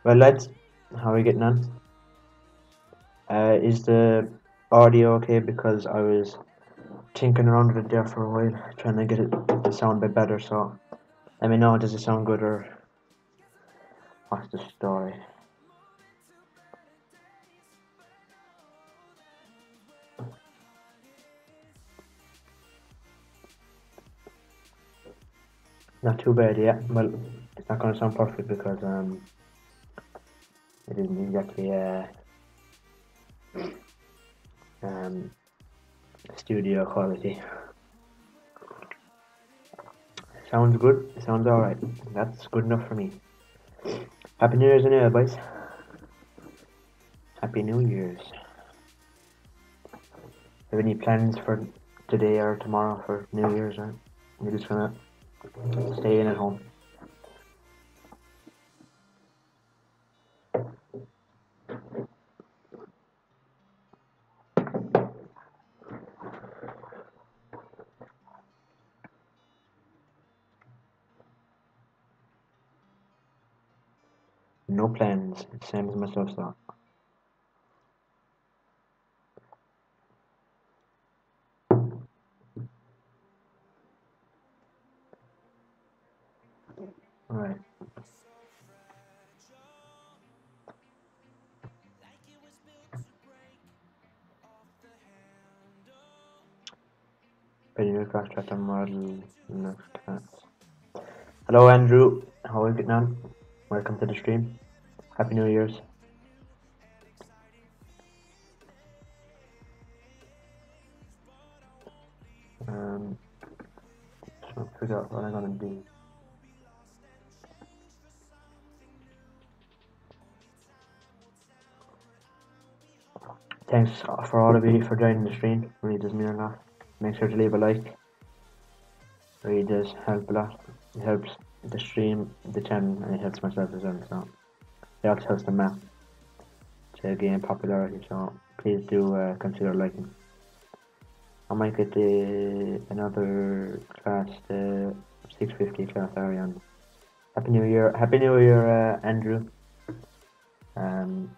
Well, lads, how are we getting on? Is the audio okay? Because I was tinkering around with it there for a while, trying to get it to sound a bit better. So let me know, does it sound good or what's the story? Not too bad, yeah. Well, it's not going to sound perfect because it isn't exactly um studio quality. Sounds good. Sounds alright. That's good enough for me. Happy New Year's anyway, boys. Happy New Year's. Have any plans for today or tomorrow for New Year's? Or you're just gonna stay in at home? No plans. Same as myself, so. Alright. Pretty new class chat and model next class. Hello Andrew. How are you getting on? Welcome to the stream. Happy New Year's. Just trying to figure out what I'm gonna do. Thanks for all of you for joining the stream. Really does mean a lot. Make sure to leave a like. Really does help a lot. It helps the stream, the channel, and it helps myself as well. So it also helps the map to gain popularity. So please do consider liking. I might get another class, the 650 class Ariane. Happy New Year, Andrew. Um,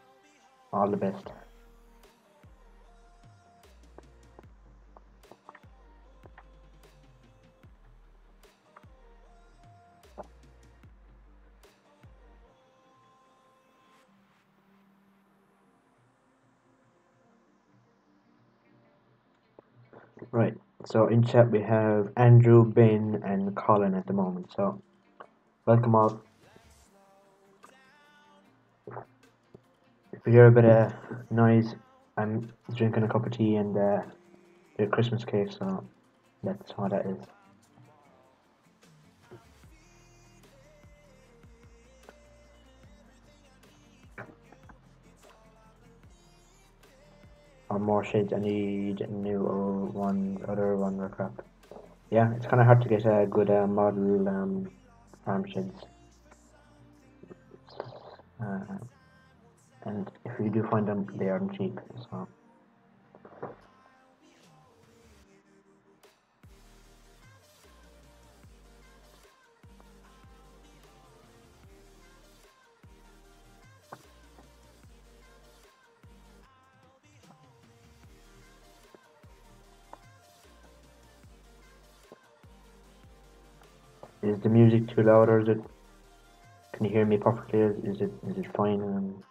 all the best. Right. So in chat we have Andrew, Ben, and Colin at the moment. So welcome all. If you hear a bit of noise, I'm drinking a cup of tea and a Christmas cake. So that's what that is. Or more shades. I need new other one or crap. Yeah, it's kind of hard to get a good model farm sheds. Uh, and if you do find them, they aren't cheap. So is the music too loud or is it? Can you hear me perfectly? Is it fine?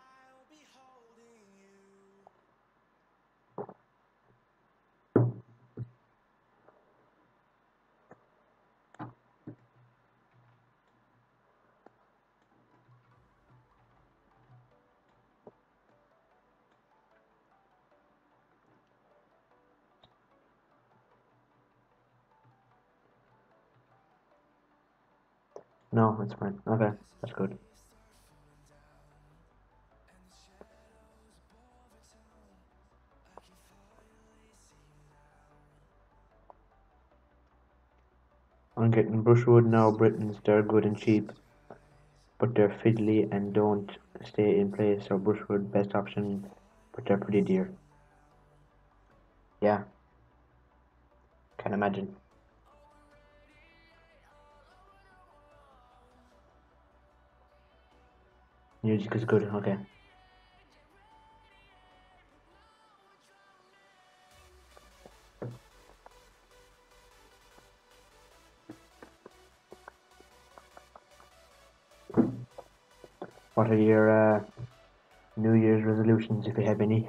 No, it's fine. Okay, that's good. I'm getting brushwood now. Britons, they're good and cheap, but they're fiddly and don't stay in place. So brushwood, best option, but they're pretty dear. Yeah, can imagine. Music is good, okay. What are your New Year's resolutions, if you have any?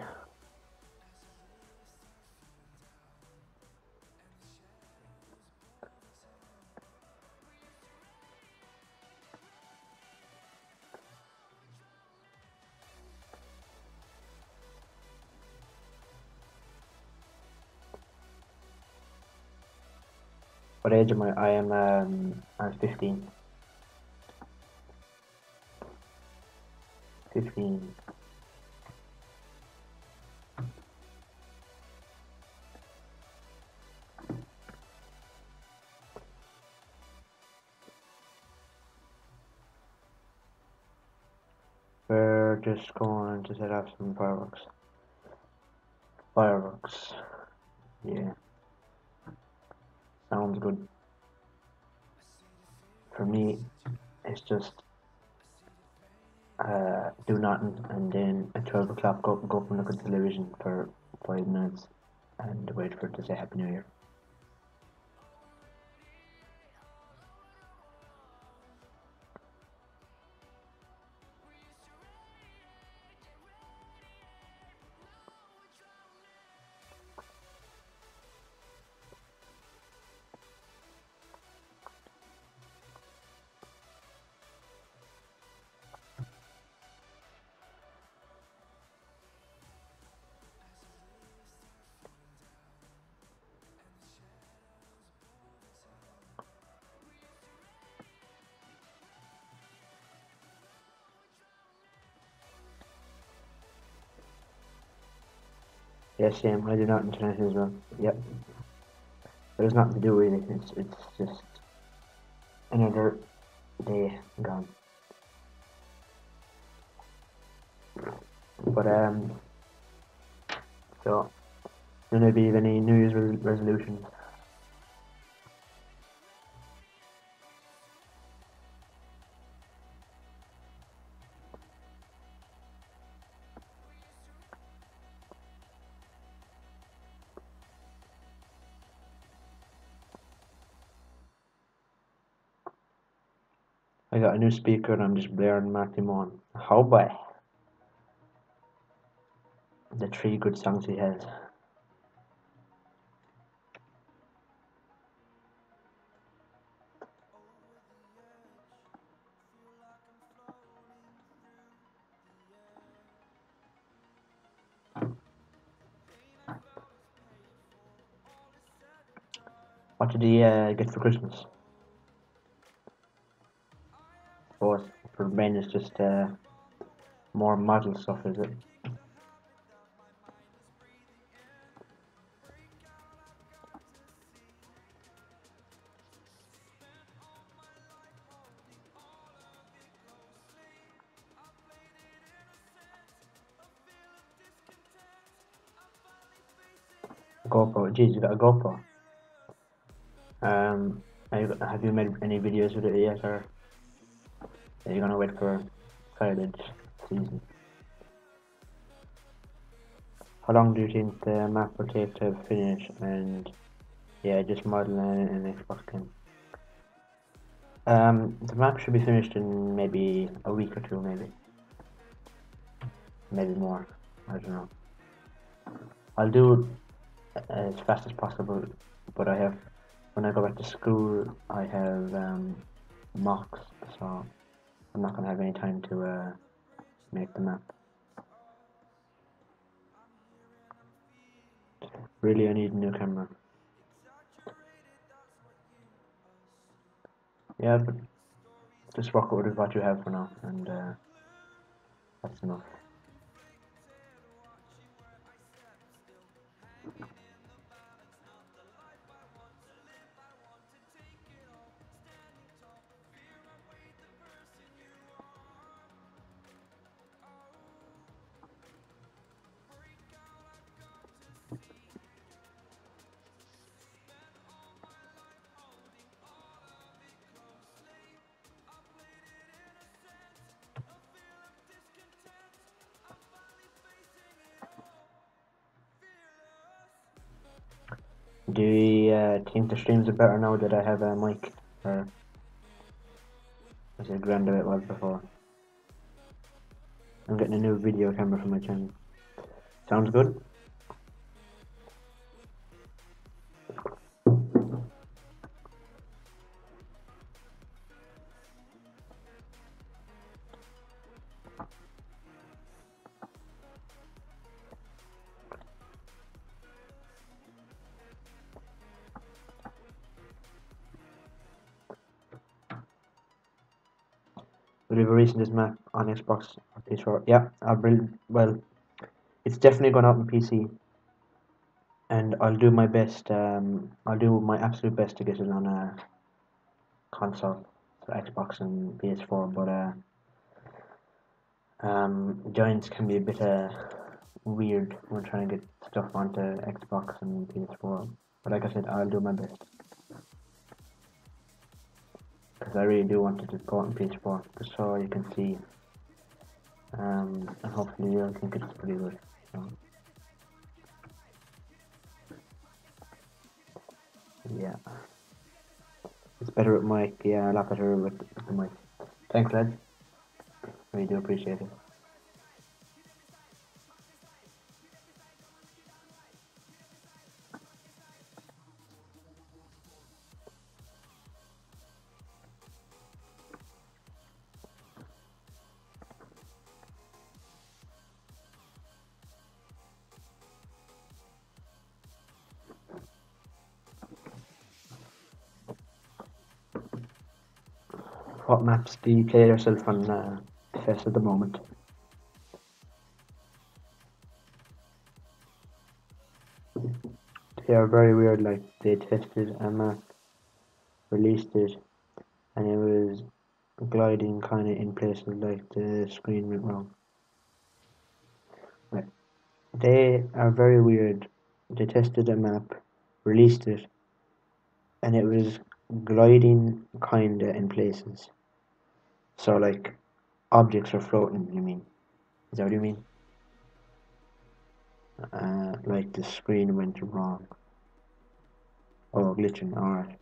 What age am I? I'm 15. 15. We're just going to set off some fireworks. Fireworks. Yeah, sounds good. For me, it's just do nothing and then at 12 o'clock go up and look at the television for 5 minutes and wait for it to say Happy New Year. Yes, same. I do nothing tonight as well. Yep. There's nothing to do really. It's just another day gone. But so none of you have any New Year's resolutions? I got a new speaker and I'm just blaring Marty Mon. How by the 3 good songs he has. What did he get for Christmas? Suppose for men it's just more model stuff, is it? GoPro. Jeez, you got a GoPro. Have you made any videos with it yet, or are you gonna wait for silage season? How long do you think the map will take to finish? And yeah, just modeling an Xbox game. The map should be finished in maybe a week or two, maybe more. I don't know. I'll do it as fast as possible, but when I go back to school, I have mocks, so I'm not gonna have any time to make the map. Really, I need a new camera. Yeah, but just work with what you have for now, and that's enough. Do you think the streams are better now that I have a mic? Or is it grand as it was before? I'm getting a new video camera for my channel. Sounds good? Will you be releasing this map on Xbox or PS4? Yeah, well, it's definitely going out on PC, and I'll do my best. I'll do my absolute best to get it on a console, so Xbox and PS4. But giants can be a bit weird when trying to get stuff onto Xbox and PS4. But like I said, I'll do my best because I really do want it to go on PS4, just so you can see. And hopefully you'll think it's pretty good. So, yeah, it's better with mic. Yeah, a lot better with the mic. Thanks, lads. Really do appreciate it. What maps do you play yourself on Fest at the moment? They are very weird. Like they tested a map, released it, and it was gliding kind of in places like the screen went wrong. Right. They are very weird. They tested a map, released it, and it was gliding kinda in places. So like objects are floating. You mean? Is that what you mean? Like the screen went wrong. Oh, glitching. Alright.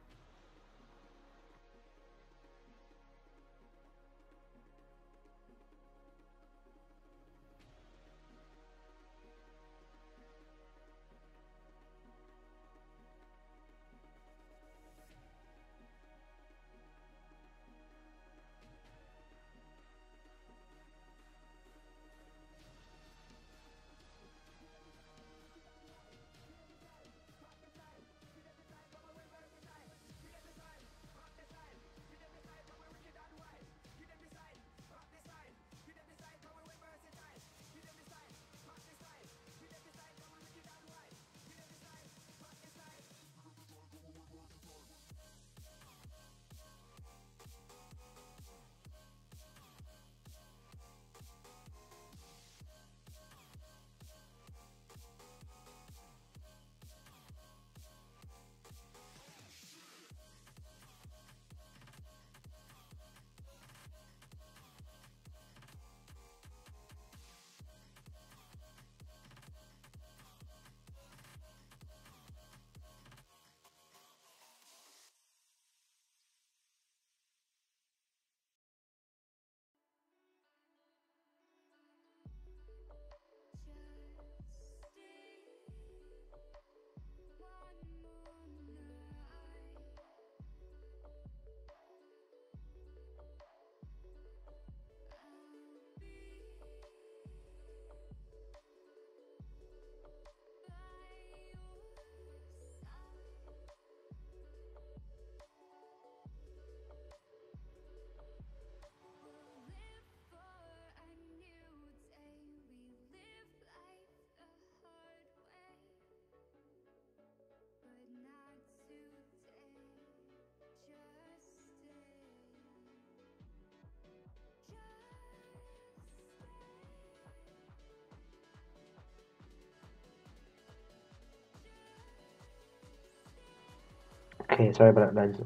Okay, sorry about that, lads.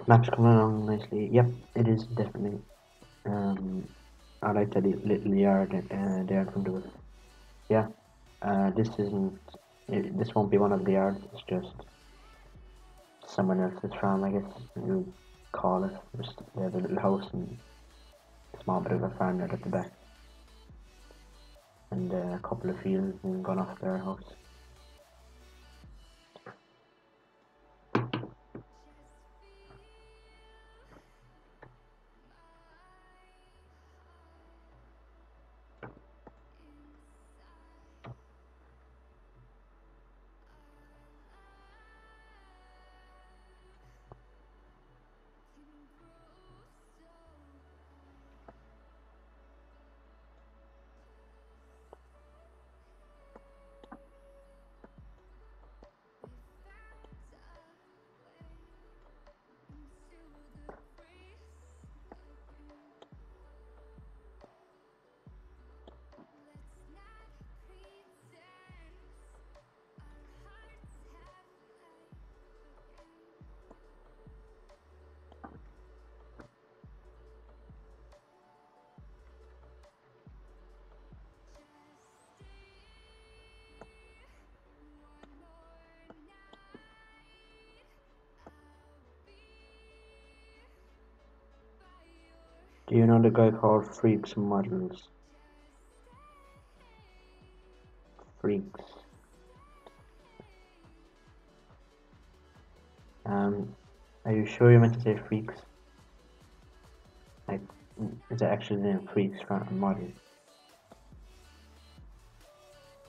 Map's coming along nicely. Yep, it is definitely. Um, I like that little yard they had from the. Yeah, this isn't this won't be one of the yards. It's just someone else's farm, I guess. You call it. Just they have a little house and a small bit of a farmyard at the back, and a couple of fields and gone off their house. Do you know the guy called Freaks Models? Freaks. Are you sure you meant to say Freaks? Like, is it actually the name Freaks Models?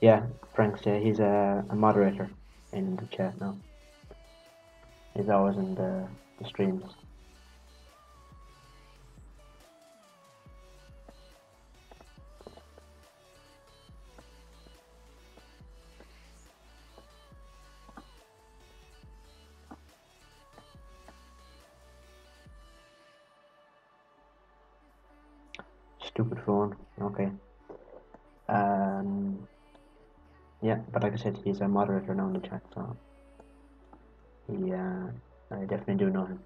Yeah, Frank's. Yeah, he's a moderator in the chat now. He's always in the streams. Stupid phone. Okay. Yeah, but like I said, he's a moderator now in the chat, so yeah, I definitely do know him.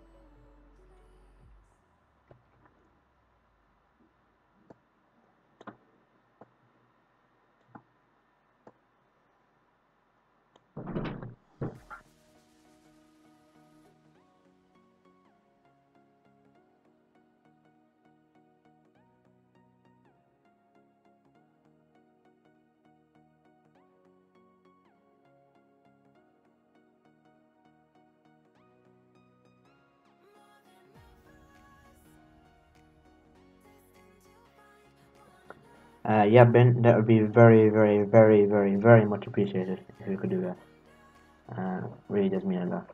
Yeah, Ben, that would be very, very, very, very, very much appreciated if you could do that. Really does mean a lot.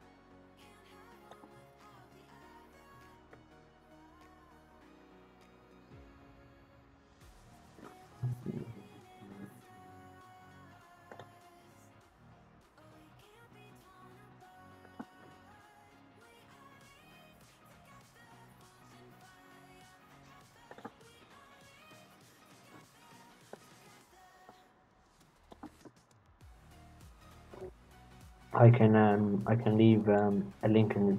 I can leave a link in the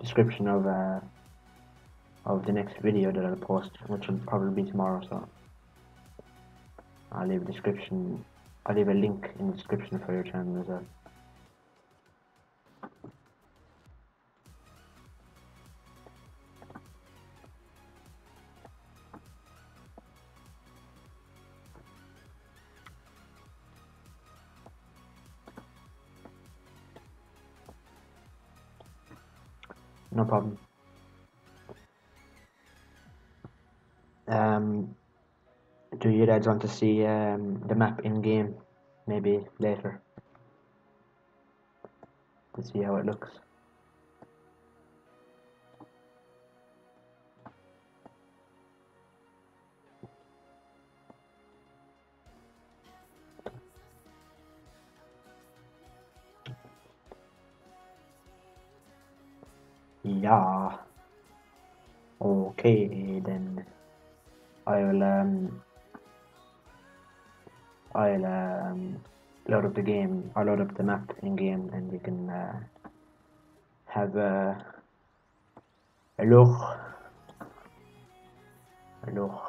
description of the next video that I'll post, which will probably be tomorrow. So I'll leave a description. I'll leave a link in the description for your channel as well. No problem. Do you guys want to see the map in game? Maybe later to see how it looks. Yeah. Okay then. I'll load up the game. I'll load up the map in game, and you can have a look. A look.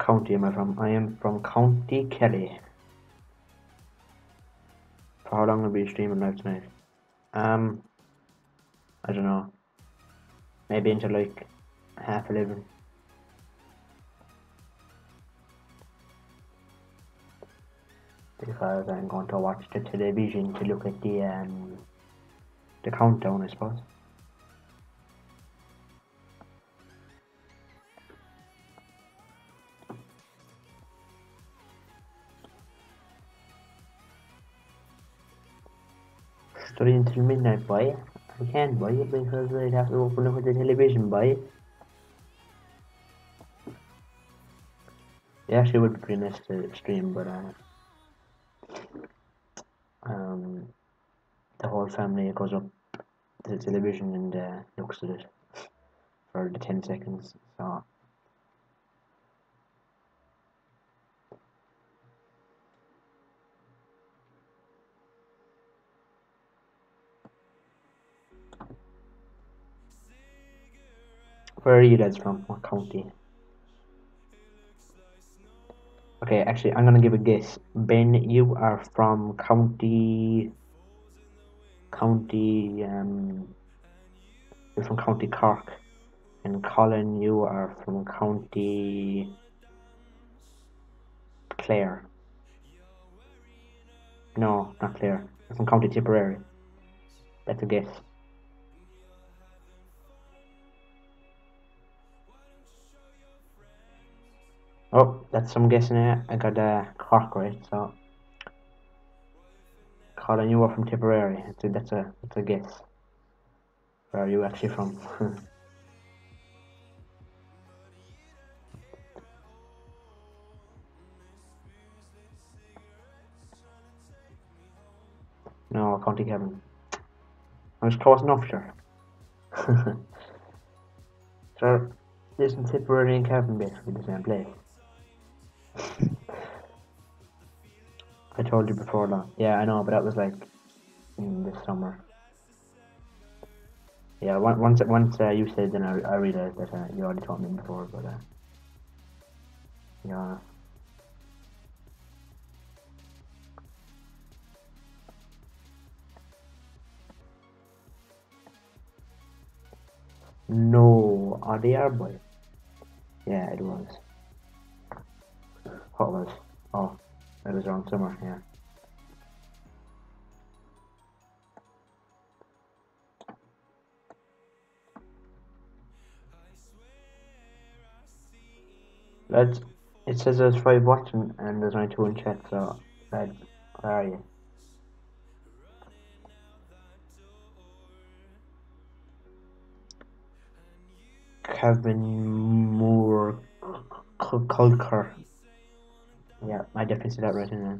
county am I from? I am from County Kelly. For how long will we be streaming live tonight? I don't know. Maybe until like 11:30. Because I'm going to watch the television to look at the countdown, I suppose. Study until midnight, boy. I can't, boy, because I'd have to open up with the television, boy. It actually would be pretty nice to stream, but the whole family goes up to the television and looks at it for the 10 seconds. So where are you guys from? What county? Okay, actually, I'm gonna give a guess. Ben, you are from you're from County Cork, and Colin, you are from County Clare. No, not Clare. You're from County Tipperary. That's a guess. Oh, that's some guessing there. I got Cork right, so Colin, you are from Tipperary. That's a guess. Where are you actually from? No, County Kevin. I was close enough, sure. Sure, isn't Tipperary and Kevin basically the same place? I told you before that. Yeah, I know, but that was like in this summer. Yeah, once you said, then I realized that you already told me before, but yeah. No, are they our boy? Yeah, it was. What was? Oh, it was around summer. Yeah. Lads, it says there's 5 watching and there's only 2 in chat, so lads, where are you? Kevin Moore Culker. Yeah, I definitely see that right in there.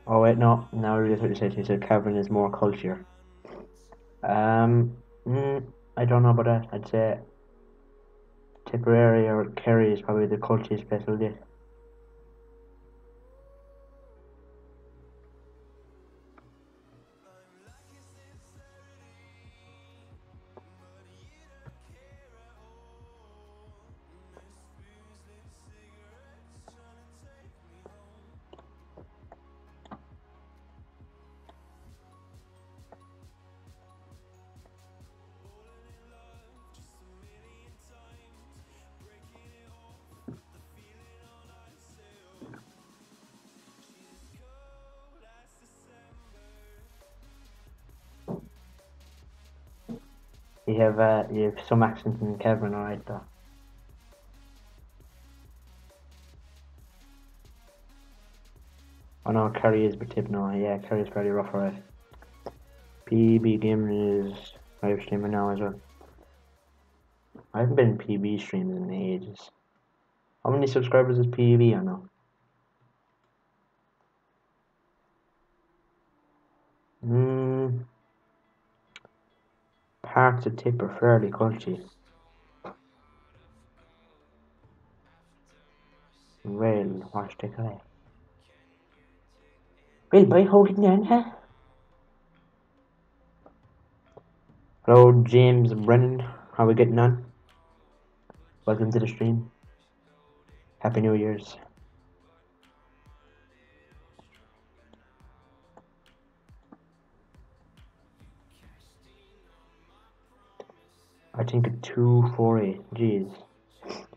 Oh wait, no, now I realize what you said. You said Kevin is more culture. Um, I don't know about that. I'd say Tipperary or Kerry is probably the cultiest place we'll get. You have some accent in Kevin, alright though. Oh no, Kerry is, but Tip no. Yeah, Kerry's fairly rough, alright. PB gaming is live streaming now as well. I haven't been in PB streams in ages. How many subscribers is PB on now? Parts of Tip are fairly culty. Well, watch the guy. Well, by holding on, huh? Hello, James Brennan. How we getting on? Welcome to the stream. Happy New Year's. I think at 248. Jeez.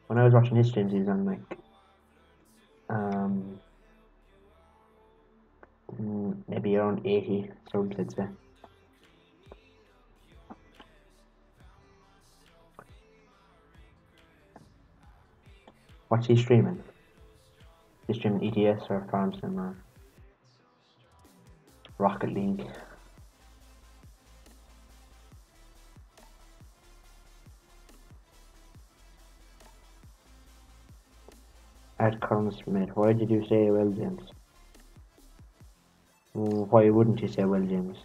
When I was watching his streams, he was on like maybe around 80 subs, I'd say. What's he streaming? He's streaming ETS or Farm Sim or Rocket League. At Colin Smith, why did you say well, James? Why wouldn't you say well, James?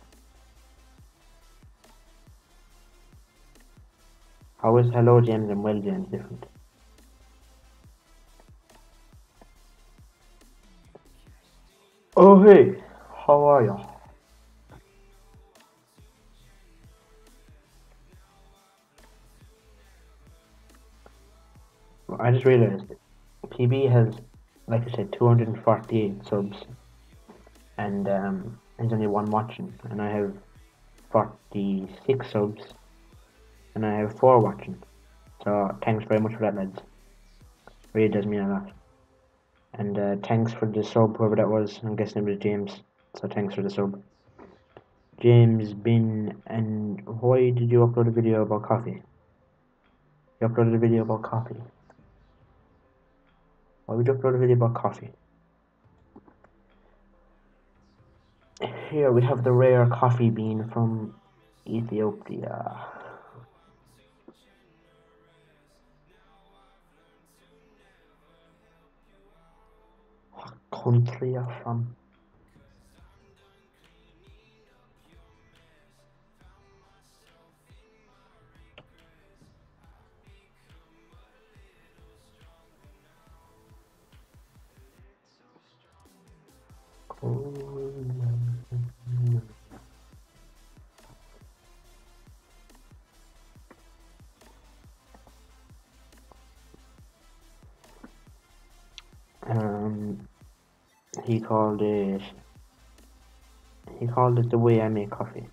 How is hello, James, and well, James different? Oh, hey, how are you? I just realized PB has, like I said, 248 subs, and there's only one watching, and I have 46 subs, and I have 4 watching. So thanks very much for that, lads. Really does mean a lot. And thanks for the sub, whoever that was. I'm guessing it was James. So thanks for the sub. James Bin, and why did you upload a video about coffee? You uploaded a video about coffee. Why would you upload a video about coffee? Here we have the rare coffee bean from Ethiopia. What country are you from? He called it. He called it the way I make coffee.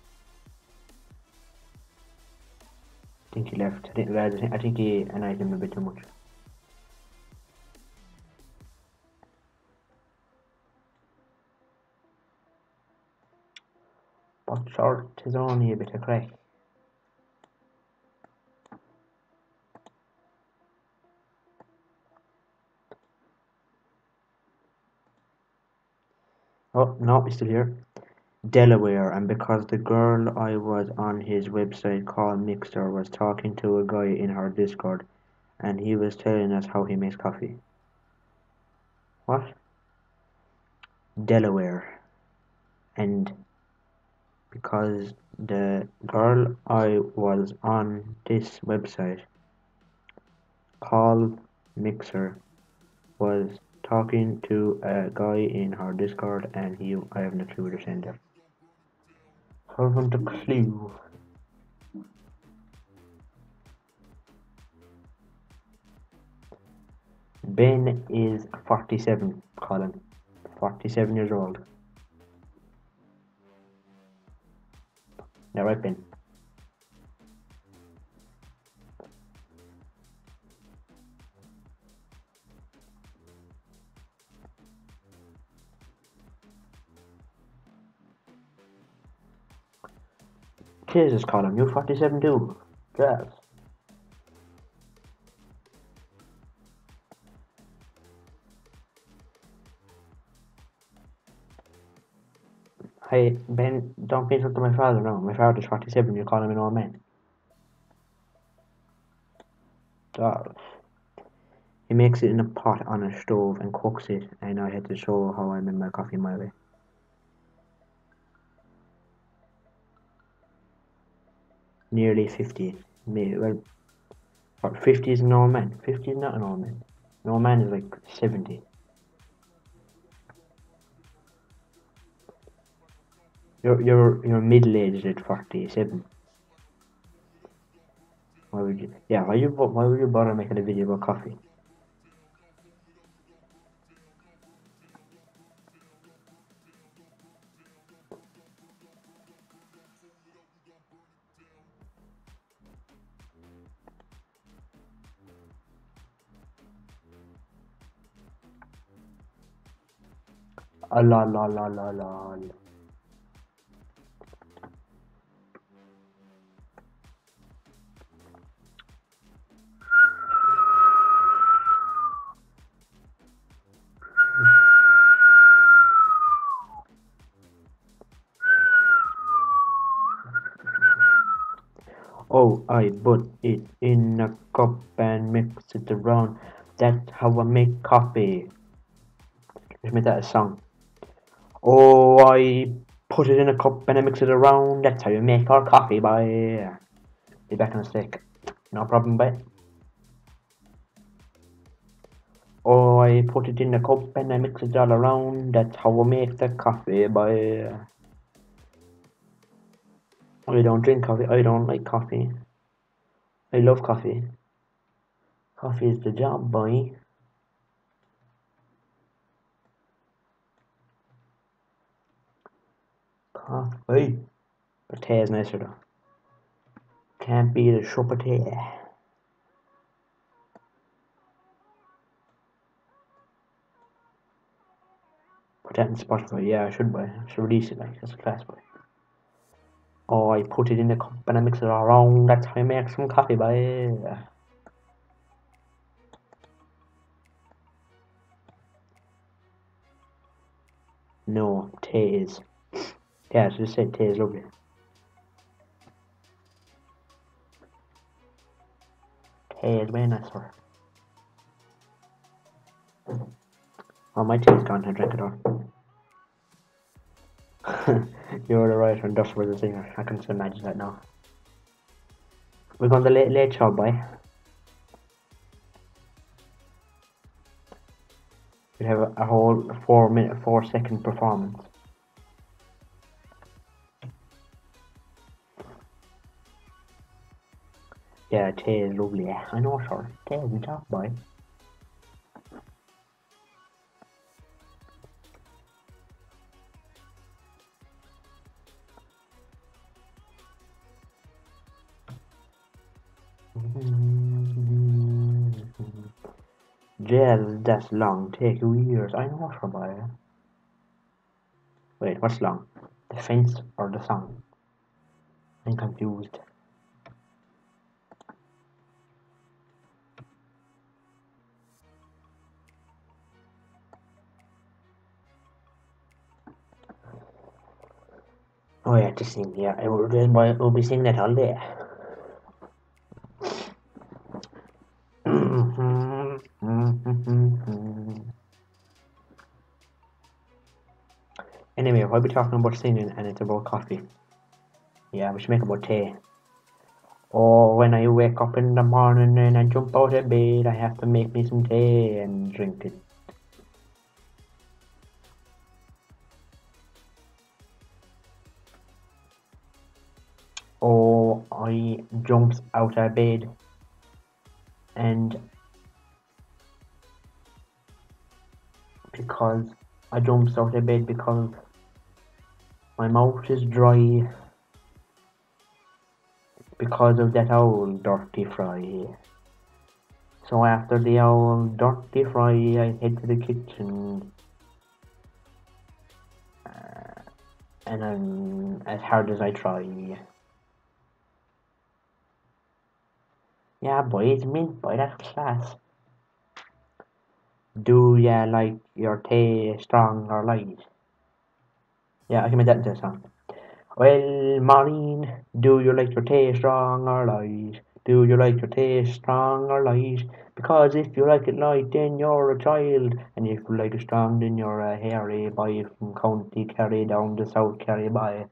I think he left. I think he annoyed him a bit too much. But short is only a bit of crack. Oh no, he's still here. Delaware, and because the girl I was on his website called Mixer was talking to a guy in her Discord, and he was telling us how he makes coffee. What? Delaware, and because the girl I was on this website called Mixer was talking to a guy in her Discord, and I have no clue what you're saying there. Haven't a clue. Ben is 47, Colin. 47 years old. Now right, Ben. Jesus, Colin, you're 47 too. Yes. Hey, Ben, don't be insulting my father now. My father's 47, you're calling him an old man. Oh. He makes it in a pot on a stove and cooks it, and I had to show how I make my coffee my way. Nearly 50. Well, 50 is an old man. 50 is not an old man. An old man is like 70. You're middle aged at 47. Why would you? Yeah, why would you bother making a video about coffee? A la la la la la. Oh, I put it in a cup and mix it around. That's how I make coffee. Let's make that a song. Oh, I put it in a cup and I mix it around. That's how you make our coffee, boy. Be back in a sec. No problem, boy. Oh, I put it in a cup and I mix it all around. That's how I make the coffee, boy. I don't drink coffee. I don't like coffee. I love coffee. Coffee is the job, boy. Coffee. But tea is nicer though. Can't beat a cup of tea. Put that in Spotify. Yeah, I should buy. I should release it like that's a class boy. Oh, I put it in the cup and I mix it all around. That's how I make some coffee, boy. No, tea is. Yeah, I just said tea is lovely. Tea is very nice, sir. Oh, my tea is gone. I drank it all. You're the right one. Duff was the singer. I can just imagine that now. We're going the late show, boy. We have a whole 4-second performance. Yeah, tea is lovely. I know, sir. Tea is the top, boy. Jazz, that's long. Take years. I know, sir, boy. Wait, what's long? The fence or the song? I'm confused. Oh yeah, to sing. Yeah, we'll be singing that all day. Anyway, why are we talking about singing and it's about coffee? Yeah, we should make about tea. Oh, when I wake up in the morning and I jump out of bed, I have to make me some tea and drink it. Oh, I jumps out of bed and because I jumps out of bed because my mouth is dry because of that old dirty fry. So after the old dirty fry, I head to the kitchen and I'm as hard as I try. Yeah, boy, it's mint, boy, that's class. Do ya like your tea strong or light? Yeah, I can make that into a song. Well, Maureen, do you like your tea strong or light? Do you like your tea strong or light? Because if you like it light, then you're a child. And if you like it strong, then you're a hairy boy from County Kerry down to South Kerry boy.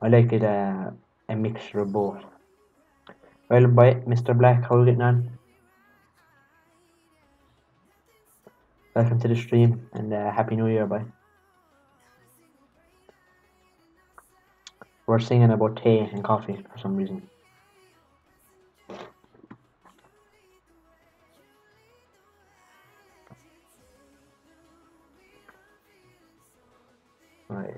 I like it a mixture of both. Well, boy, Mr. Black, how are you getting on? Welcome to the stream and Happy New Year, boy. We're singing about tea and coffee for some reason. Right.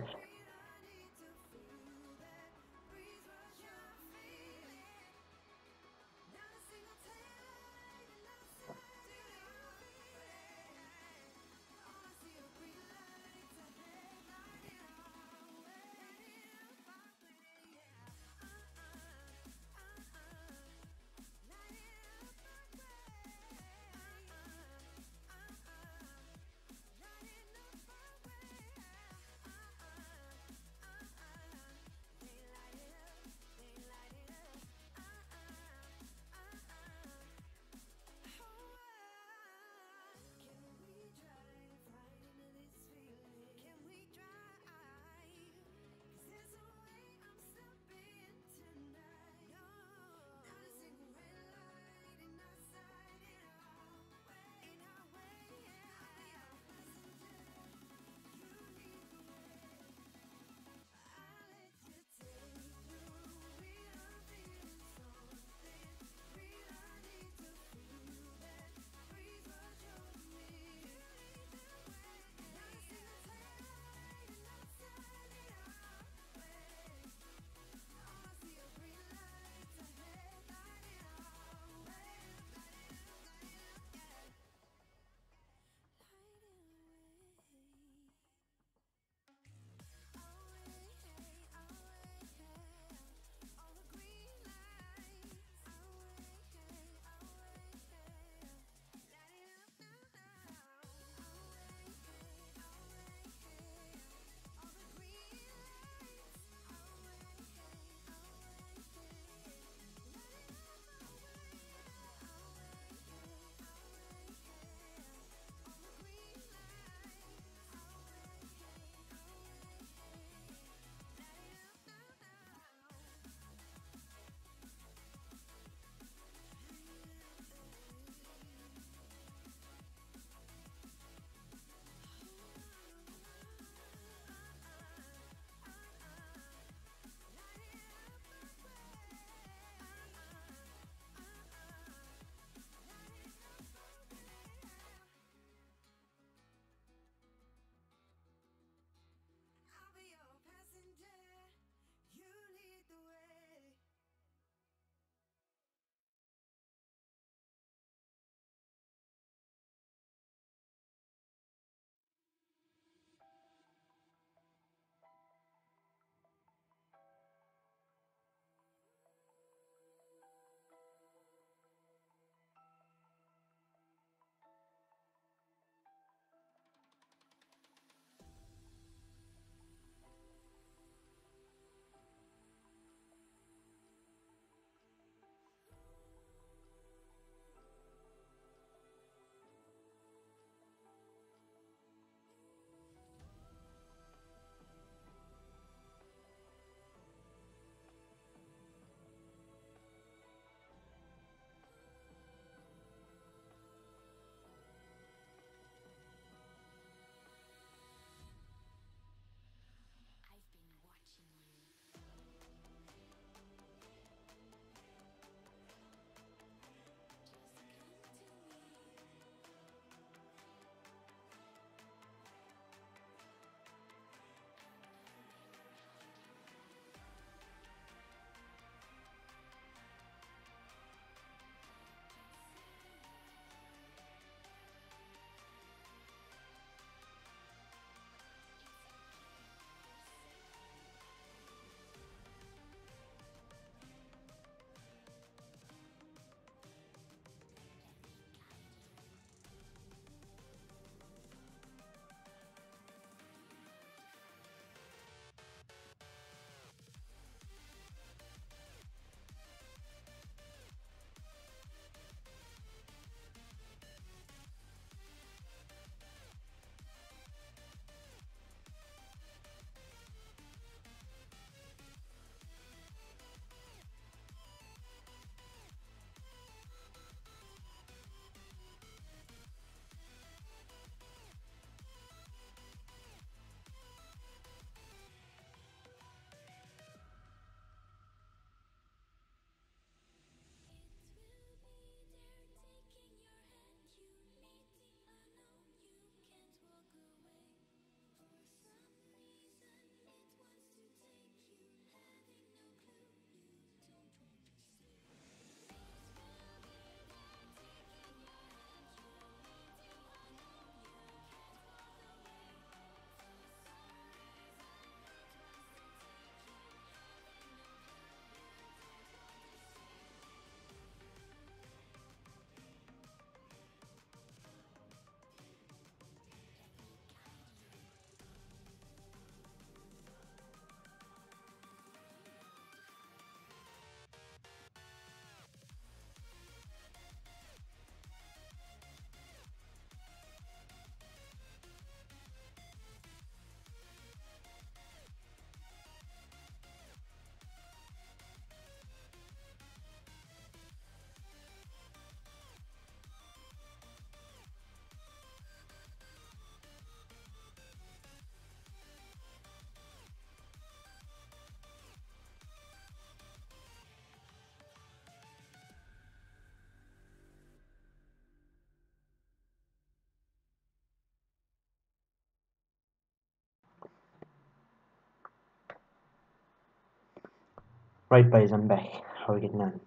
Right, boys, I'm back. How are we getting on?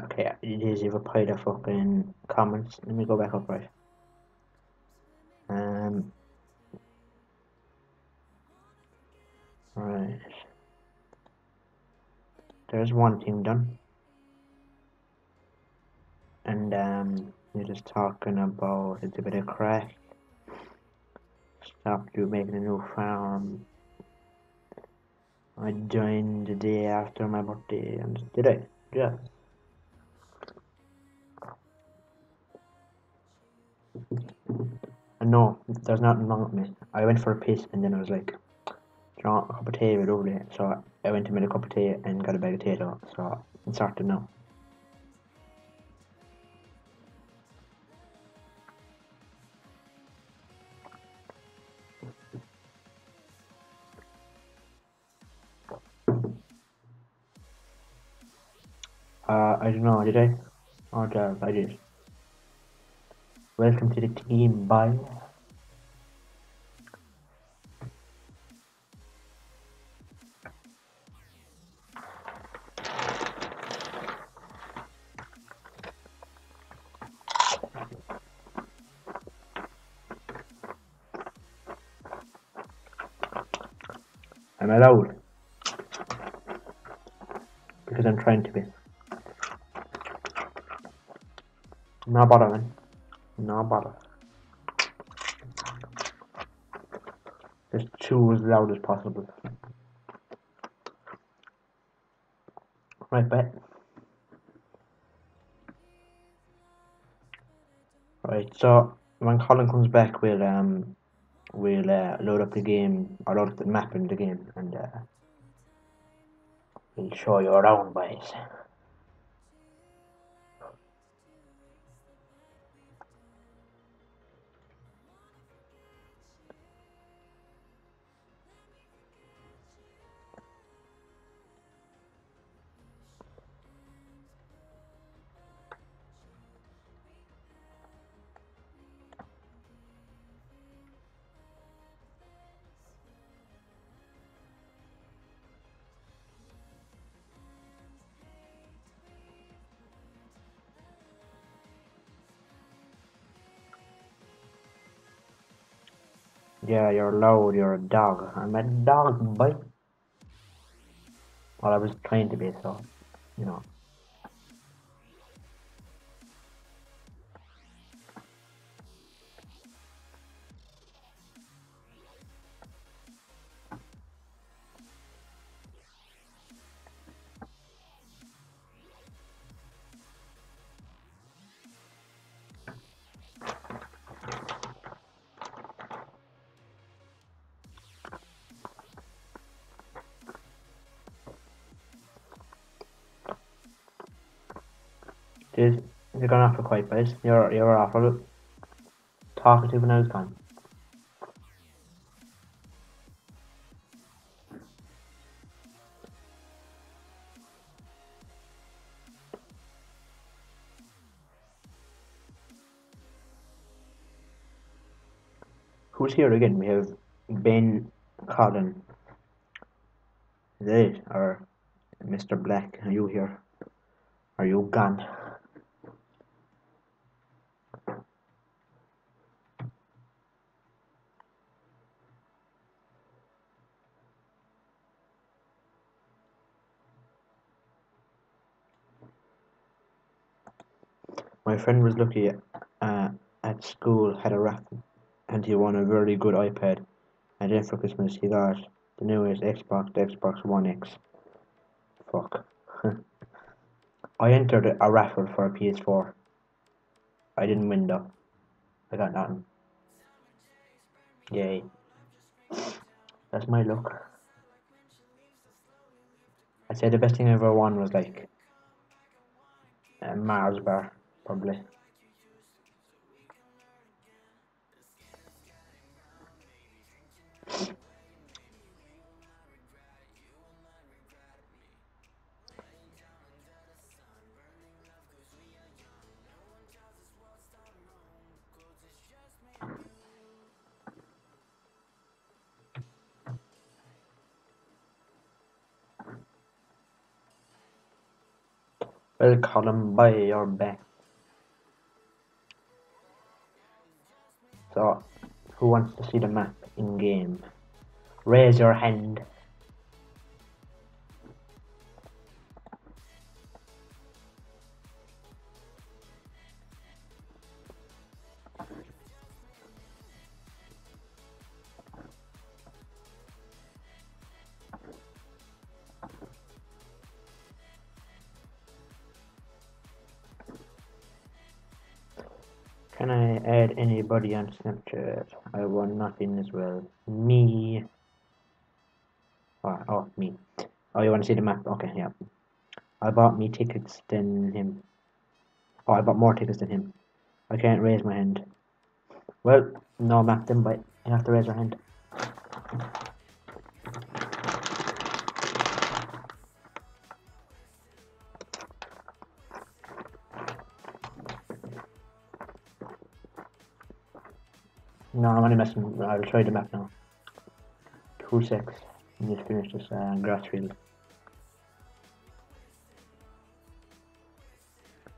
Okay, it is you've a pile of fucking comments. Let me go back up, right? Um, right. There's one thing done, and you're just talking about it's a bit of crack. Stopped you making a new farm. I joined the day after my birthday, and did I? Yeah. And no, there's nothing wrong with me. I went for a piss, and then I was like, you know, a cup of tea would lovely. So I went to make a cup of tea and got a bag of potato. So it's sorted now. I don't know, did I? Oh, I did. Welcome to the team, bye. I'm allowed because I'm trying to be. No bother, man. No bother. Just chew as loud as possible. Right, bet. Right, so when Colin comes back, we'll load up the game, or load up the map in the game, and we'll show you around, boys. Yeah, you're loud, you're a dog. I'm a dog, boy. Well, I was trying to be, so, you know. Dude, you're going off for quite, boys. You're awful talkative when I was gone. Who's here again? We have Ben, Colin, is that it? Or Mr. Black, are you here? Are you gone? My friend was lucky at school, had a raffle, and he won a very good iPad. And then for Christmas, he got the newest Xbox, the Xbox One X. Fuck. I entered a raffle for a PS4. I didn't win though. I got nothing. Yay. That's my luck. I'd say the best thing I ever won was like a Mars bar, probably. Well, Colin, by your back. So, who wants to see the map in game? Raise your hand. Can I add anybody on Snapchat? I want nothing as well. Me. Oh, me. Oh, you want to see the map? Okay, yeah. I bought me tickets than him. Oh, I bought more tickets than him. I can't raise my hand. Well, no map then, but you have to raise your hand. No, I'm only messing. I'll try the map now. 2 secs. Need to finish this grass field.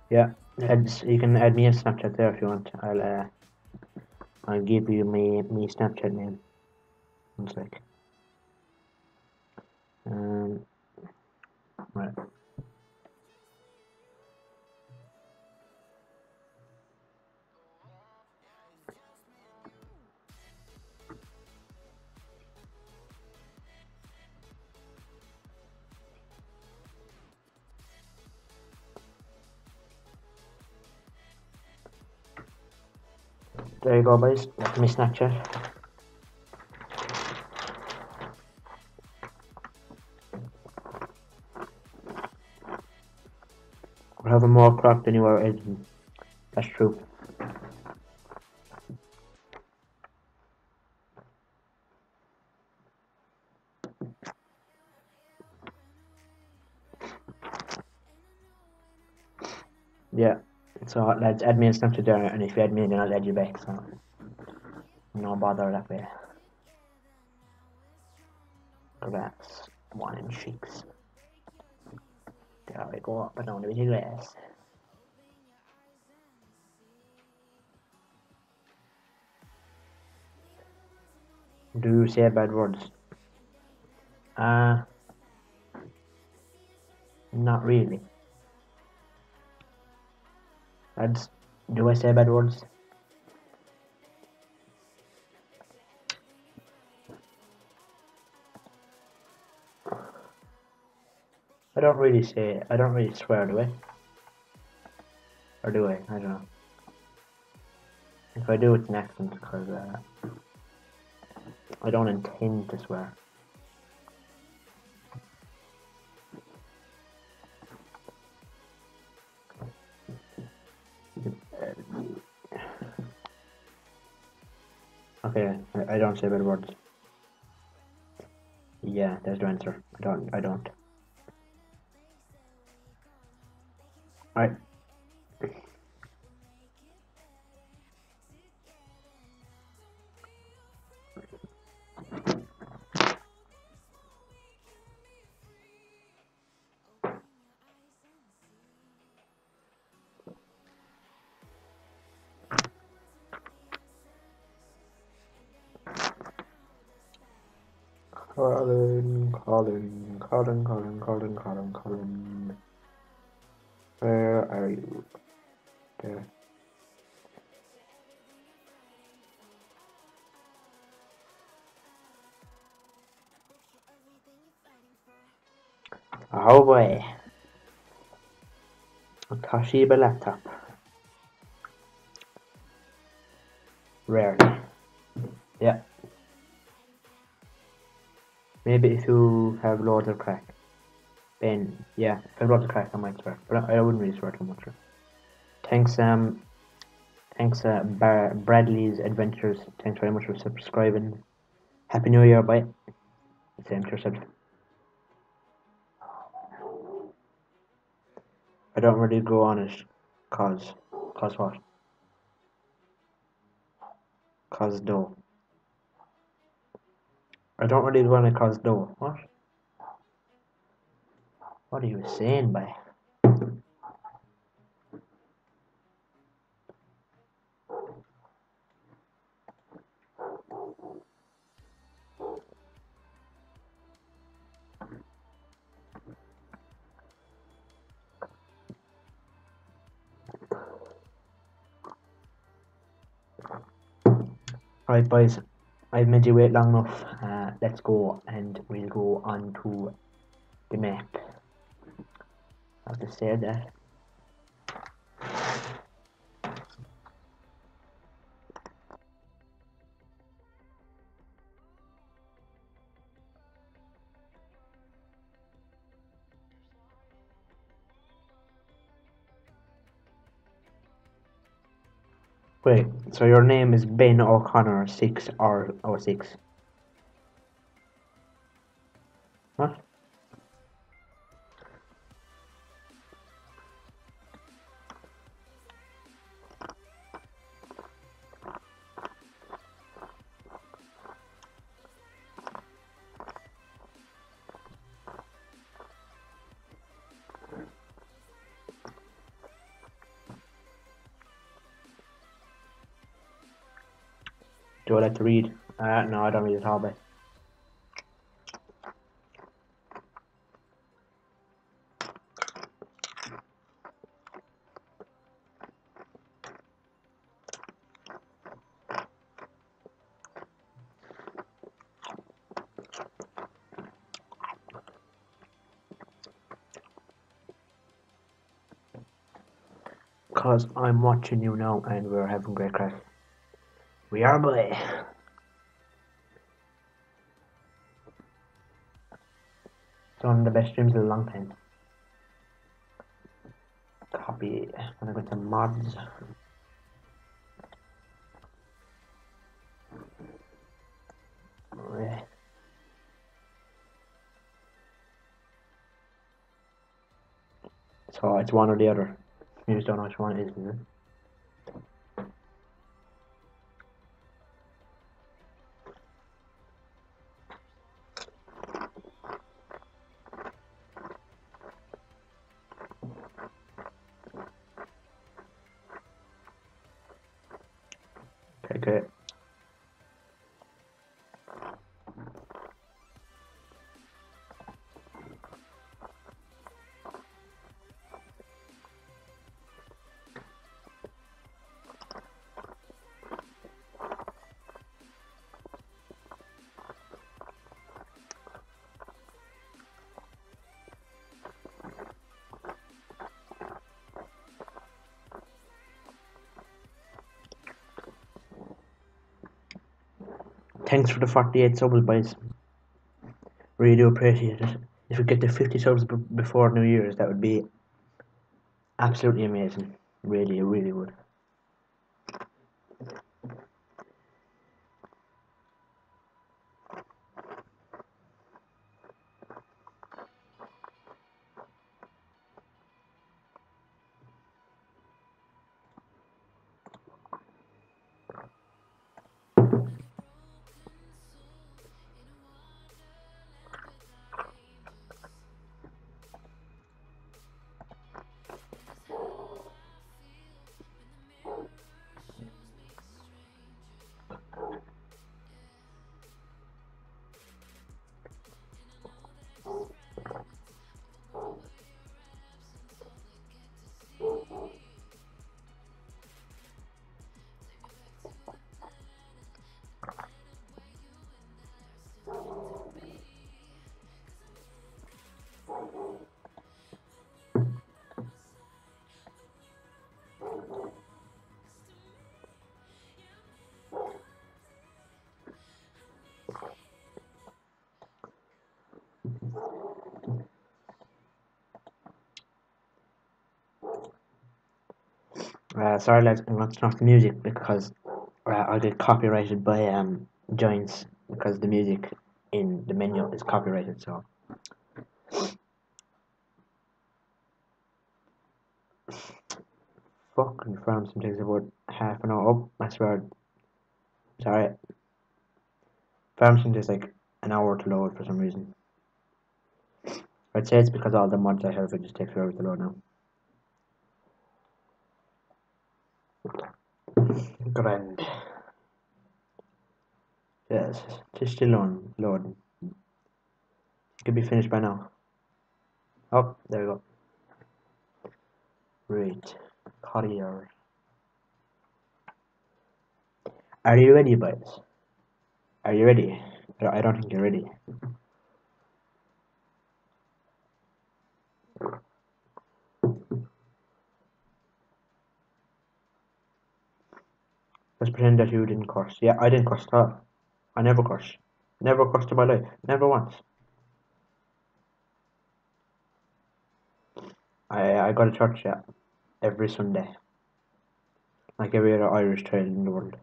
Yeah, you can add me on Snapchat there if you want. I'll give you me Snapchat name. 1 sec. Right. There you go, boys. That's me Snapchat. We're having more crop than you are editing. That's true. Yeah. So lads, add me on Snapchat there, and if you add me, then I'll add you back. So no bother that way. Grass, 1 and 6. There we go. But down with the grass. Do you say bad words? Not really. Lads, do I say bad words? I don't really swear, do I? Or do I? I don't know. If I do, it's an accent, because I don't intend to swear. Okay, I don't say bad words. Yeah, there's the answer. I don't. Alright. Colin. Where are you? There. Oh boy. A Toshiba laptop. Rarely. Yeah. Maybe if you have loads of crack. Then, yeah, if I have loads of crack, I might swear. But I wouldn't really swear too much. Thanks, Bradley's Adventures. Thanks very much for subscribing. Happy New Year, bye. Same to yourself. I don't really go on it, cause what? Cause dough. I don't really go on it cause dough. What? What are you saying, bye? Right, boys, I've made you wait long enough. Let's go and we'll go on to the map. I'll just say that. Wait, so your name is Ben O'Connor 6 or 06? What? Do I like to read? No, I don't read at all, but. Cause I'm watching you now and we're having great crack. We are, boy. It's one of the best streams in a long time. Copy. I'm gonna go to mods. Right. So it's one or the other. You just don't know which one it is it? Okay, great. Thanks for the 48 subs, boys. Really do appreciate it. If we get to 50 subs before New Year's, that would be absolutely amazing. Really, it really would. Sorry, lads, I'm going to turn off the music because I'll get copyrighted by Giants because the music in the menu is copyrighted. So fucking farm sim takes about half an hour. Oh, I swear. Sorry, farm sim takes like an hour to load for some reason. I'd say it's because all the mods I have it just takes forever to load now. Grand. Yes, just still on loading. Could be finished by now. Oh, there we go. Right. Courier. Are you ready, boys? Are you ready? I don't think you're ready. Let's pretend that you didn't curse. Yeah, I didn't curse at all. I never curse. Never cursed in my life. Never once. I go to church, yeah, every Sunday. Like every other Irish child in the world.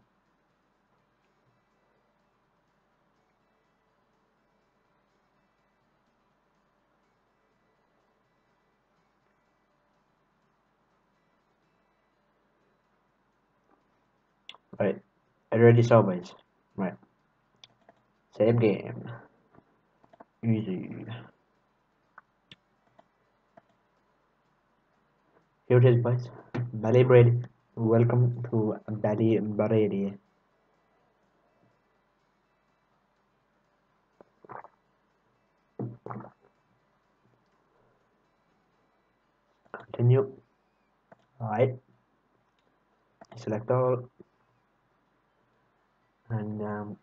Right. Are you ready, so boys? Right. Same game. Easy. Here it is, boys. Ballybrady. Welcome to Ballybrady. Continue. Alright. Select all. And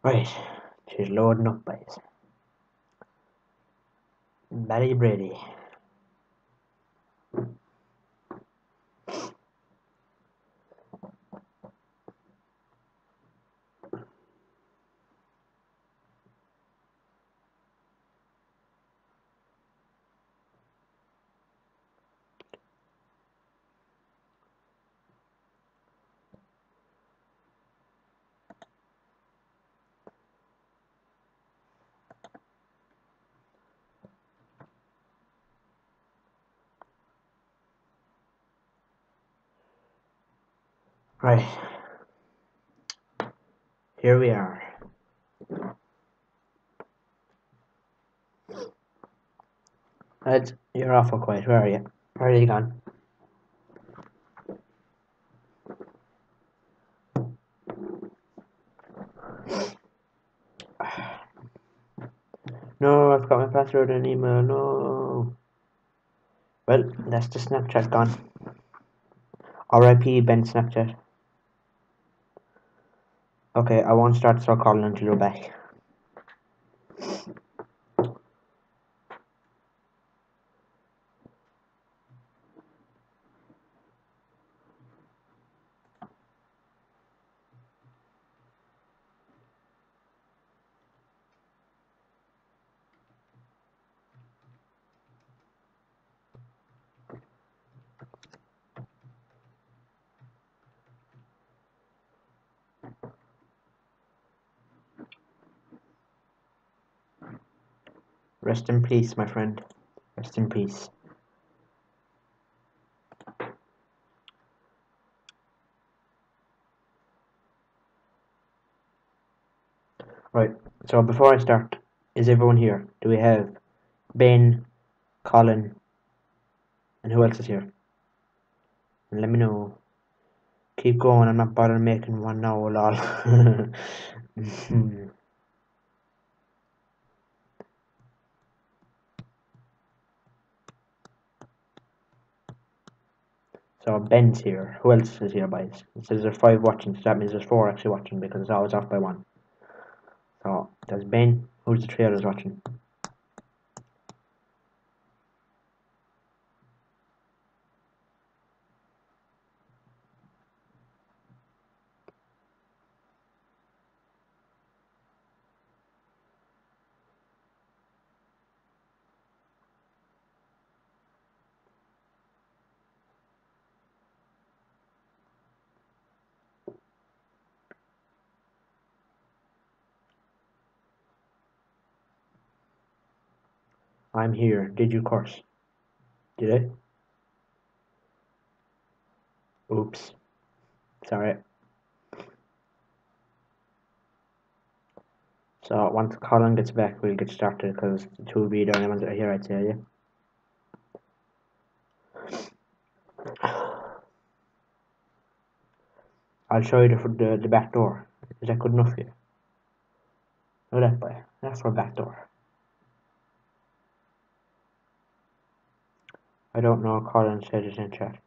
right. She's loading up, boys. Ballybrady. Right. Here we are. You're awful quiet. Where are you? Where are you gone? No, I've got my password and email. No. Well, that's the Snapchat gone. RIP Ben Snapchat. Okay, I won't start calling until you're back. Rest in peace, my friend. Rest in peace. Right, so before I start, is everyone here? Do we have Ben, Colin, and who else is here? And let me know. Keep going, I'm not bothering making one now, lol. So Ben's here. Who else is here, boys? It says there's 5 watching, so that means there's 4 actually watching because it's always off by 1. So there's Ben. Who's the 3 others watching? I'm here. Did you curse? Did I? Oops. Sorry. So once Colin gets back, we'll get started because the two will be the only ones that are here, I'd say, yeah. I'll show you the back door. Is that good enough for you? Look at that, boy. That's for a back door. I don't know. Colin said it in chat.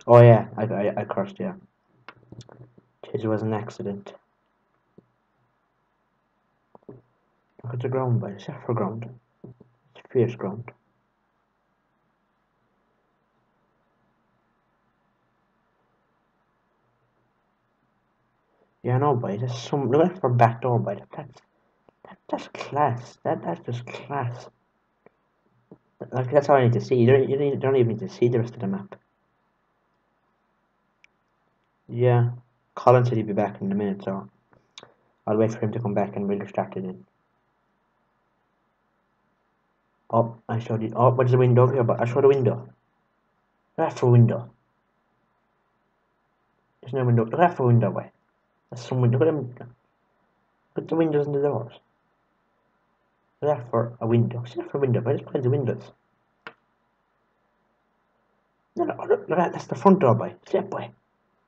Oh yeah, I cursed, yeah. It was an accident. Look at the ground, boy. Is that for ground? It's fierce ground. Yeah, no, boy. That's some. Look at that for a back door, boy. That's class. That's just class. Like that's all I need to see. You don't even need to see the rest of the map. Yeah, Colin said he'd be back in a minute, so I'll wait for him to come back and we'll get started in. Oh, I showed you. Oh, what's the window here? But I showed a window. Look at that for a window. There's no window. Look at that for a window, boy. That's some window. Look at them. Look at the windows and the doors. Look at that for a window. See that for a window, boy. There's plenty of windows. No, look at that. That's the front door, boy. See that, boy.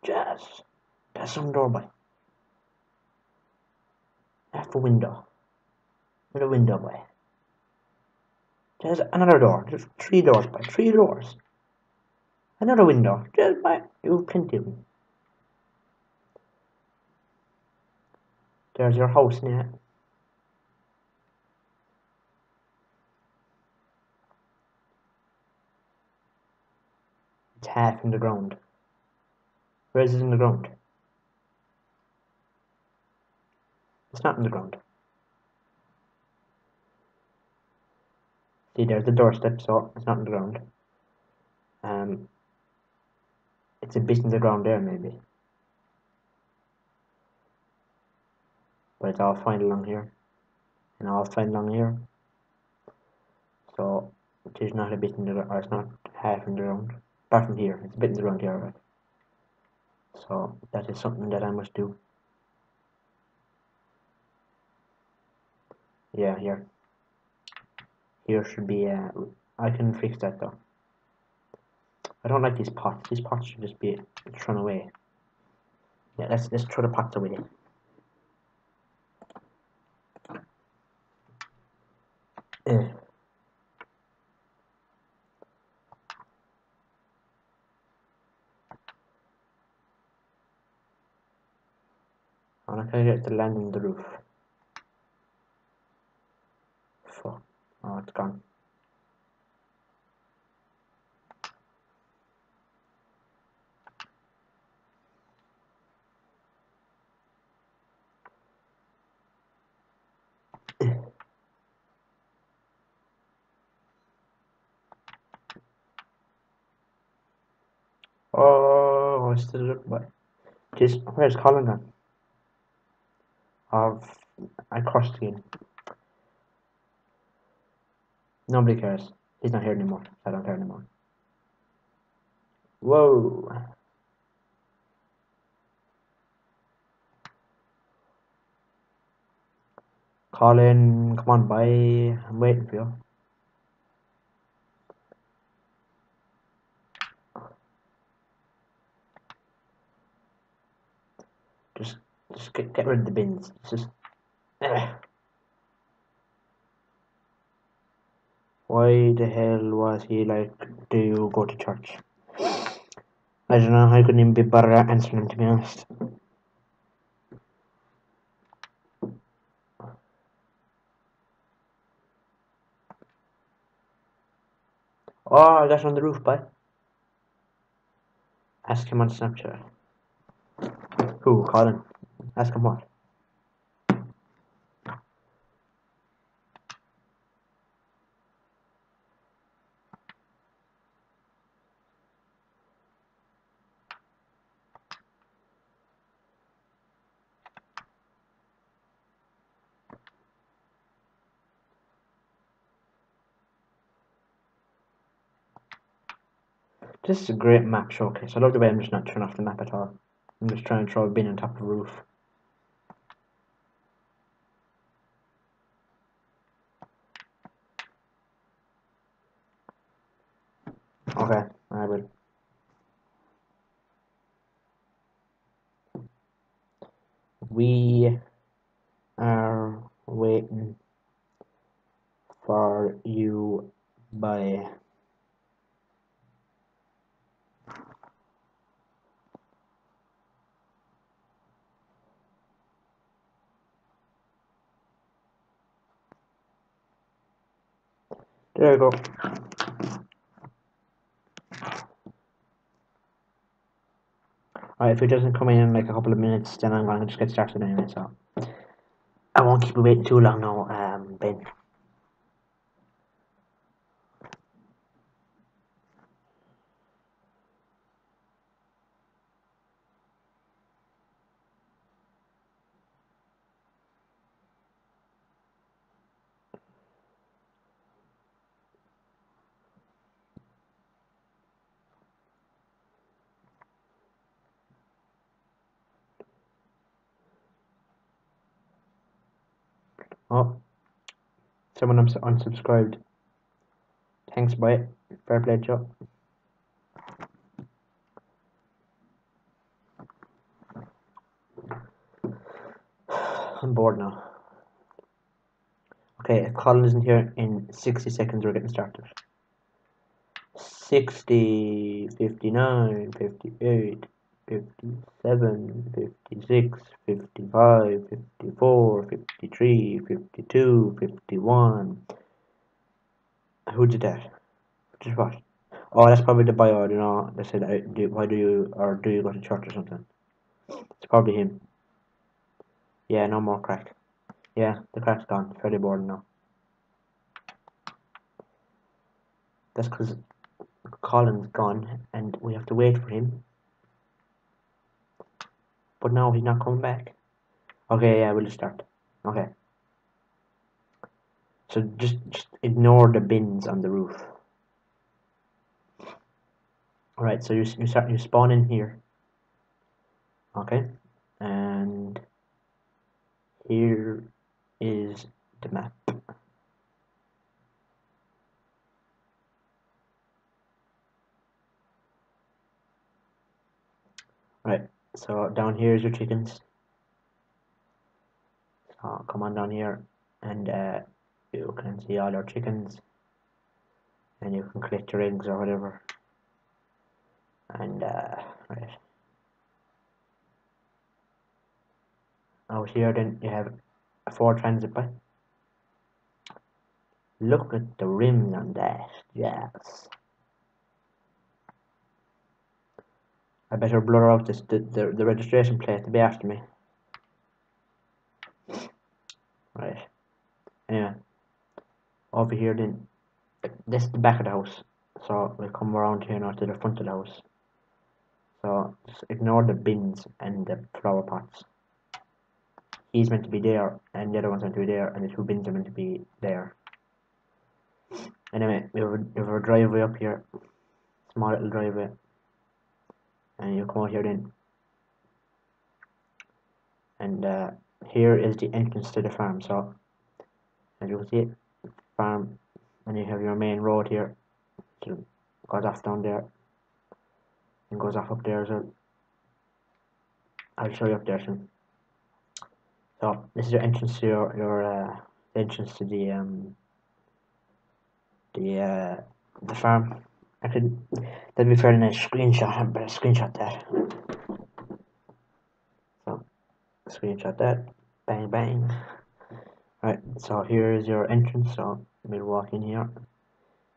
Just. That's some door, boy. That's for window. Look at the window, boy. There's another door. There's 3 doors, boy. 3 doors. Another window. Just, boy. You have plenty of them. There's your house now. It's half in the ground. Where is it in the ground? It's not in the ground. See, there's the doorstep, so it's not in the ground. It's a bit in the ground there, maybe. But it's all fine along here. And all fine along here. So, it is not a bit in the ground, or it's not half in the ground. Apart from here, it's a bit in the ground here, right? So, that is something that I must do. Yeah, here. Here should be, I can fix that though. I don't like these pots. These pots should just be thrown away. Yeah, let's throw the pots away. I'm not gonna get to land on the roof. Fuck. Oh, it's gone. Oh, I still look back. Just where's Colin gone? I crossed again. Nobody cares. He's not here anymore. I don't care anymore. Whoa. Colin, come on, bye. I'm waiting for you. Just get rid of the bins. It's just. Why the hell was he like, do you go to church? I don't know, I couldn't even be bothered answering him, to be honest. Oh, that's on the roof, bye. Ask him on Snapchat. Who, Colin? Ask him what? This is a great map showcase. I love the way I'm just not turning off the map at all. I'm just trying to throw a bin on top of the roof. Okay, I will. We are waiting for you by. There you go. Alright, if it doesn't come in like a couple of minutes, then I'm going to just get started anyway, so I won't keep you waiting too long now, Ben. Oh, someone unsubscribed. Thanks, bye. Fair play, Joe. I'm bored now. Okay, if Colin isn't here in 60 seconds, we're getting started. 60, 59, 58, 57, 56, 55, 54, 53, 52, 51. Who did that? Just what? Oh, that's probably the bio, you know, they said, why do you, or do you go to church or something? It's probably him. Yeah, no more crack. Yeah, the crack's gone. Fairly bored now. That's because Colin's gone and we have to wait for him. But now he's not coming back. Okay, yeah, we'll just start. Okay. So just ignore the bins on the roof. Alright, so you spawn in here. Okay. And here is the map. Right, so down here is your chickens. So come on down here and you can see all your chickens and you can collect your eggs or whatever. And right. Out here then you have a Ford Transit bike. Look at the rims on that, yes. I better blur out this the registration plate to be after me. Right. Anyway, over here then, this is the back of the house. So we'll come around here now to the front of the house. So just ignore the bins and the flower pots. He's meant to be there, and the other one's meant to be there, and the two bins are meant to be there. Anyway, we have a driveway up here, small little driveway, and you come out here then, and here is the entrance to the farm. So as you can see, farm, and you have your main road here, which goes off down there, and goes off up there as well. I'll show you up there soon. So this is your entrance to your entrance to the farm. Actually, that'd be a fairly nice screenshot. I better screenshot that. So screenshot that. Bang bang. Right. So here is your entrance. So we'll walk in here.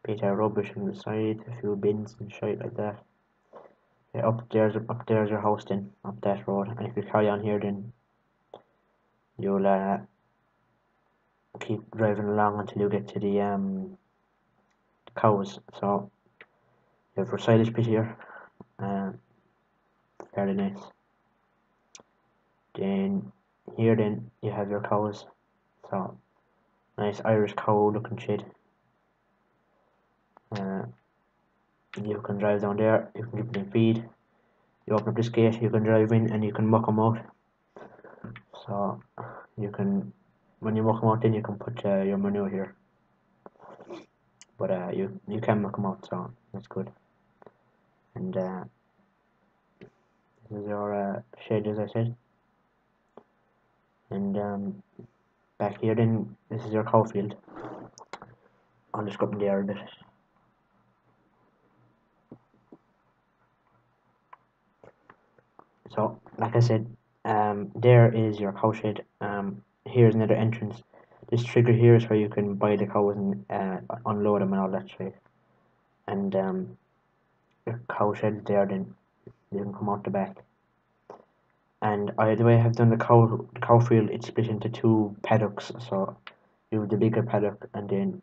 Bit of rubbish on the side. A few bins and shit like that. Yeah, up there's your house then. Up that road. And if you carry on here, then you'll keep driving along until you get to the cows. So you have your silage pit here, fairly nice. Then here then you have your cows. So nice Irish cow looking shit. You can drive down there. You can give them feed. You open up this gate. You can drive in and you can muck them out. So you can, when you muck them out, then you can put your manure here. But you can muck them out, so that's good. and this is your shed, as I said. And back here then, this is your cow field. I'll just go up in the air a bit. So, like I said, there is your cow shed. Here's another entrance. This trigger here is where you can buy the cows and unload them and all that shit. And your cow shed is there, then you can come out the back. And the way I have done the cow field, it's split into two paddocks. So you have the bigger paddock, and then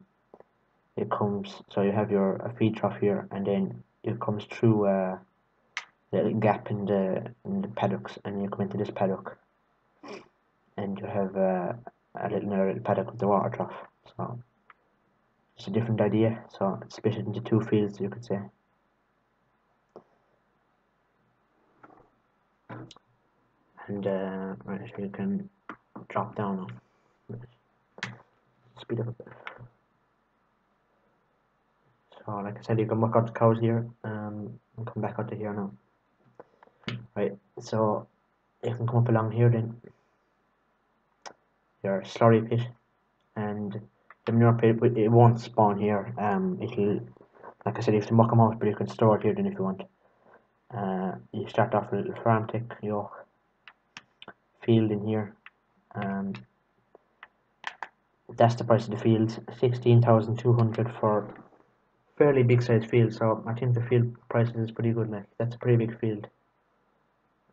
it comes. So you have your feed trough here, and then it comes through a little gap in the paddocks, and you come into this paddock, and you have another little paddock with the water trough. So it's a different idea. So it's split into two fields, you could say. And right, so you can drop down now. Speed up a bit. So like I said, you can work out the cows here, and come back out to here now. Right, so you can come up along here then, your slurry pit, and the manure pit, it won't spawn here. It'll, like I said, you have to muck them out, but you can store it here then if you want. You start off with a little farm tech yoke field in here. That's the price of the field, 16,200 for fairly big size field. So I think the field price is pretty good. Like that's a pretty big field.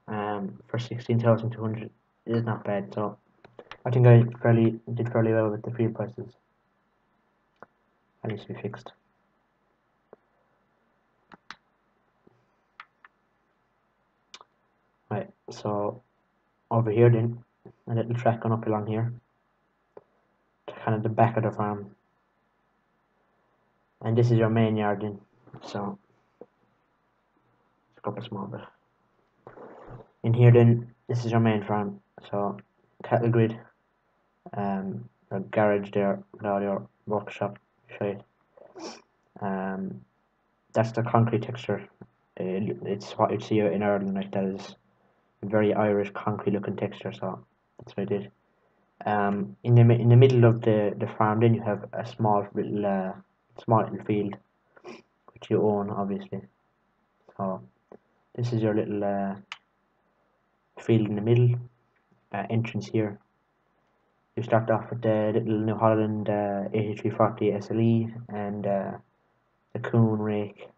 For 16,200 is not bad. So I think I did fairly well with the field prices. That needs to be fixed. Right, so over here then, a little track going up along here to kind of the back of the farm. And this is your main yard then. So let's go up a small bit. In here then, this is your main farm. So cattle grid, your garage there with all your workshop shit. That's the concrete texture. It's what you'd see in Ireland, like that is a very Irish concrete looking texture. So that's what I did. In the middle of the farm, then you have a small little field, which you own obviously. So this is your little field in the middle, entrance here. You start off with the little New Holland 8340 SLE and the Coon rake.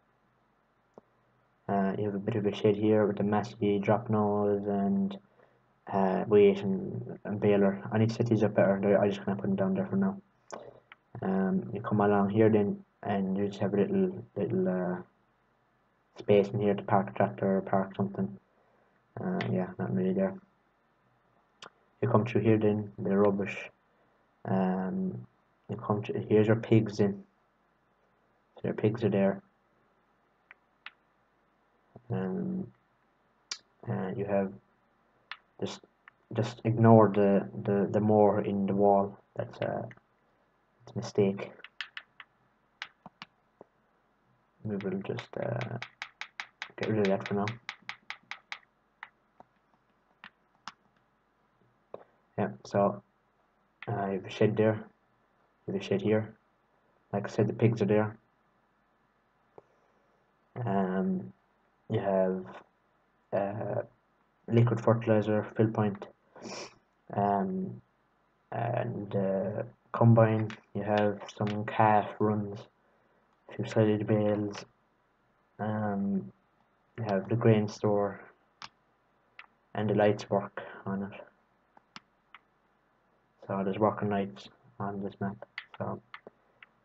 You have a bit of a shed here with the Massey drop nose and weight and baler. I need to set these up better. I just kind of put them down there for now. You come along here then, and you just have a little space in here to park a tractor or park something. Yeah, not really there. You come through here then, the rubbish. You come to here's your pigs in. So your pigs are there. You have just ignore the more in the wall. That's a mistake. We will just get rid of that for now. Yeah, so you have a shed there, you have a shed here. Like I said, the pigs are there. You have liquid fertilizer, fill point, and combine. You have some calf runs, a few silage bales. You have the grain store, and the lights work on it. So there's working lights on this map. So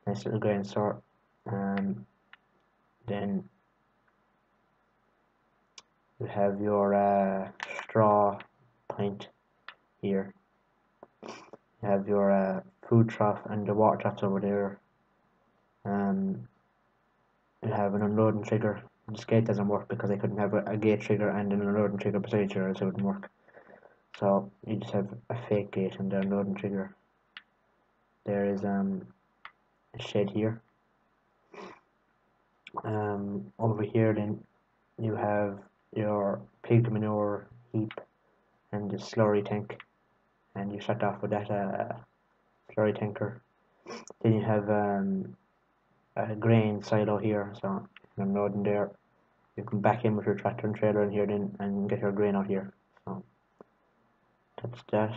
nice little grain store. Then you have your straw pint here. You have your food trough and the water troughs over there. You have an unloading trigger. This gate doesn't work because I couldn't have a gate trigger and an unloading trigger beside you, or else it wouldn't work. So you just have a fake gate and the unloading trigger. There is a shed here. Over here then you have your pig manure heap and the slurry tank, and you start off with that slurry tanker. Then you have a grain silo here, so you can load in there. You can back in with your tractor and trailer in here then and get your grain out here. So that's that.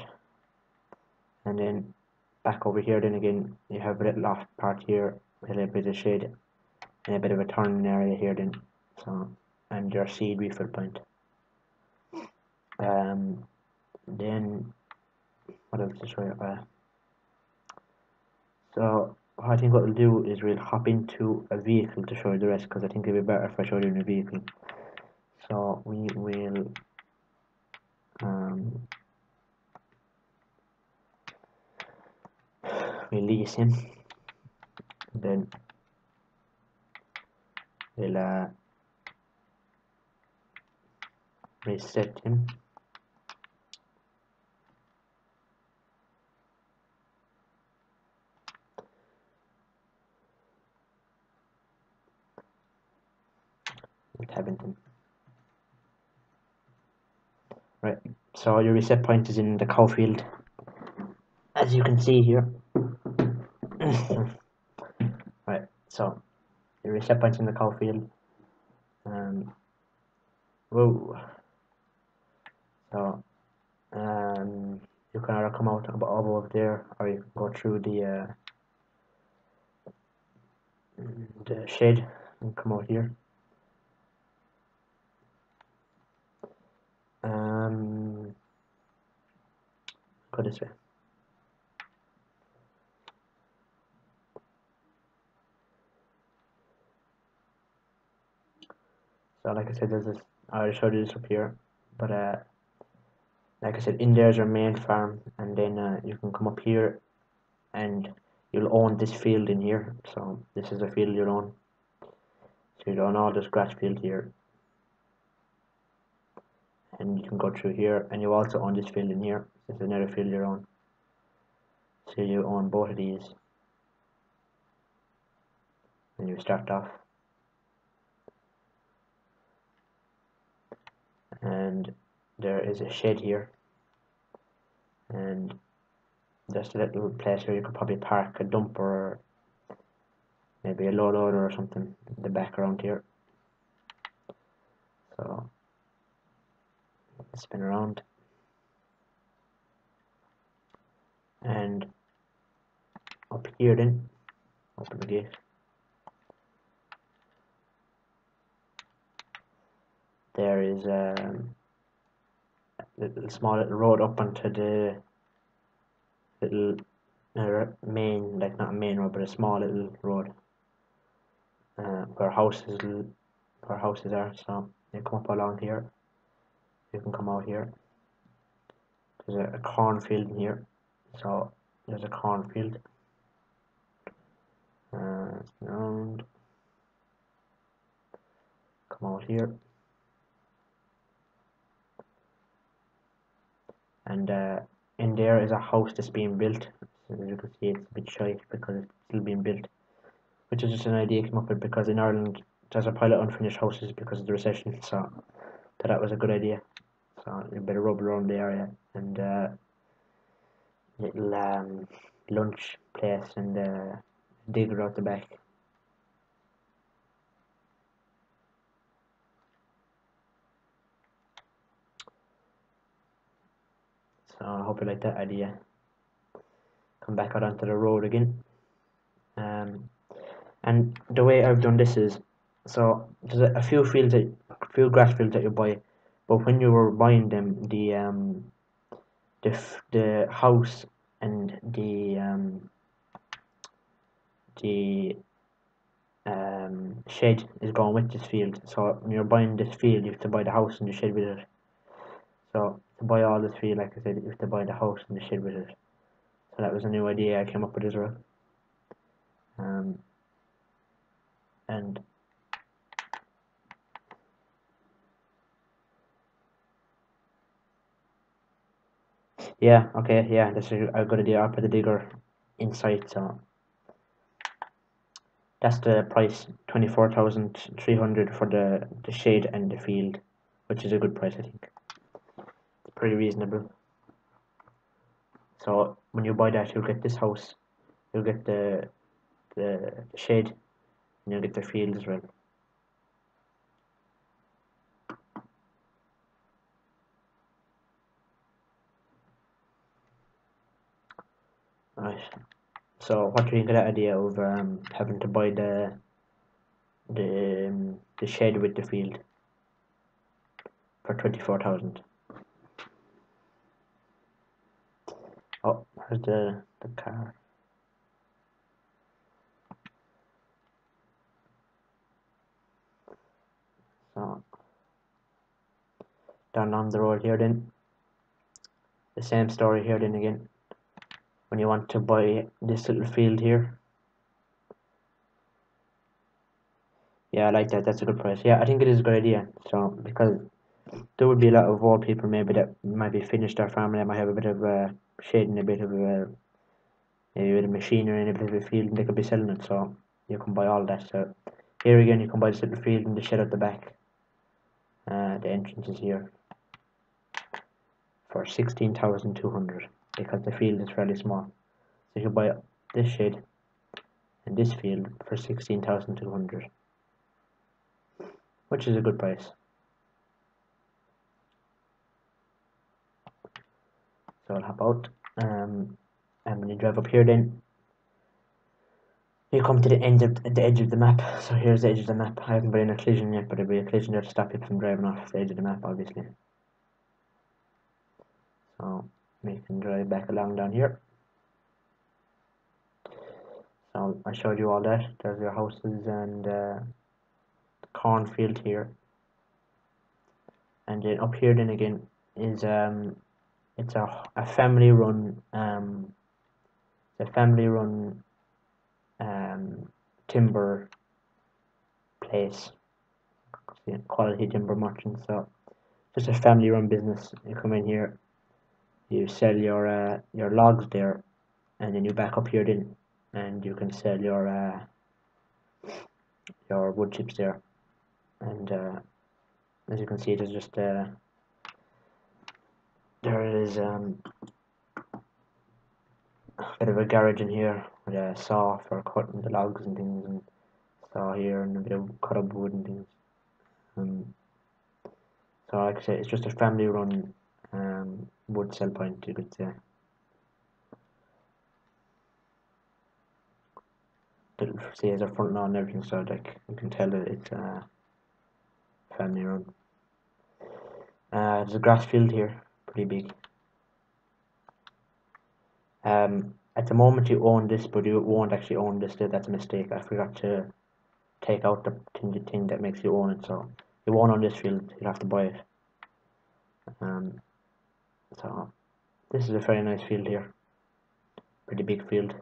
And then back over here then again you have a little off part here with a little bit of shade and a bit of a turning area here then. So and your seed refill point. Then what else to show you? So I think what we'll do is we'll hop into a vehicle to show you the rest, because I think it'll be better if I show you in a vehicle. So we will release him, then we'll reset him. Tabington. Right, so your reset point is in the cow field, as you can see here. Right, so your reset point's in the cow field. Whoa. So you can either come out above there, or you can go through the shed and come out here. Go this way. So like I said, there's this, I already showed you this up here, but like I said, in there's your main farm, and then you can come up here and you'll own this field in here. So this is a field you'll own. So you own all this grass field here, and you can go through here, and you also own this field in here. This is another field you own. So you own both of these when you start off. And there is a shed here, and just a little place where you could probably park a dumper or maybe a low loader or something in the background here. So spin around, and up here then open the gate. There is a small little road up onto the little main, like not a main road, but a small little road where houses are. So you come up along here, you can come out here. There's a cornfield in here, so there's a cornfield. Around, come out here, and in there is a house that's being built. So as you can see, it's a bit shy because it's still being built, which is just an idea I came up with because in Ireland there's a pile of unfinished houses because of the recession. So that was a good idea. So you better rub around the area, and little lunch place and digger out the back. So I hope you like that idea. Come back out onto the road again. And the way I've done this is, so there's a few grass fields that you buy, but when you were buying them, the house and the shed is going with this field. So when you're buying this field, you have to buy the house and the shed with it. So to buy all this field, like I said, you have to buy the house and the shed with it. So that was a new idea I came up with as well. And yeah, okay, yeah, that's a good idea. I'll put the digger inside, so That's the price, 24,300 for the shade and the field, which is a good price, I think. It's pretty reasonable. So when you buy that, you'll get this house, you'll get the shade, and you'll get the field as well. Right. So what do you think of that idea of having to buy the shed with the field for 24,000? Oh, here's the car. So down on the road here then, the same story here then again. When you want to buy this little field here, yeah, I like that. That's a good price. Yeah, I think it is a good idea. So because there would be a lot of old people maybe that might be finished their farm and they might have a bit of shade and a bit of maybe a bit of machinery and a bit of a field and they could be selling it. So you can buy all that. So here again, you can buy this little field and the shed at the back. The entrance is here for 16,200 because the field is fairly small. So you can buy this shed and this field for 16,200, which is a good price. So I'll hop out, and when you drive up here, then you come to the edge of the map. So here's the edge of the map. I haven't been in a collision yet, but there'll be a collision there to stop you from driving off the edge of the map, obviously. So we can drive back along down here. So I showed you all that. There's your houses and the cornfield here, and then up here then again is it's a family run timber place, quality timber merchant. So just a family run business. You come in here, you sell your logs there, and then you back up here then, and you can sell your wood chips there. And as you can see, there's just there is a bit of a garage in here with a saw for cutting the logs and things, and saw here and a bit of cut up wood and things. So like I say, it's just a family run wood sell point, you could say. See, there's a front lawn and everything, so like you can tell that it's family run. There's a grass field here, pretty big. At the moment you own this, but you won't actually own this. That's a mistake. I forgot to take out the thing that makes you own it, so you won't own this field. You'll have to buy it. So this is a very nice field here. Pretty big field.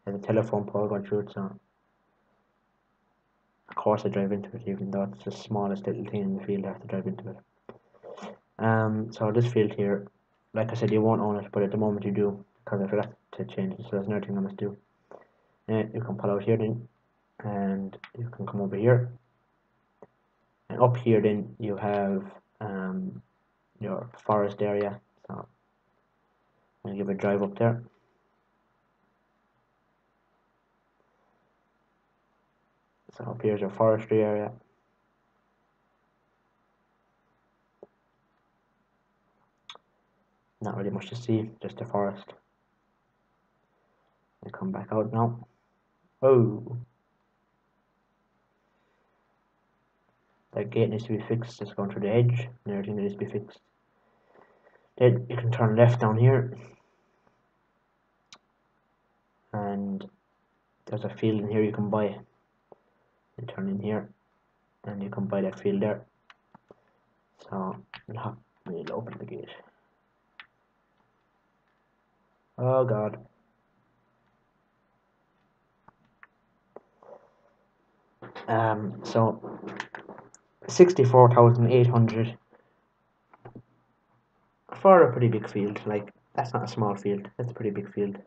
There's a telephone pole going through it, so of course I drive into it, even though it's the smallest little thing in the field. I have to drive into it. So this field here, like I said, you won't own it, but at the moment you do, because I forgot to change it. So there's another thing I must do. You can pull out here then, and you can come over here, and up here then you have your forest area. So I'll give a drive up there. So up here's your forestry area. Not really much to see, just a forest. I come back out now. Oh, that gate needs to be fixed. It's going through the edge, and everything needs to be fixed. Then you can turn left down here, and there's a field in here you can buy. You turn in here, and you can buy that field there. So we'll open the gate. Oh God. So 64,800 for a pretty big field. Like, that's not a small field, that's a pretty big field,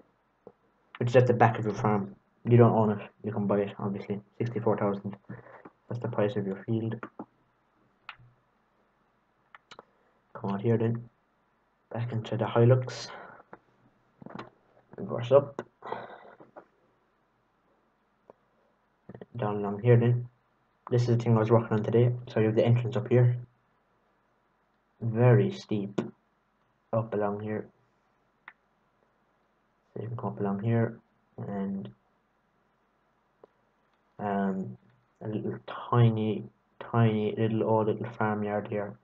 which is at the back of your farm. You don't own it, you can buy it, obviously. 64,000. That's the price of your field. Come out here then. Back into the Hilux. Reverse up. Down along here then. This is the thing I was working on today. So you have the entrance up here. Very steep. Up along here. So you can come up along here. And a little tiny little farmyard here.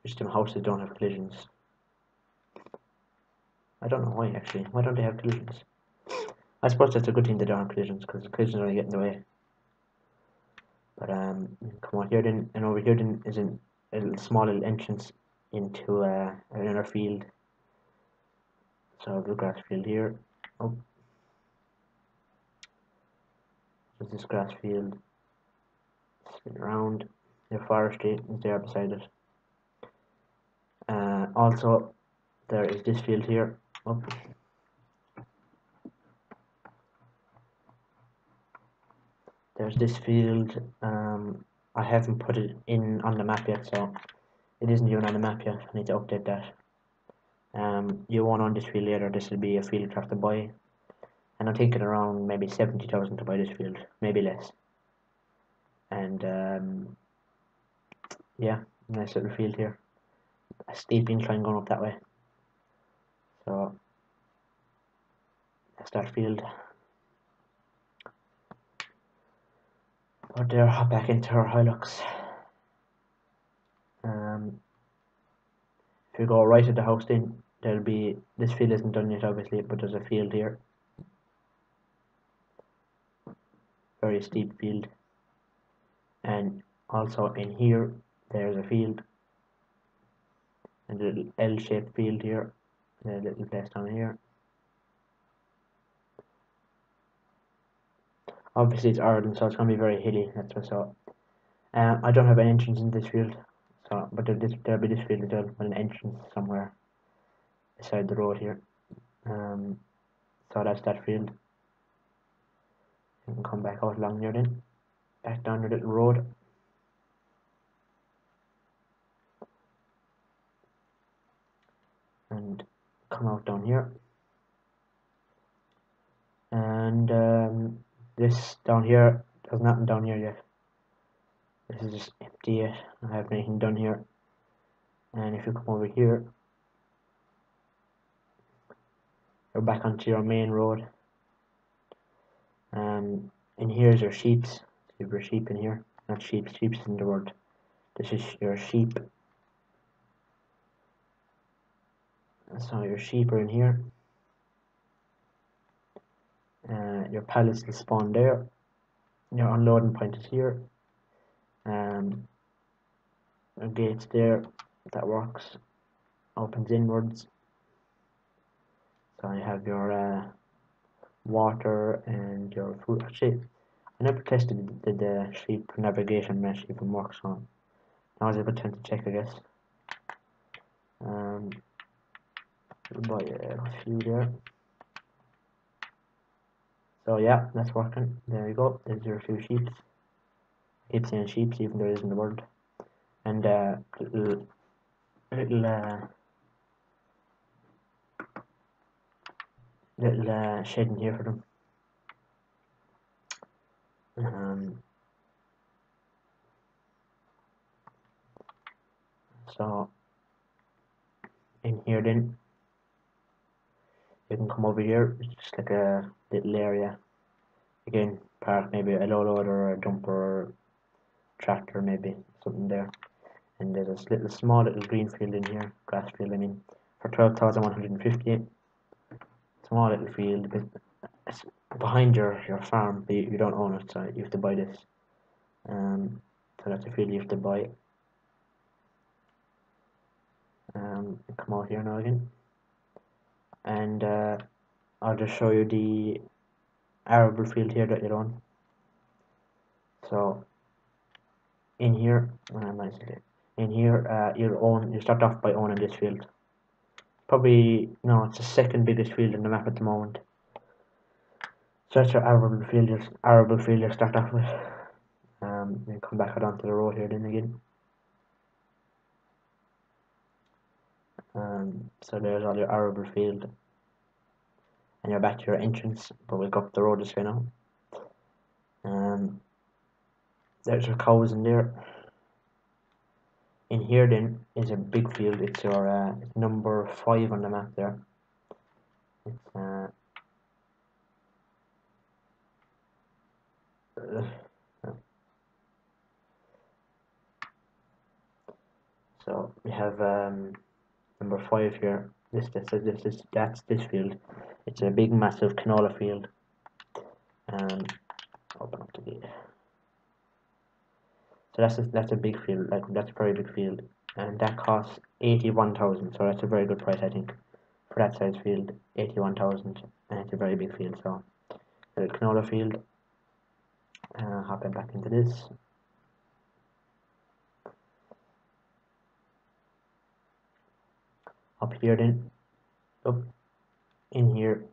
Just them houses don't have collisions. I don't know why actually. Why don't they have collisions? I suppose that's a good thing they don't have collisions, because the collisions only get in the way. But come on here then, and over here then is a little small little entrance into another field. So the grass field here. Oh, there's this grass field. Spin around. The forestry is there beside it. Also, there is this field here. Oh. There's this field. I haven't put it in on the map yet, so it isn't even on the map yet. I need to update that. You won't own this field later. This will be a field you have to buy, and I'm thinking around maybe 70,000 to buy this field, maybe less. And yeah, nice little field here. A steep incline going up that way. So that's that field. But there, hop back into our Hilux. If you go right at the house, then there'll be, this field isn't done yet obviously, but there's a field here. Very steep field. And also in here there's a field, and a little L-shaped field here, and a little place down here. Obviously it's Ireland, so it's going to be very hilly. That's what's up. I don't have an entrance in this field, so but there'll be this field as well with an entrance somewhere beside the road here. So that's that field. You can come back out along here then, back down the little road. And come out down here. And this down here, there's nothing down here yet. This is just empty yet. I haven't anything done here. And if you come over here, you're back onto your main road. And here's your sheep. So you have your sheep in here. Not sheep, sheep's in the word. This is your sheep. So your sheep are in here. Your pallets will spawn there. Your unloading point is here. Your gates there. That works. Opens inwards. So you have your water and your food. Actually, I never tested the sheep navigation mesh even works on. Now is a good time to check, I guess. Buy a few there. So yeah, that's working. There you go. There's your few sheep. I keep saying sheep even though it isn't the word. And little shed in here for them. So in here then you can come over here. It's just like a little area. Again, park maybe a low loader or a dumper or tractor, maybe something there. And there's this little small little green field in here, grass field I mean, for 12,150. Small little field, but it's behind your farm, but you don't own it, so you have to buy this. So that's a field you have to buy. Come out here now again, and I'll just show you the arable field here that you own. So in here, you start off by owning this field. Probably, no, it's the second biggest field on the map at the moment. So that's your arable field you start off with. Then come back out onto the road here then again. So there's all your arable field. And you're back to your entrance, but we'll go up the road this way now. There's your cows in there. In here then is a big field. It's your number 5 on the map there. It's so we have number 5 here. That's this field. It's a big massive canola field. Open up the gate. So that's a big field, like that's a very big field, and that costs 81,000. So that's a very good price, I think, for that size field. 81,000, and it's a very big field. So the canola field. Hopping back into this. Up here then, up in here,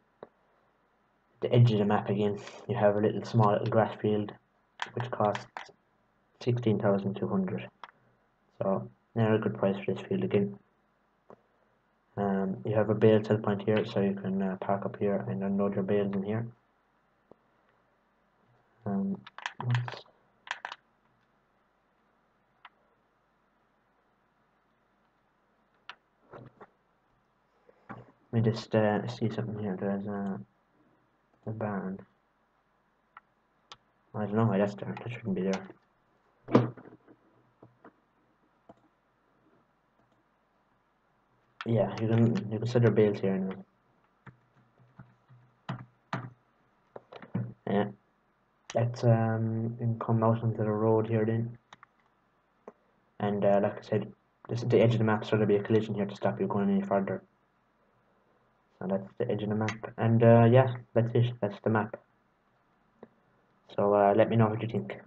the edge of the map again, you have a small little grass field, which costs 16,200. So now a good price for this field again. You have a bale sell point here, so you can park up here and unload your bales in here. Let me just see something here. There's a barn. I don't know why that's there. That shouldn't be there. Yeah, you can set your bales here now. Yeah, let's come out onto the road here then. And like I said, this is the edge of the map, so there'll be a collision here to stop you going any further. So that's the edge of the map, and yeah, that's it. That's the map. So let me know what you think.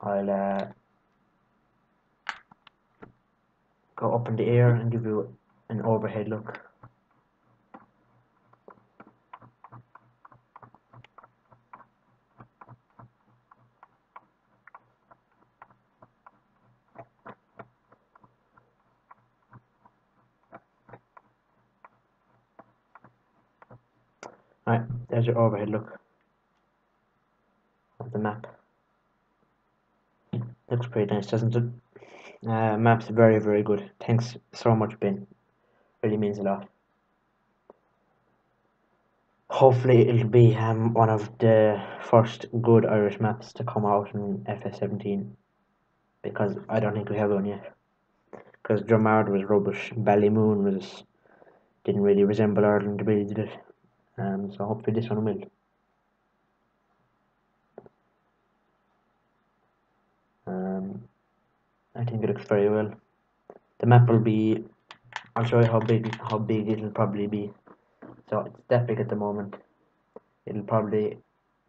I'll go up in the air and give you an overhead look. Alright, there's your overhead look of the map. Looks pretty nice, doesn't it? Map's very, very good. Thanks so much, Ben. Really means a lot. Hopefully it'll be one of the first good Irish maps to come out in FS17, because I don't think we have one yet. Because Dromard was rubbish, Ballymoon didn't really resemble Ireland, really did it. So hopefully this one will. I think it looks very well. The map will be. I'll show you how big it'll probably be. So it's that big at the moment. It'll probably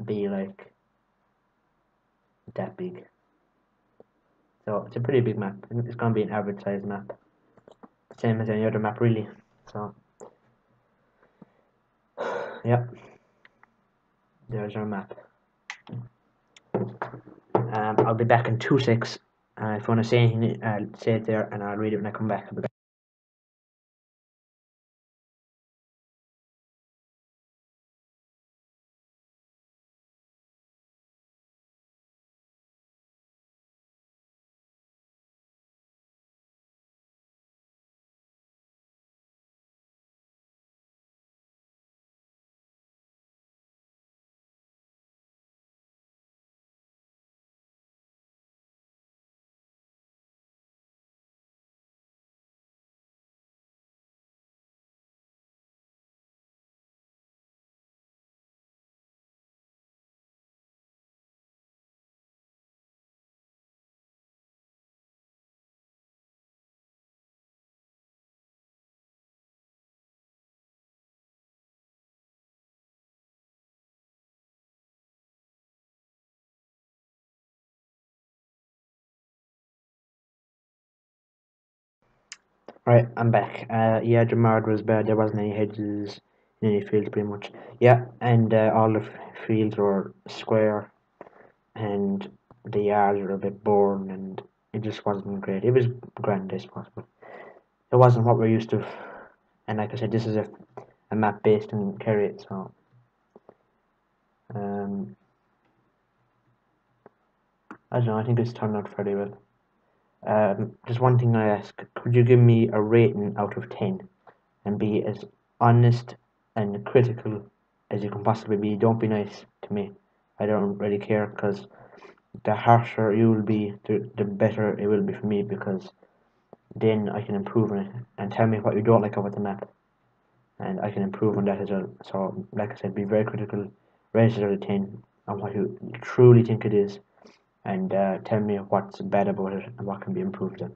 be like that big. So it's a pretty big map. It's gonna be an average size map, same as any other map really. So yeah, there's our map. I'll be back in 2 secs. If you want to say anything, say it there, and I'll read it when I come back. I'll be back. Right, I'm back. Yeah, the mud was bad. There wasn't any hedges in any fields, pretty much. Yeah, and all the fields were square, and the yards were a bit boring, and it just wasn't great. It was grand, I suppose, but it wasn't what we're used to. And like I said, this is a map based in Kerry, so um, I don't know. I think it's turned out fairly well. Just one thing I ask: could you give me a rating out of 10? And be as honest and critical as you can possibly be. Don't be nice to me. I don't really care, because the harsher you will be, the better it will be for me, because then I can improve on it. And tell me what you don't like about the map, and I can improve on that as well. So, like I said, be very critical, rate it out of 10 on what you truly think it is, and tell me what's bad about it and what can be improved on.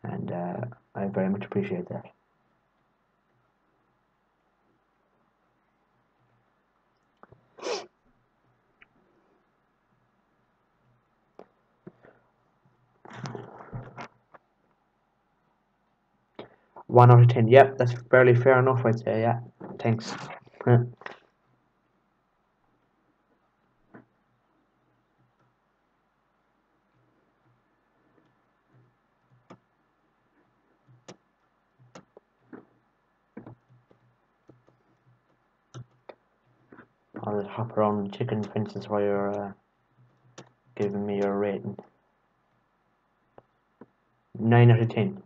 And I very much appreciate that. 1 out of 10. Yep, that's fairly fair enough, I'd say. Yeah, thanks. I'll just hop around chicken fences while you're giving me your rating. 9 out of 10.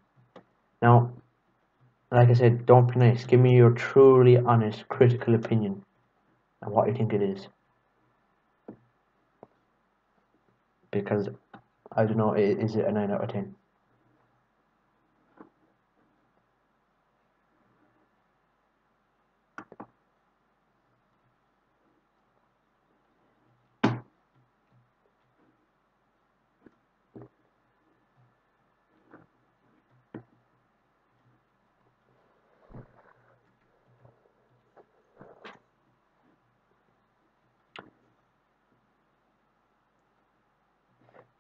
Now, like I said, don't be nice. Give me your truly honest, critical opinion on what you think it is, because I don't know. Is it a 9 out of 10?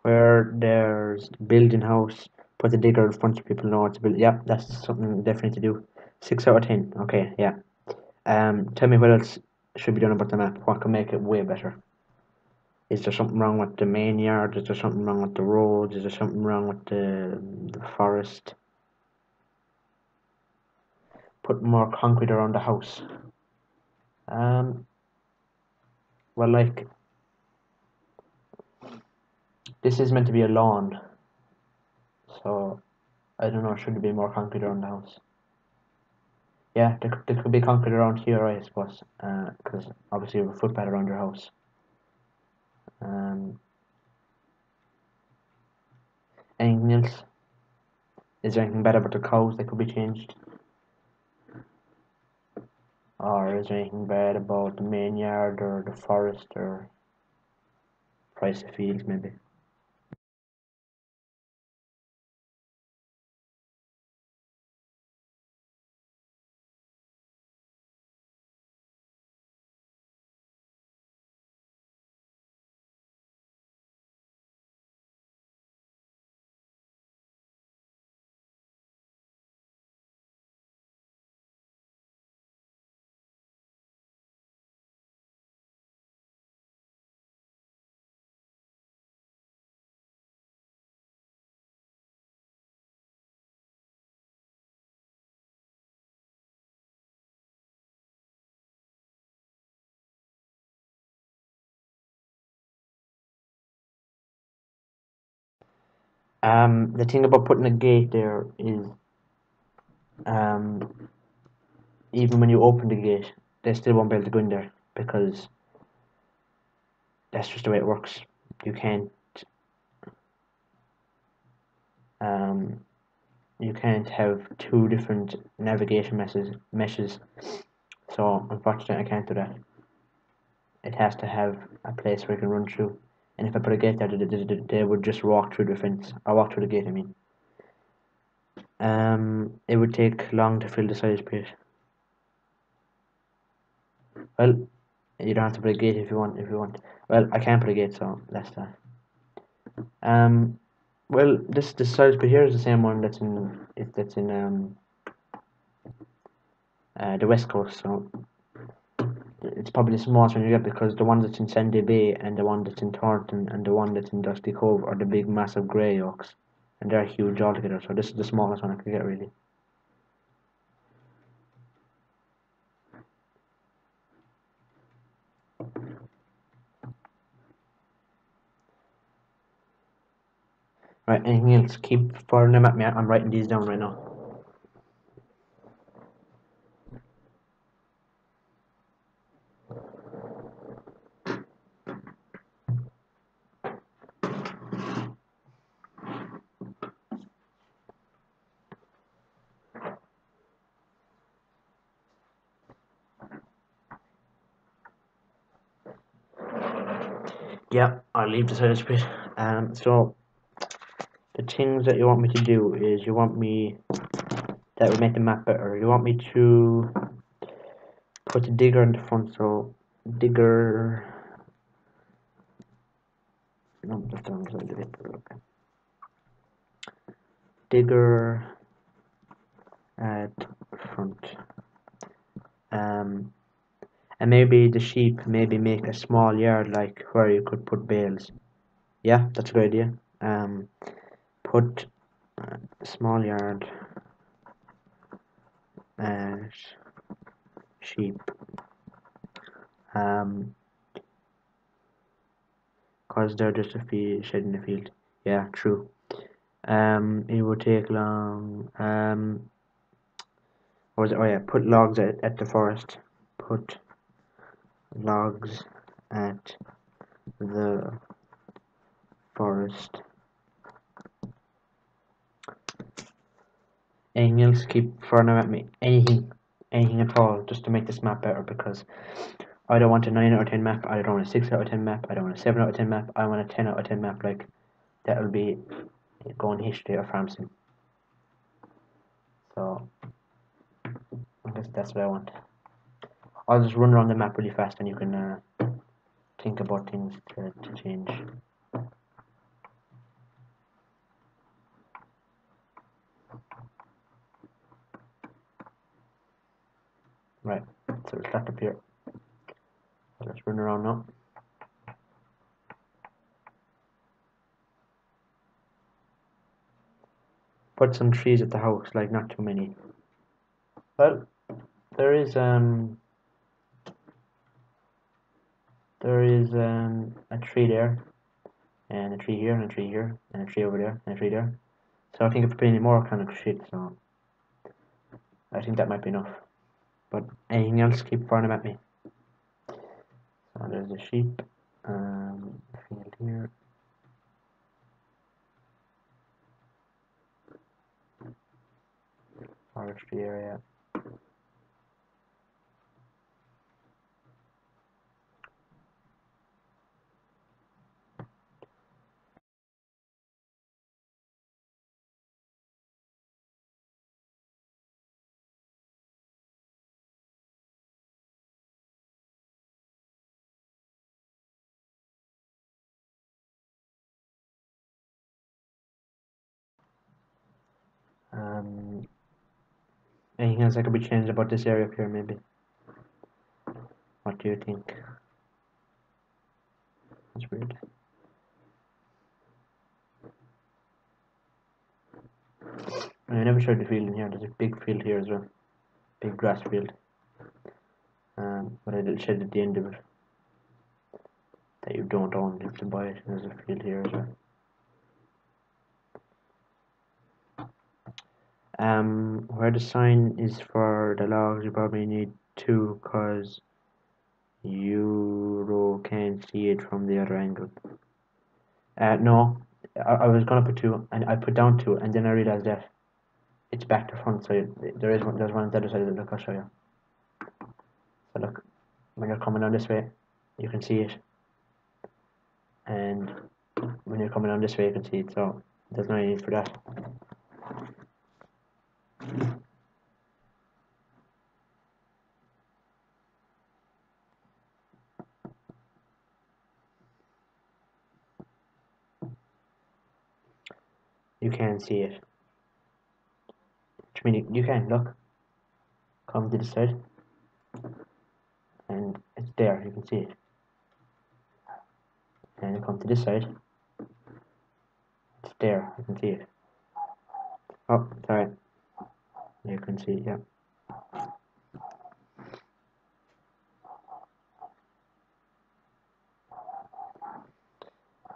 Where there's building house, put the digger in front so people know it's built. Yep, that's something definitely to do. 6 out of 10. Okay, yeah. Tell me what else should be done about the map. What can make it way better? Is there something wrong with the main yard? Is there something wrong with the roads? Is there something wrong with the forest? Put more concrete around the house. Um, well, like, this is meant to be a lawn, so I don't know. Should there be more concrete around the house? Yeah, there could be concrete around here, I suppose, because obviously you have a footpath around your house. Um, Anything else? Is there anything bad about the cows that could be changed? Or is there anything bad about the main yard or the forest or price of fields, maybe? The thing about putting a gate there is, um, even when you open the gate, they still won't be able to go in there, because that's just the way it works. You can't, um, you can't have two different navigation meshes. So unfortunately, I can't do that. It has to have a place where you can run through. And if I put a gate there, they would just walk through the fence, or walk through the gate. I mean, it would take long to fill the size pit. Well, you don't have to put a gate if you want. If you want. Well, I can't put a gate, so that's that. Um, Well, this size bit here is the same one that's in the west coast. So it's probably the smallest one you get, because the one that's in Sandy Bay and the one that's in Thornton and the one that's in Dusty Cove are the big massive grey oaks, and they're huge altogether. So this is the smallest one I could get, really. Right, anything else? Keep firing them at me. I'm writing these down right now. Yeah, I'll leave the side bit. So the things that you want me to do is you want me that will make the map better. You want me to put the digger in the front, so digger. No, that's the wrong side of it. Okay. Digger at front. And maybe the sheep, maybe make a small yard like where you could put bales. Yeah, that's a good idea. Put a small yard at sheep. Cause they're just a field, shed in the field. Yeah, true. It would take long. What was it? Oh yeah, put logs at the forest. Put logs at the forest. Anything else? Keep throwing them at me. Anything at all, just to make this map better, because I don't want a 9 out of 10 map, I don't want a 6 out of 10 map, I don't want a 7 out of 10 map, I want a 10 out of 10 map. Like, that'll be going history of farm sim. So I guess that's what I want. I'll just run around the map really fast, and you can think about things to change. Right, so we'll start up here. Let's run around now. Put some trees at the house, like not too many. Well, there is a tree there, and a tree here, and a tree here, and a tree over there, and a tree there. So I think if we put any more kind of shit, so I think that might be enough. But anything else, keep firing them at me. So there's the sheep, field here. Forestry area. Anything else that could be changed about this area up here, maybe? What do you think? That's weird. I never showed the field in here. There's a big field here as well. Big grass field. But a little shed at the end of it that you don't own. You have to buy it. There's a field here as well. Where the sign is for the logs, you probably need two, cause you can't see it from the other angle. No, I was gonna put two, and I put down two, and then I realized that it's back to front, so there's one on the other side of it. Look, I'll show you. So look, when you're coming down this way, you can see it, and when you're coming down this way, you can see it. So there's no need for that. You can see it. Which means you can look. Come to the side. And it's there, you can see it. And you come to this side. It's there, you can see it. Oh, sorry. You can see it, yeah.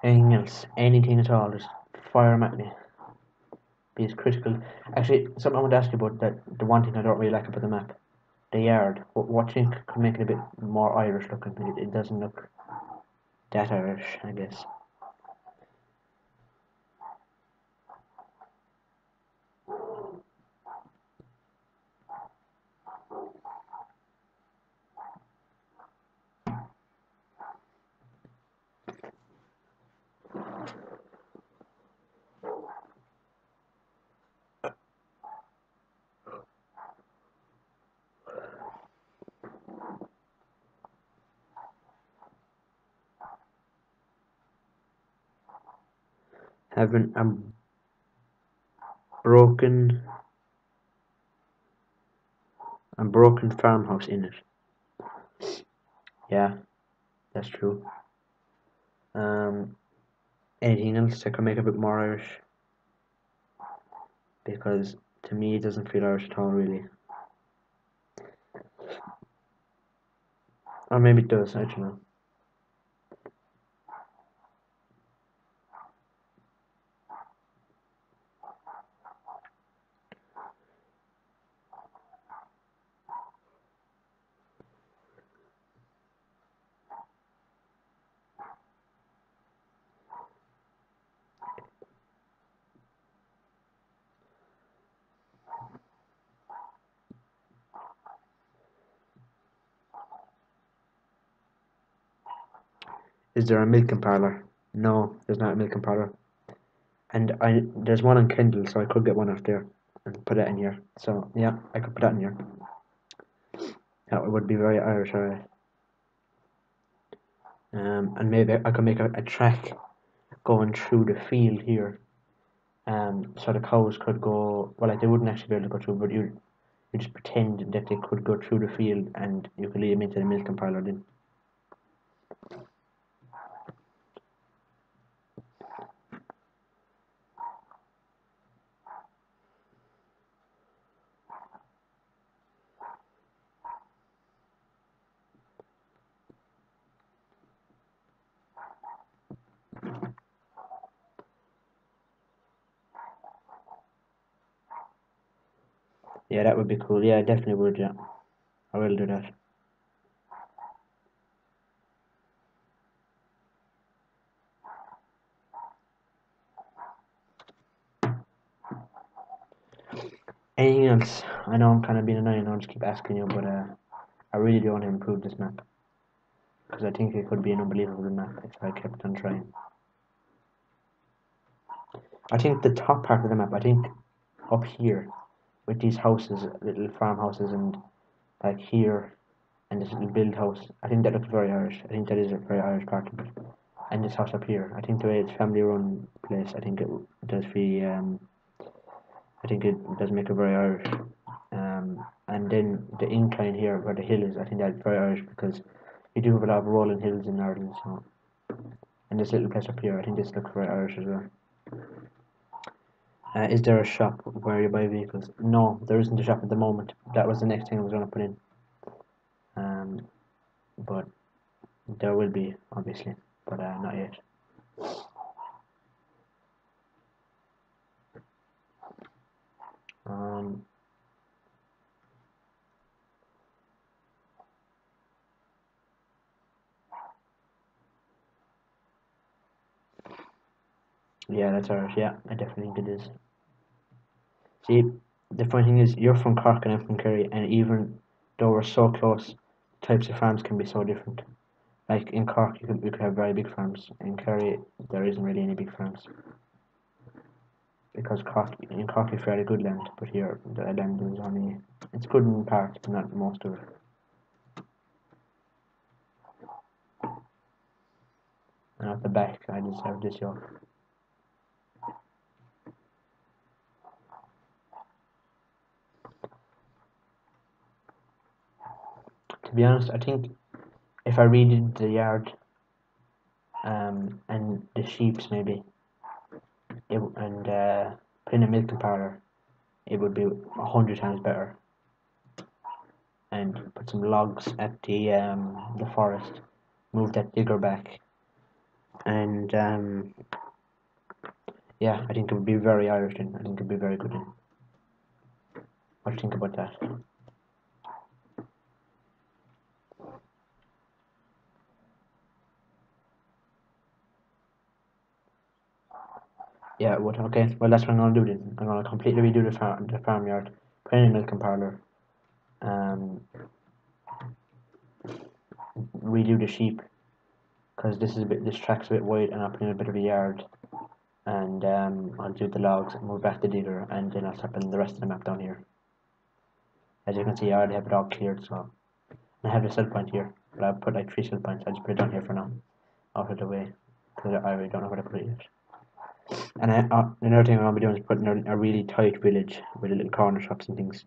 Anything else? Anything at all, just fire 'em at me. Be as critical. Actually, something I want to ask you about that. The one thing I don't really like about the map, the yard. What do you think could make it a bit more Irish looking? It doesn't look that Irish, I guess. Having a broken farmhouse in it. Yeah, that's true. Anything else that could make it a bit more Irish? Because to me it doesn't feel Irish at all, really. Or maybe it does, I don't know. Is there a milking parlour? No, there's not a milking parlour. And there's one on Kindle, so I could get one off there and put that in here. So yeah, I could put that in here. That would be very Irish, alright. And maybe I could make a track going through the field here. So the cows could go. Well, like they wouldn't actually be able to go through, but you just pretend that they could go through the field, and you could lead them into the milking parlour then. Yeah, that would be cool. Yeah, I definitely would. Yeah, I will do that. Anything else? I know I'm kind of being annoying. I'll just keep asking you, but I really do want to improve this map because I think it could be an unbelievable map if I kept on trying. I think the top part of the map, I think up here with these houses, little farmhouses, and like here and this little build house, I think that looks very Irish. I think that is a very Irish part of it. And this house up here, I think the way it's family run place, I think it does feel, I think it does make it very Irish. And then the incline here where the hill is, I think that's very Irish because you do have a lot of rolling hills in Ireland. So, and this little place up here, I think this looks very Irish as well. Is there a shop where you buy vehicles? No, there isn't a shop at the moment. That was the next thing I was going to put in. But there will be, obviously, but not yet. Um, yeah, that's Irish. Yeah, I definitely think it is. See, the funny thing is, you're from Cork and I'm from Kerry, and even though we're so close, types of farms can be so different. Like in Cork, you could have very big farms. In Kerry, there isn't really any big farms because in Cork is fairly good land, but here the land is only it's good in parts, but not most of it. And at the back, I just have this yoke. be honest, I think if I redid the yard, and the sheeps maybe, and put in a milking parlour, it would be 100 times better. And put some logs at the forest, move that digger back, and yeah, I think it would be very Irish in. I think it would be very good in. What do you think about that? Yeah, it would. Okay, well that's what I'm gonna do then. I'm gonna completely redo the farmyard, put in a milking parlour, redo the sheep, because this track's a bit wide, and I'll put in a bit of a yard, and I'll do the logs, move back the digger, and then I'll start putting the rest of the map down here. As you can see, I already have it all cleared, so I have the cell point here, but I'll put like 3 cell points. I'll just put it down here for now, out of the way, because I really don't know where to put it yet. And another thing I'm gonna be doing is putting a really tight village with little corner shops and things.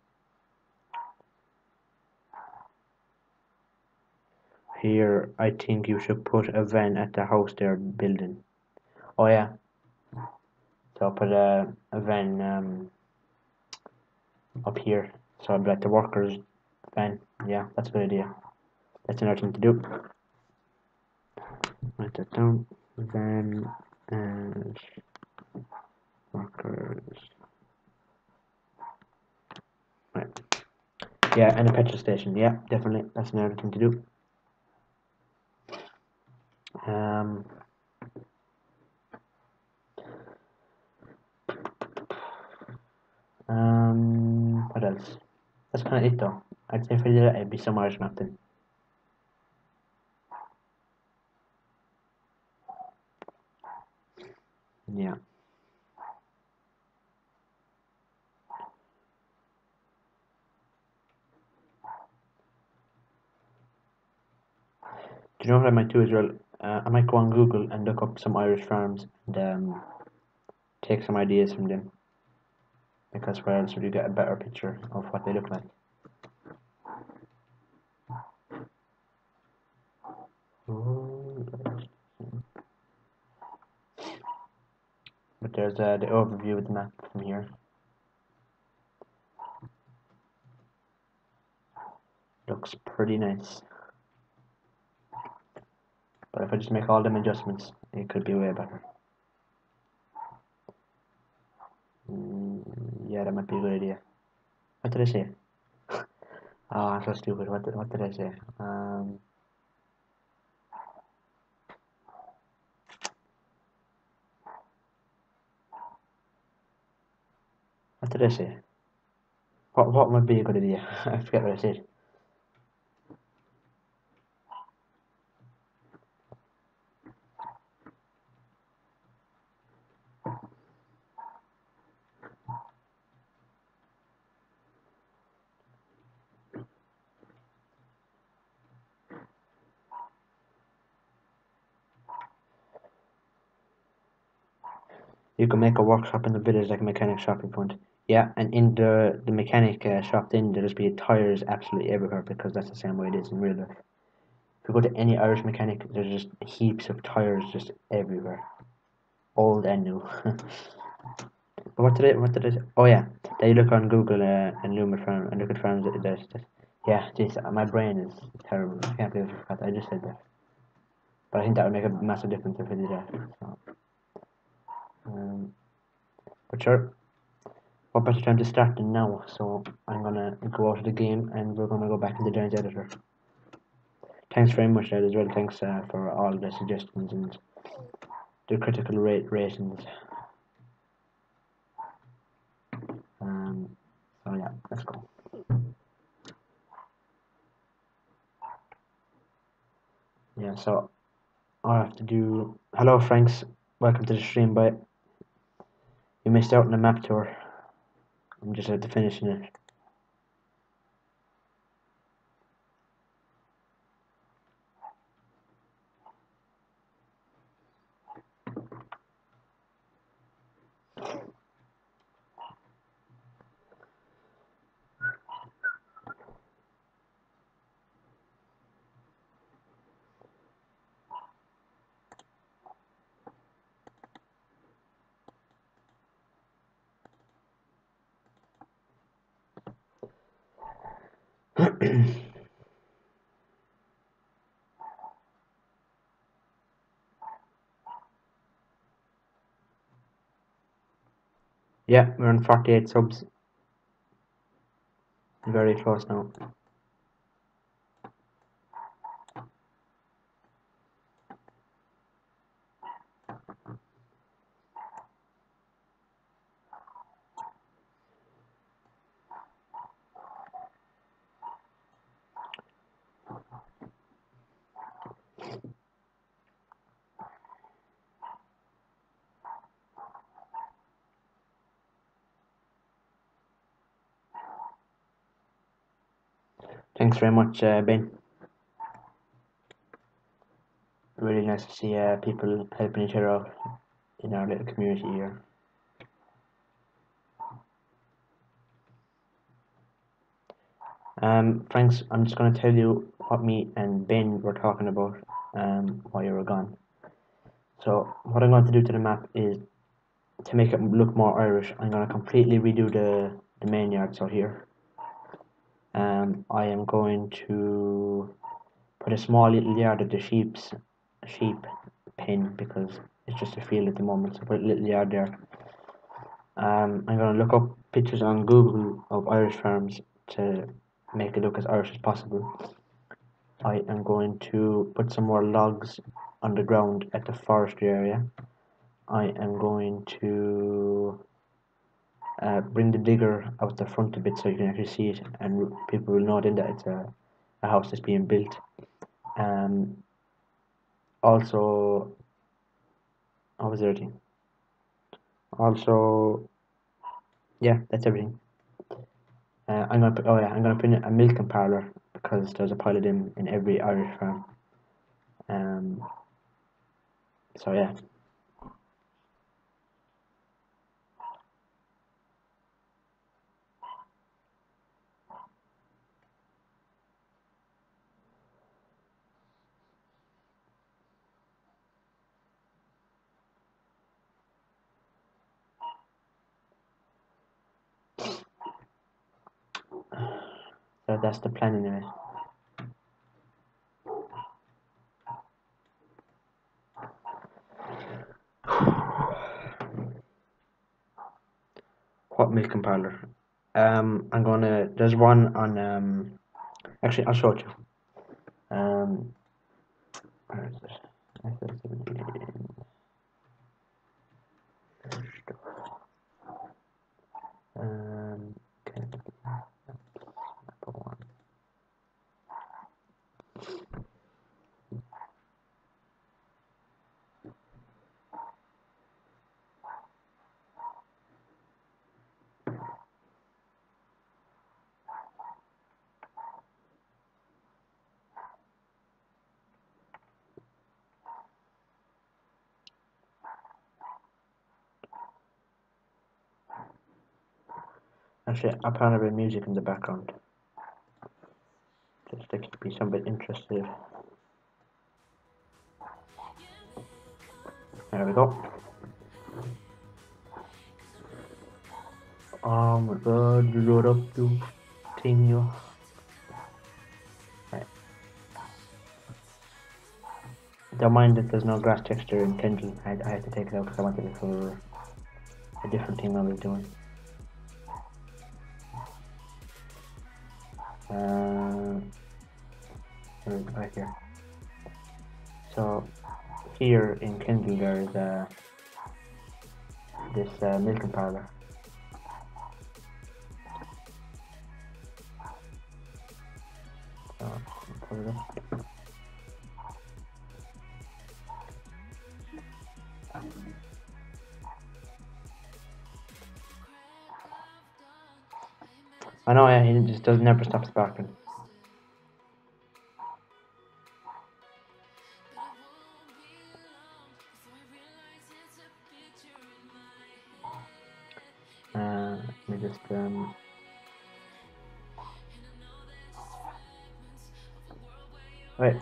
Here, I think you should put a van at the house they're building. Oh yeah, so I'll put a van up here. So I'll be like the workers' van. Yeah, that's a good idea. That's another thing to do. Write that down. Van and workers. Right. Yeah, and a petrol station. Yeah, definitely. That's another thing to do. What else? That's kind of it though. I'd say for that it'd be some Irish map then. Yeah. Do you know what I might do as well? I might go on Google and look up some Irish farms and take some ideas from them. Because where else would you get a better picture of what they look like? But there's the overview of the map from here. Looks pretty nice. But if I just make all them adjustments, it could be way better. Yeah, that might be a good idea. What did I say? Oh, I'm so stupid. What did I say? What did I say? What might be a good idea? I forget what I said. You can make a workshop in the village like a mechanic shop in front. Yeah, and in the mechanic shop, then there'll just be tires absolutely everywhere because that's the same way it is in real life. If you go to any Irish mechanic, there's just heaps of tires just everywhere, old and new. But what did I say? Oh yeah, they look on Google and Luma Farm and look at farms that yeah, this my brain is terrible. I can't believe I forgot. I just said that, but I think that would make a massive difference if I did that. So, but sure. What better time to start than now? So I'm gonna go out of the game and we're gonna go back in the Giants editor. Thanks very much, Ed, as well. Thanks for all the suggestions and the critical ratings. So yeah, let's go. Yeah, so all I have to do. Hello, Franks. Welcome to the stream, but you missed out on the map tour. I'm just at the finishing it. Yeah, we're on 48 subs. Very close now. Thanks very much, Ben. Really nice to see people helping each other out in our little community here. Franks, I'm just going to tell you what me and Ben were talking about while you were gone. So what I'm going to do to the map is, to make it look more Irish, I'm going to completely redo the main yard. So here, I am going to put a small little yard at the sheep pen, because it's just a field at the moment. So put a little yard there. I'm going to look up pictures on Google of Irish farms to make it look as Irish as possible. I am going to put some more logs on the ground at the forestry area. I am going to bring the digger out the front a bit so you can actually see it, and people will know then that it's a house that's being built. Also, what was everything? Also, yeah, that's everything. I'm gonna put in a milking parlour, because there's a pile of them in every Irish farm. So yeah. So that's the plan anyway. What milking parlour? There's one on, actually I'll show it you. Where is it? Okay. Actually, I'll put on a bit of music in the background, just to keep you some bit interested. There we go. Oh my god, load up the thing, yo. Right. Don't mind that there's no grass texture in Kindle. I had to take it out because I wanted it for a different thing I was doing. Right here. So here in Kindle there is this milking parlour. So put it up. I know, yeah, it just doesn't never stop sparking. Let me just right,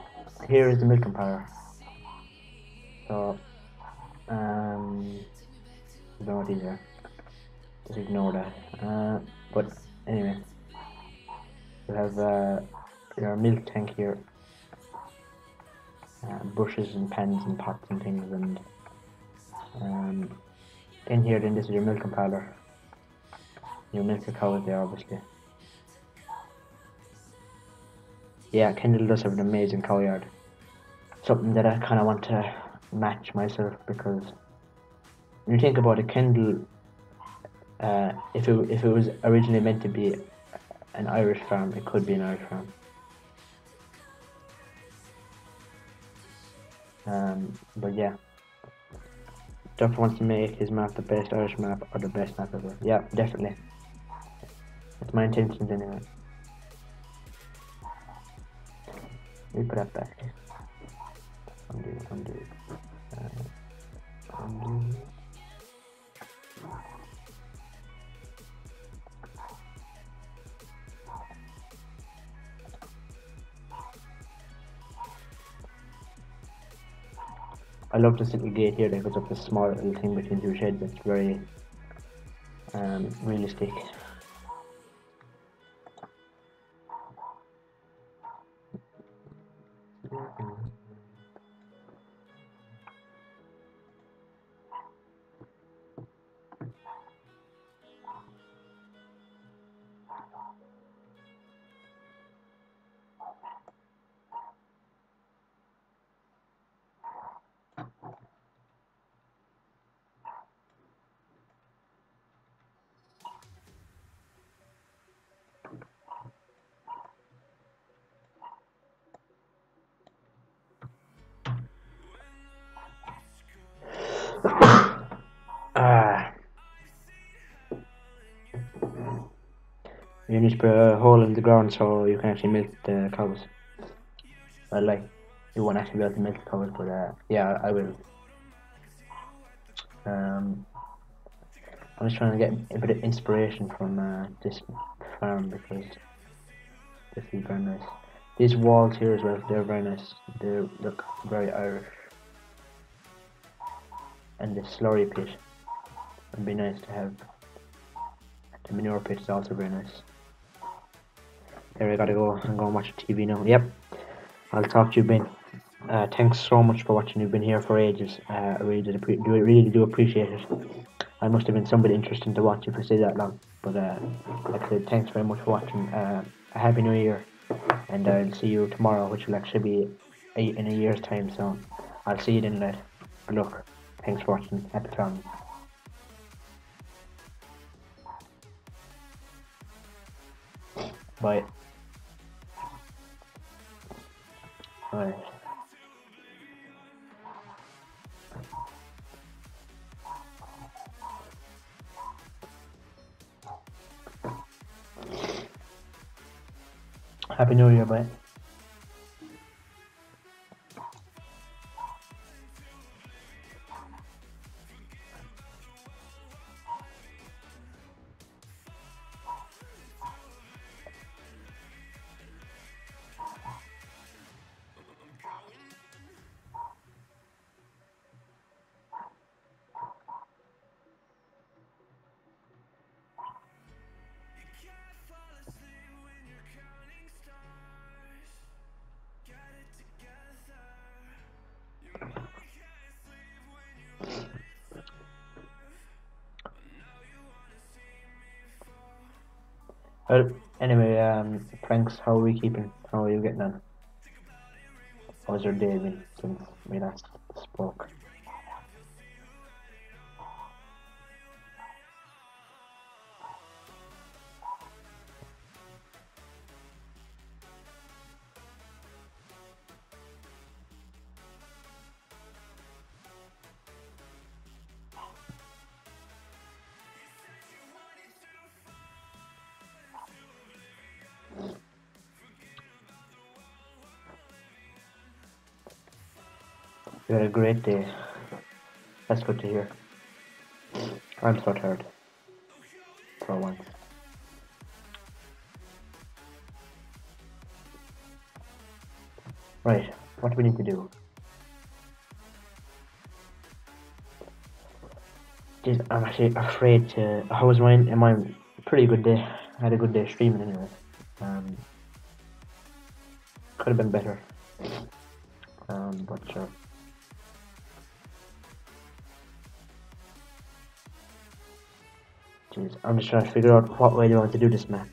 here is the milking parlour. So you know what these are. Just ignore that. But anyway, you have your milk tank here, brushes and pans and pots and things, and in here then this is your milking parlour. You milk the cows there, obviously. Yeah, Kendall does have an amazing cow yard. Something that I kind of want to match myself, because when you think about it, Kendall, if it was originally meant to be an Irish farm, it could be an Irish farm. But yeah, Duff wants to make his map the best Irish map or the best map ever. Yeah, definitely. That's my intentions anyway. Let me put that back. Undo. Undo. I love this little gate here that goes up this small little thing between two sheds. It's very realistic. You need to put a hole in the ground so you can actually milk the cows. Well, like, you won't actually be able to milk the cows, but yeah, I will. I'm just trying to get a bit of inspiration from this farm, because they feel very nice. These walls here as well, they're very nice. They look very Irish. And the slurry pit would be nice to have. The manure pit is also very nice. There, I gotta go and go and watch TV now. Yep, I'll talk to you, Ben. Thanks so much for watching. You've been here for ages. I really do appreciate it. I must have been somebody interesting to watch if I stayed that long. But like I said, thanks very much for watching. A happy new year, and I'll see you tomorrow, which will actually be in a year's time. So I'll see you then, lad. Good luck. Thanks for watching. Happy farming. Bye. Bye. Happy New Year, bye. Well, anyway, Franks, how are we keeping? How are you getting on? How's your day been since we last spoke? You had a great day. That's good to hear. I'm so tired. For once. Right, what do we need to do? Jeez, I'm actually afraid to. How was mine? Am I pretty good day? I had a good day streaming anyway. Could have been better. But sure. Jeez, I'm just trying to figure out what way you want to do this map.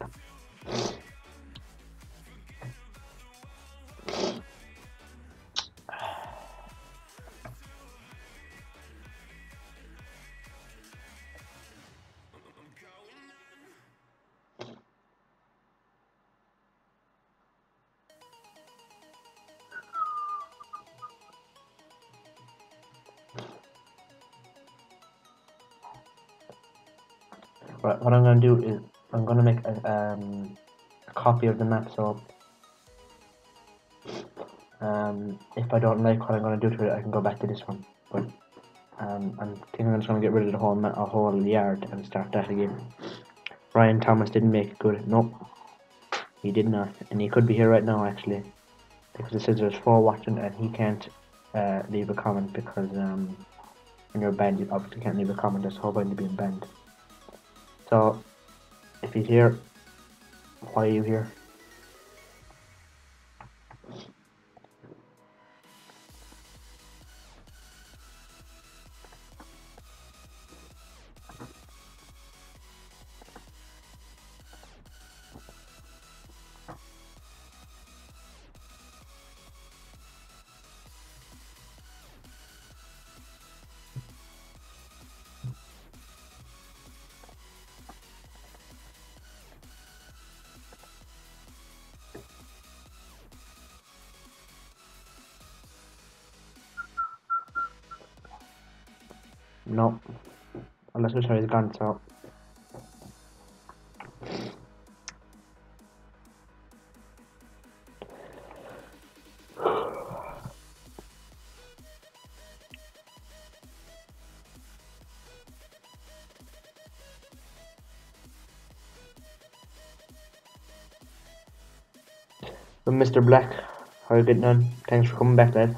Right, what I'm going to do is I'm going to make a copy of the map, so if I don't like what I'm going to do to it, I can go back to this one. But I'm thinking I'm just going to get rid of the whole yard and start that again. Ryan Thomas didn't make it good. Nope, he did not, and he could be here right now actually, because it says there's 4 watching and he can't leave a comment because when you're banned, you obviously can't leave a comment. There's a whole bunch of being banned. So if he's here, why are you here? No, unless which one is gone. So Mr. Black, how are you getting on? Thanks for coming back, lad.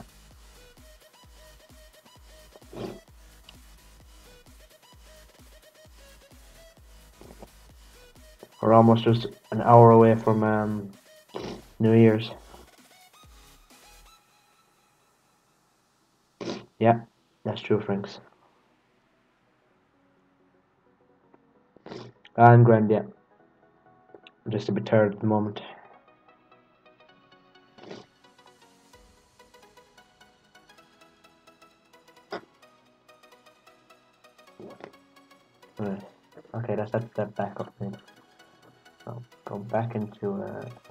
We're almost just an hour away from New Year's. Yeah, that's true, Franks. I'm grand, yeah. I'm just a bit tired at the moment. Right. Okay, let's set that back up then. So go back into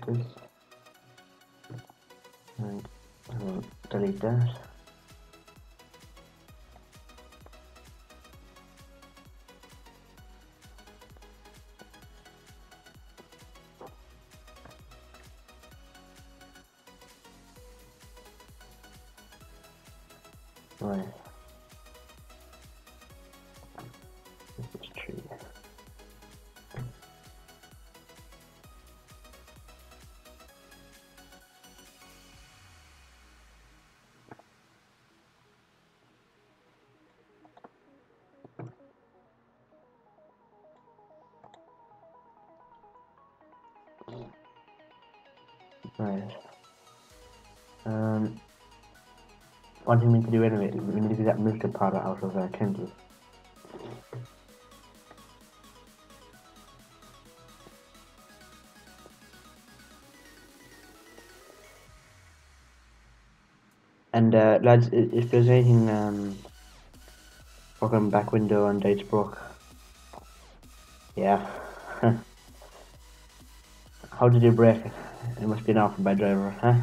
this and delete that. Right. This is tree. Right. One thing we need to do anyway, we need to get that milk powder out of Kindle. And lads, if there's anything fucking back window and dates broke, yeah. How did you break it? It must be an awful bad driver, huh?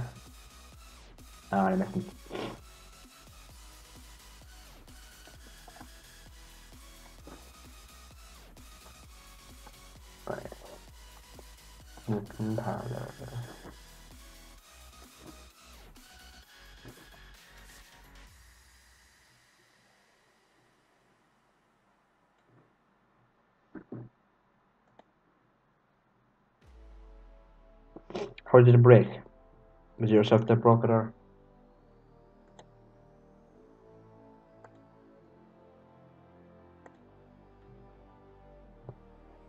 Oh, I missed. Right. Milk powder. How did it break? Was it yourself that broke it, or?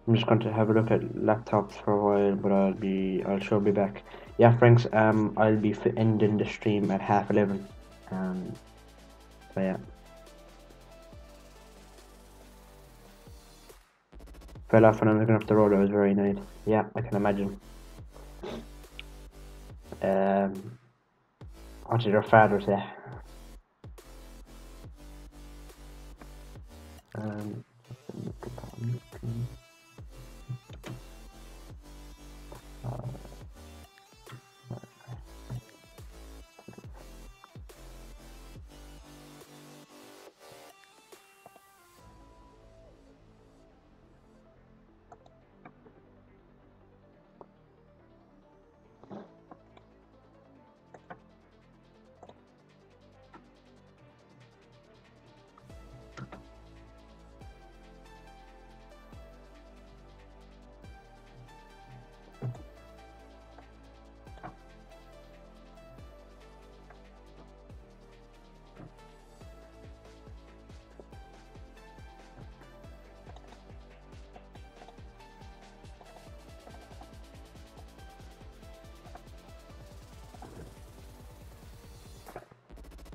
I'm just going to have a look at laptops for a while, but I'll sure be back. Yeah, Franks, I'll be ending the stream at 11:30. So yeah. Fell off when I was going up the road. I was very annoyed. Yeah, I can imagine. What did your father say?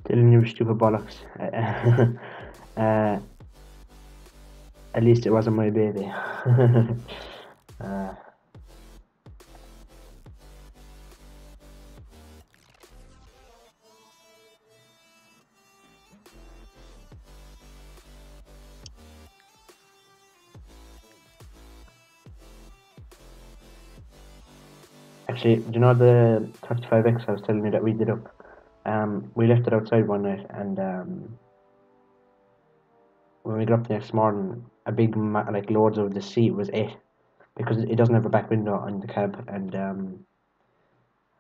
Telling you stupid bollocks. uh, at least it wasn't my baby. uh, Actually, do you know the 35X I was telling you that we did up? We left it outside one night, and when we got up the next morning, a big like loads of the seat was it, because it doesn't have a back window on the cab, and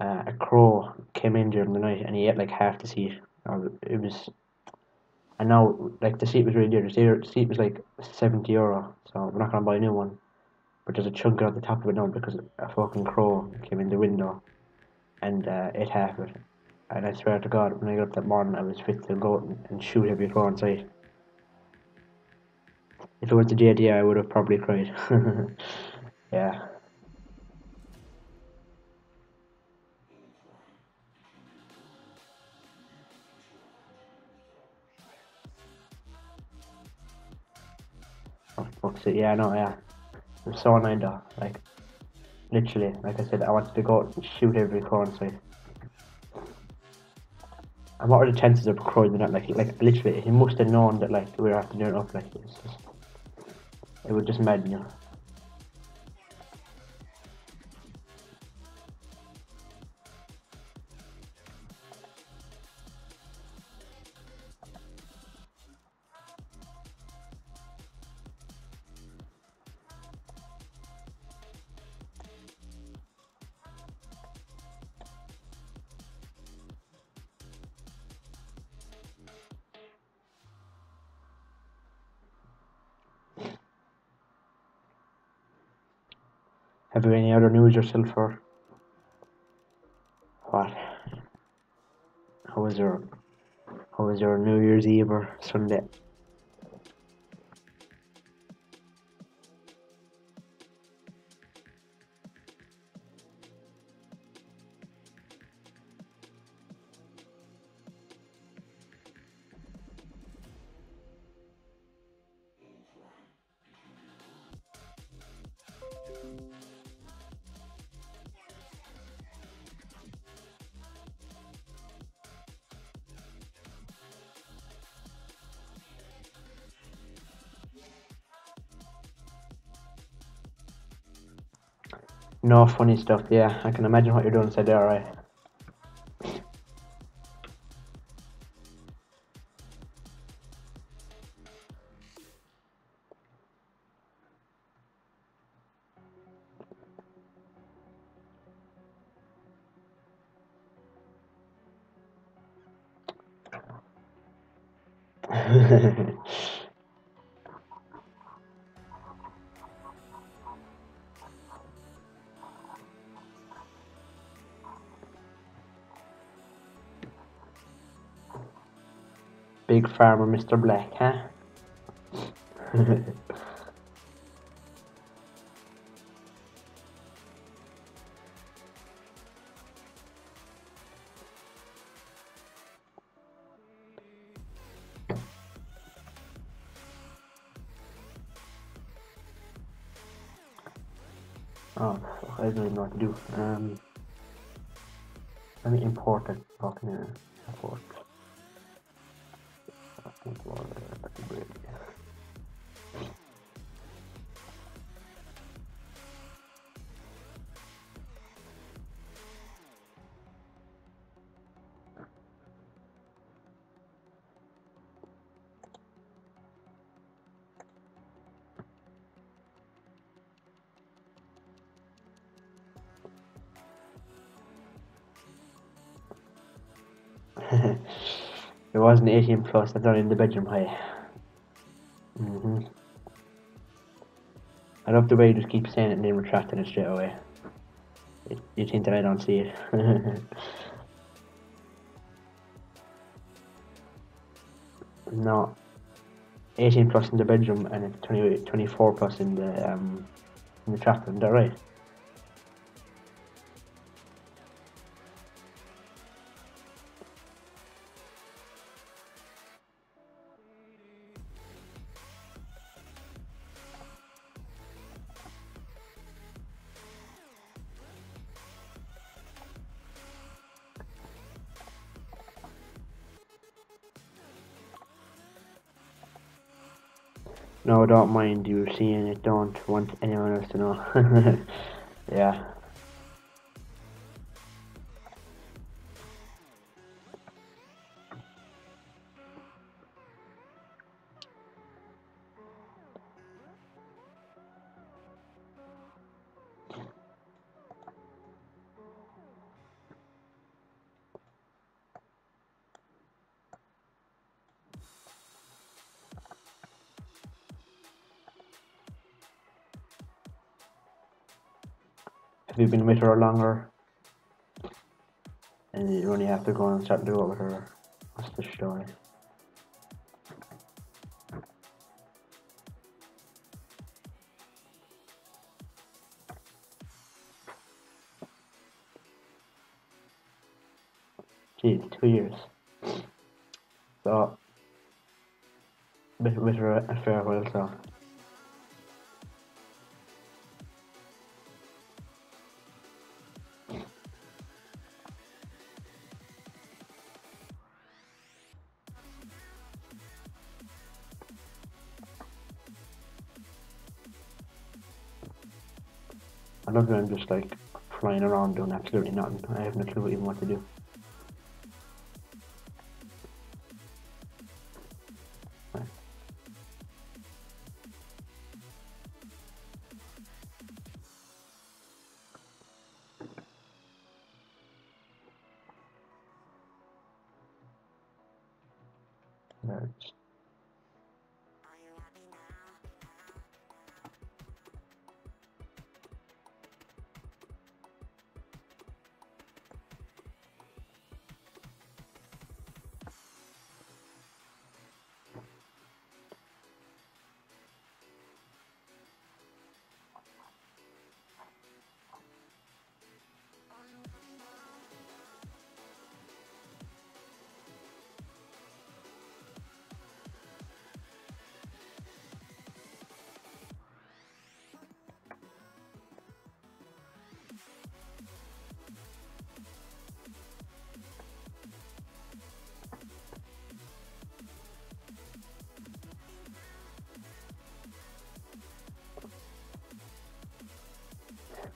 a crow came in during the night and he ate like half the seat. It was, and now like the seat was really dear. The seat was like €70, so we're not gonna buy a new one. But there's a chunk out the top of it now because a fucking crow came in the window and ate half of it. And I swear to God, when I got up that morning, I was fit to go and shoot every crow on sight. If it went to JD, I would have probably cried. Yeah. Oh, fuck's it. Yeah, no, yeah. It was so annoying though. Like, literally, like I said, I wanted to go and shoot every crow on sight. And what are the chances of a crow doing that? Like literally, he must have known that like we were after doing it up. Like, it would just madden you. Have you any other news yourself, or what? How was your How was your New Year's Eve or Sunday? No funny stuff. Yeah, I can imagine what you're doing. Said there, right? Big farmer, Mr. Black, huh? Oh, fuck, I don't even know what to do. Let me import it. Fucking import. Ballybrady. It wasn't 18 plus, that's only in the bedroom height. I love the way you just keep saying it and then retracting it straight away. You think that I don't see it. No, 18 plus in the bedroom and it's 24 plus in the tractor, is that right? No, don't mind you seeing it, don't want anyone else to know. Yeah. Have you been with her longer? And you only have to go and start to go with her. What's the story? Geez, 2 years. So, with her a fair while, so. I love when I'm just like flying around doing absolutely nothing. I have no clue even what to do. Right.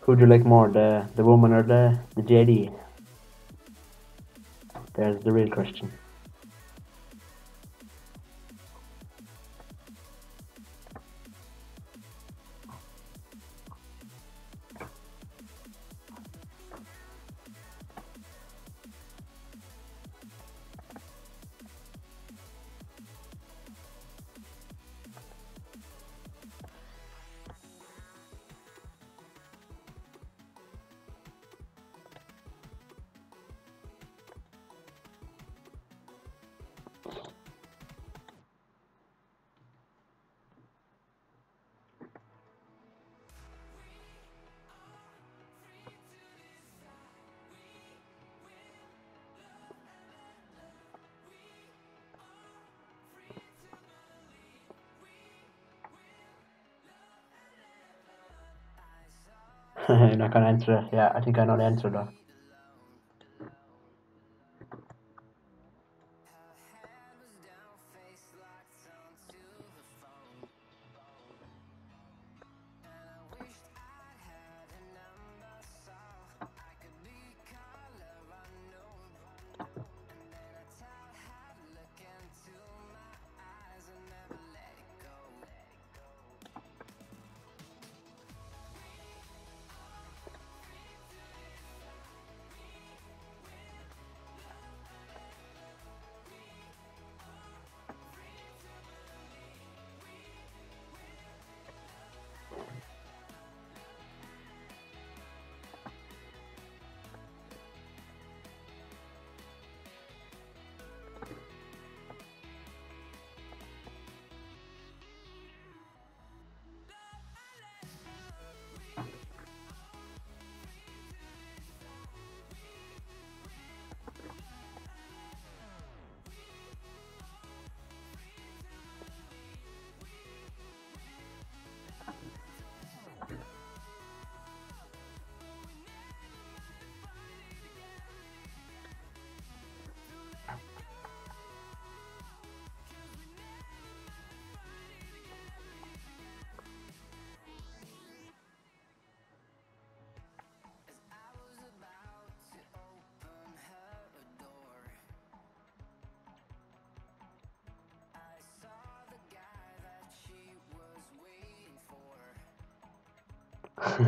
Who do you like more, the woman or the JD? There's the real question. I'm not gonna answer it. Yeah, I think I know the answer though.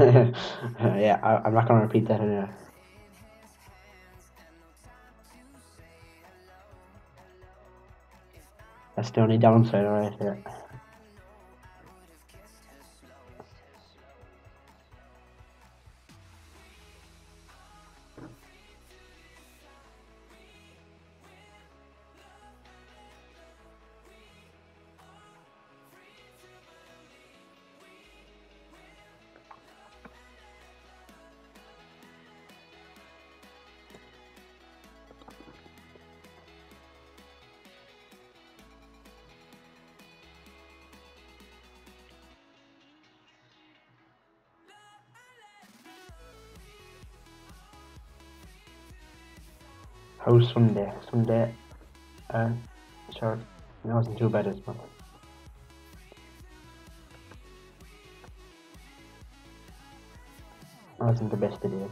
Yeah, I'm not gonna repeat that anyway. That's the only downside, right here. How's Sunday? Sunday, sure, it wasn't too bad this month. It wasn't the best of days.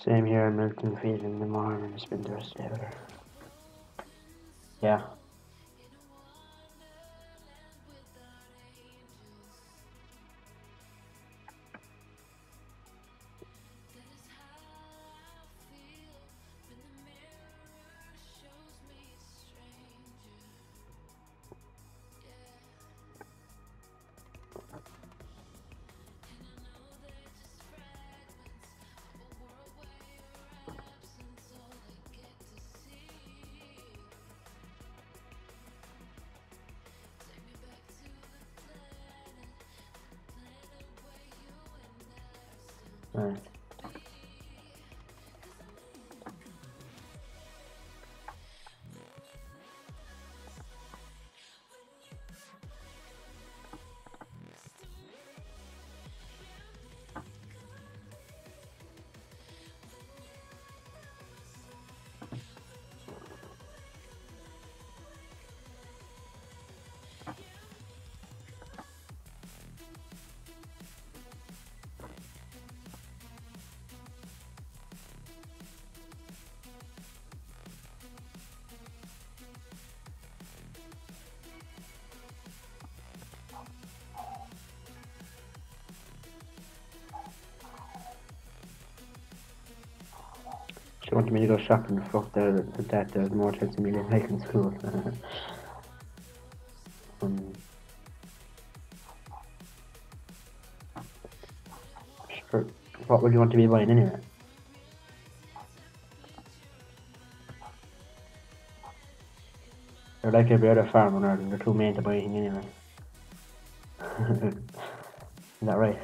Same here, Milton feed in the morning and spend the rest of the day with her. Yeah. Right. She wanted me to go shopping. Fuck that. There's more chance of me getting like in school. um, sure. What would you want to be buying anyway? They're like every other farm on Earth. They're too mean to buy anything anyway. Is that right?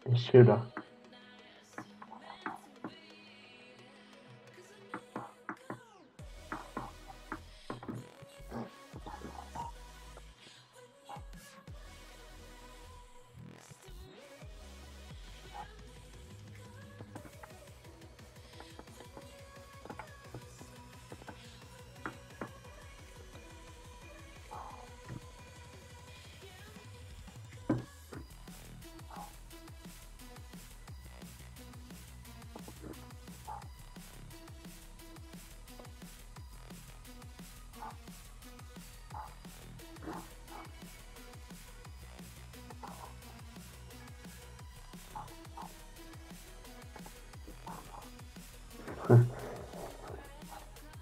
It's true though.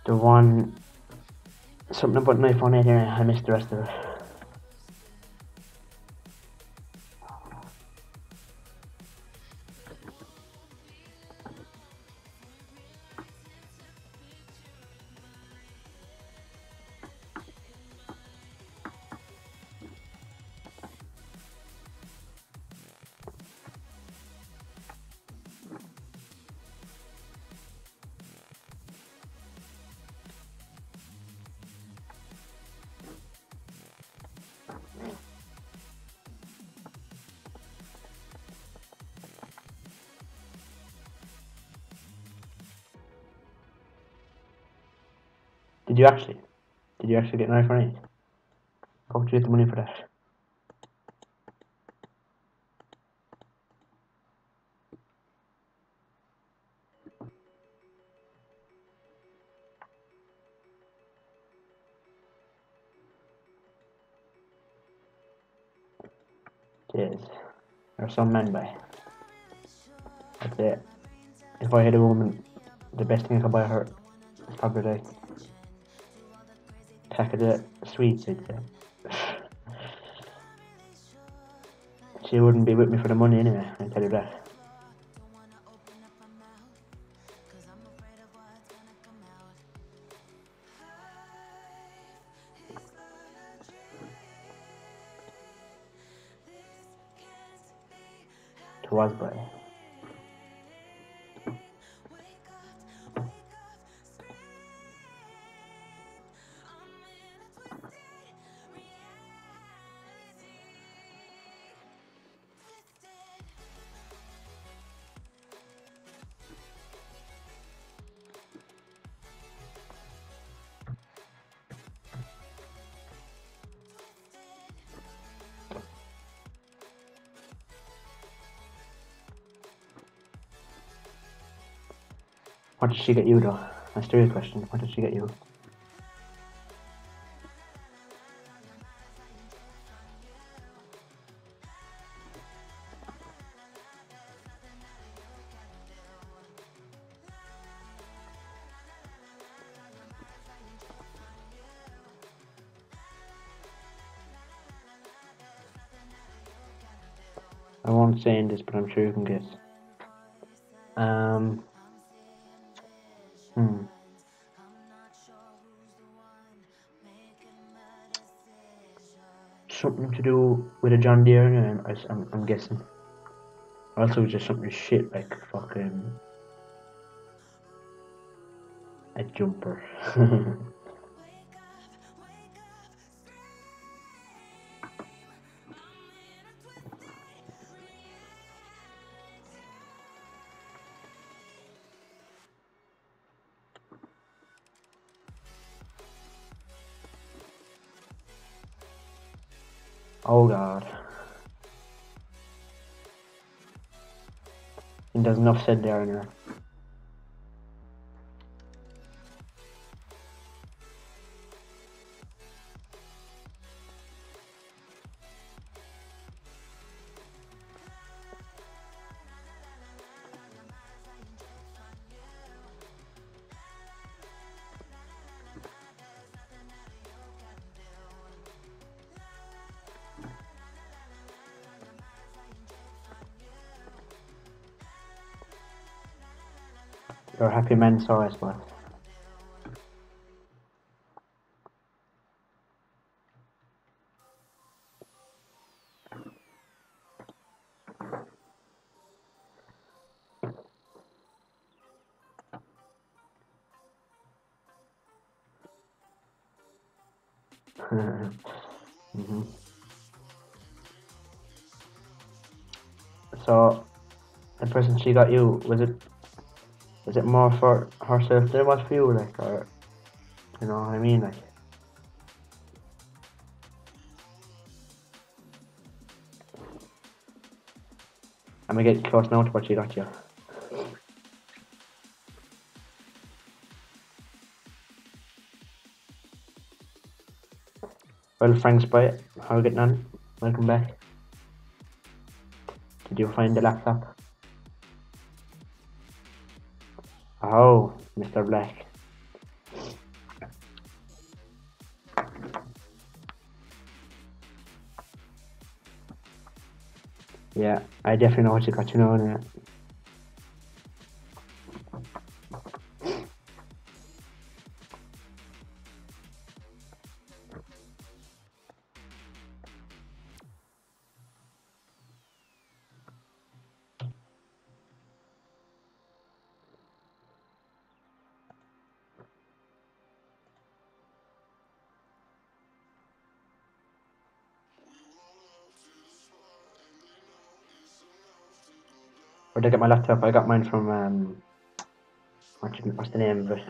The one, something about my phone 8 here, I missed the rest of it. Did you actually? Did you actually get an iPhone 8? How did you get the money for that? Jeez. There's some men by. That's it. If I had a woman, the best thing I could buy her is probably like a packet of sweets, I'd say. She wouldn't be with me for the money anyway, I tell you that. It was by. What did she get you though? That's the real question. What did she get you? I won't say in this, but I'm sure you can guess. Um, hmm. Something to do with a John Deere, and I'm guessing. Also, just something shit like fucking a jumper. Oh god. And there's enough said there anyway. You're a happy man, so I suppose. hmm So, the present she got you, was it more for herself than it was for you, like, or, you know what I mean, like? I'm gonna get close now to what she got you. Well, thanks, bye. How are you getting on? Welcome back. Did you find the laptop? Oh, Mr. Black. Yeah, I definitely know what you got you know now. Where'd I get my laptop? I got mine from what's the name of it?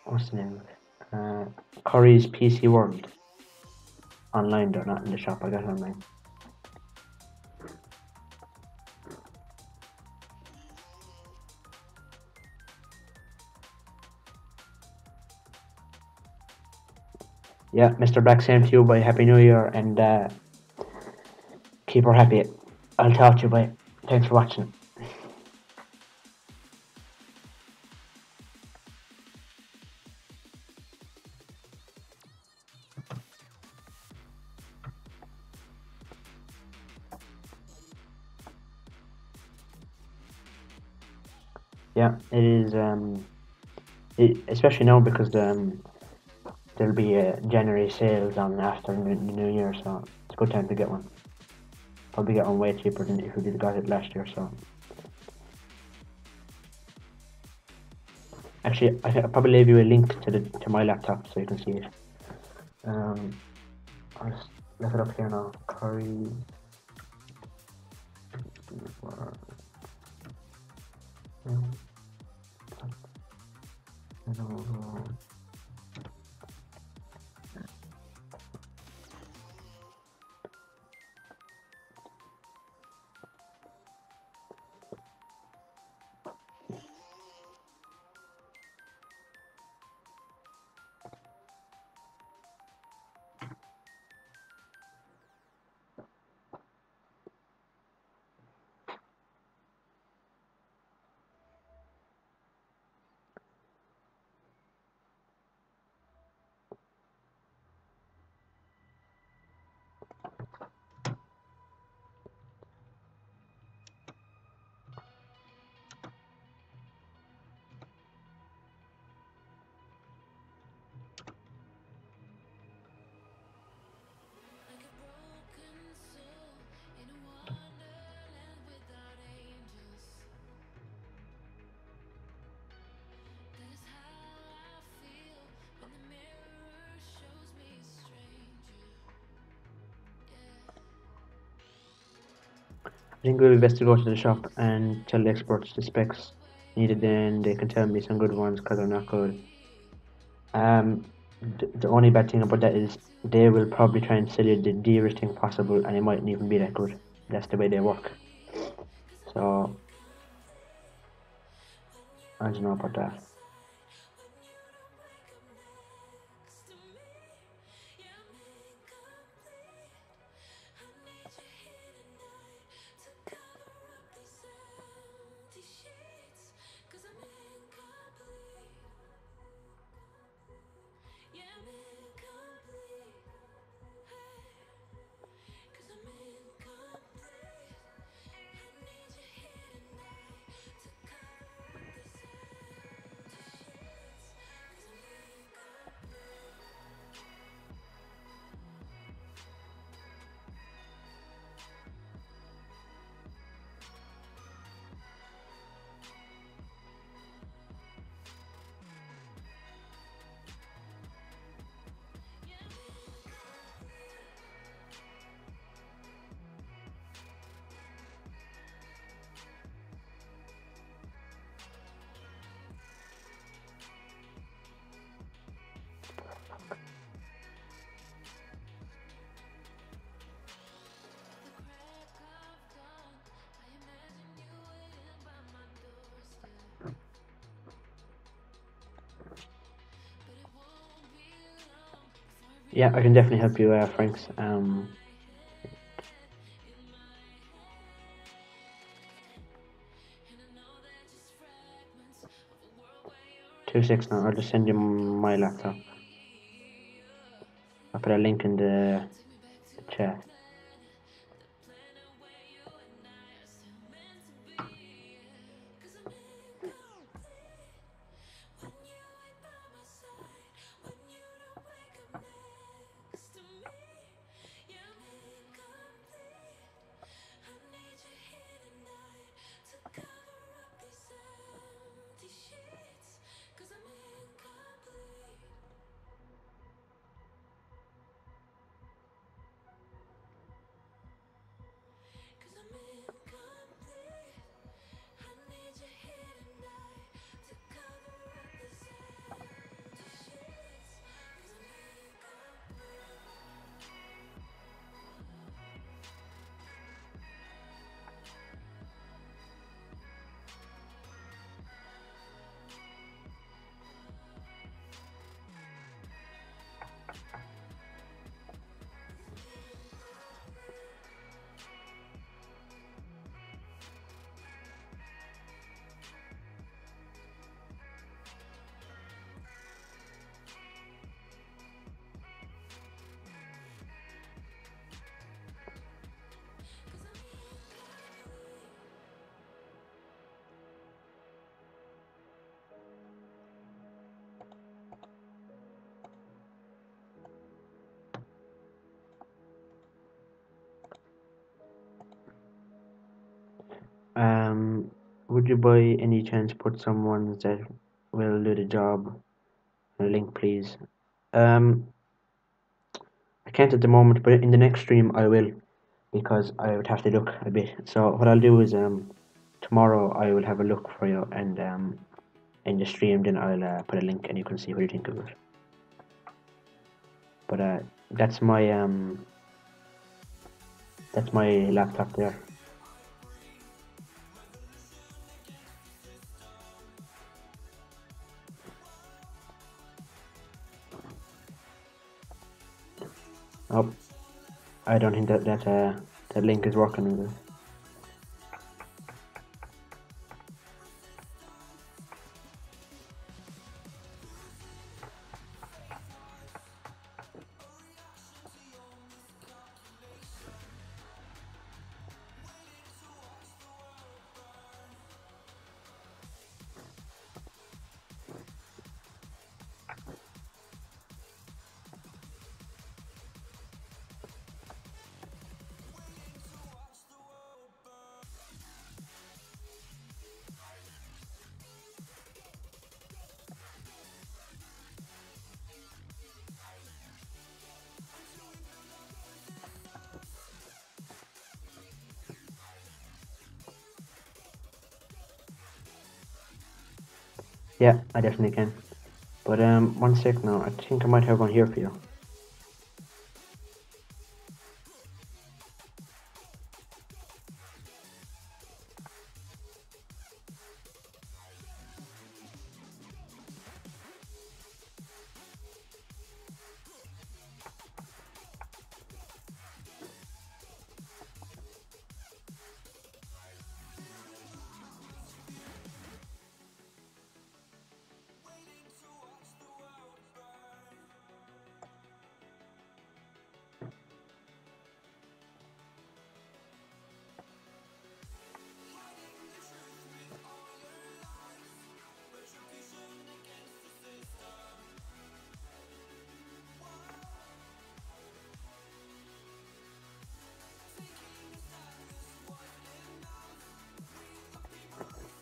What's the name of it? Curry's PC World. Online though, not in the shop. I got it online. Yeah, Mr. Black, same to you, boy. Happy New Year, and keep her happy. I'll talk to you, boy. Thanks for watching. Yeah, it is. Especially now because there'll be January sales on after the New Year, so it's a good time to get one. Probably get one way cheaper than if you did got it last year. So actually, I'll probably leave you a link to my laptop so you can see it. I'll just look it up here now. Curry. I think it would be best to go to the shop and tell the experts the specs needed, then they can tell me some good ones because they're not good. The only bad thing about that is they will probably try and sell you the dearest thing possible, and it mightn't even be that good. That's the way they work. So I don't know about that. Yeah, I can definitely help you, Franks. 2 6 now. I'll just send you my laptop. I'll put a link in the chat. Would you by any chance put someone that will do the job? A link, please. I can't at the moment, but in the next stream I will, because I would have to look a bit. So what I'll do is tomorrow I will have a look for you, and in the stream then I'll put a link and you can see what you think of it. But that's my laptop there. Oh, I don't think that link is working with it. Yeah, I definitely can. But 1 sec now. I think I might have one here for you.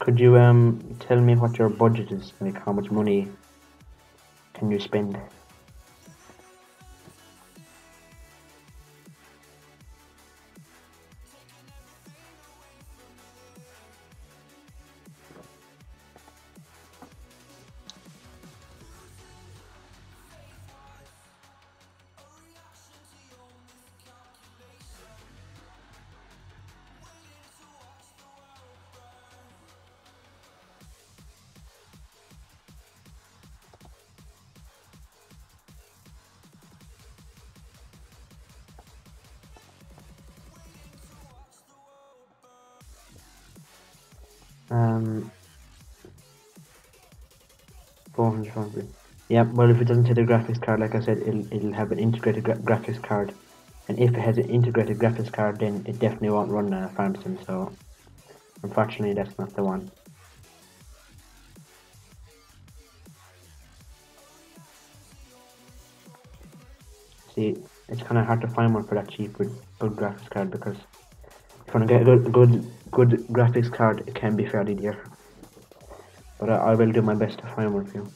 Could you tell me what your budget is? Like how much money can you spend? Um, 400 probably. Yeah, well, if it doesn't have the graphics card, like I said, it'll have an integrated graphics card, and if it has an integrated graphics card, then it definitely won't run Farm Sim. So, unfortunately, that's not the one. See, it's kind of hard to find one for that cheap with good graphics card because if you want to get a good graphics card, it can be fairly dear. But I will do my best to find one for you.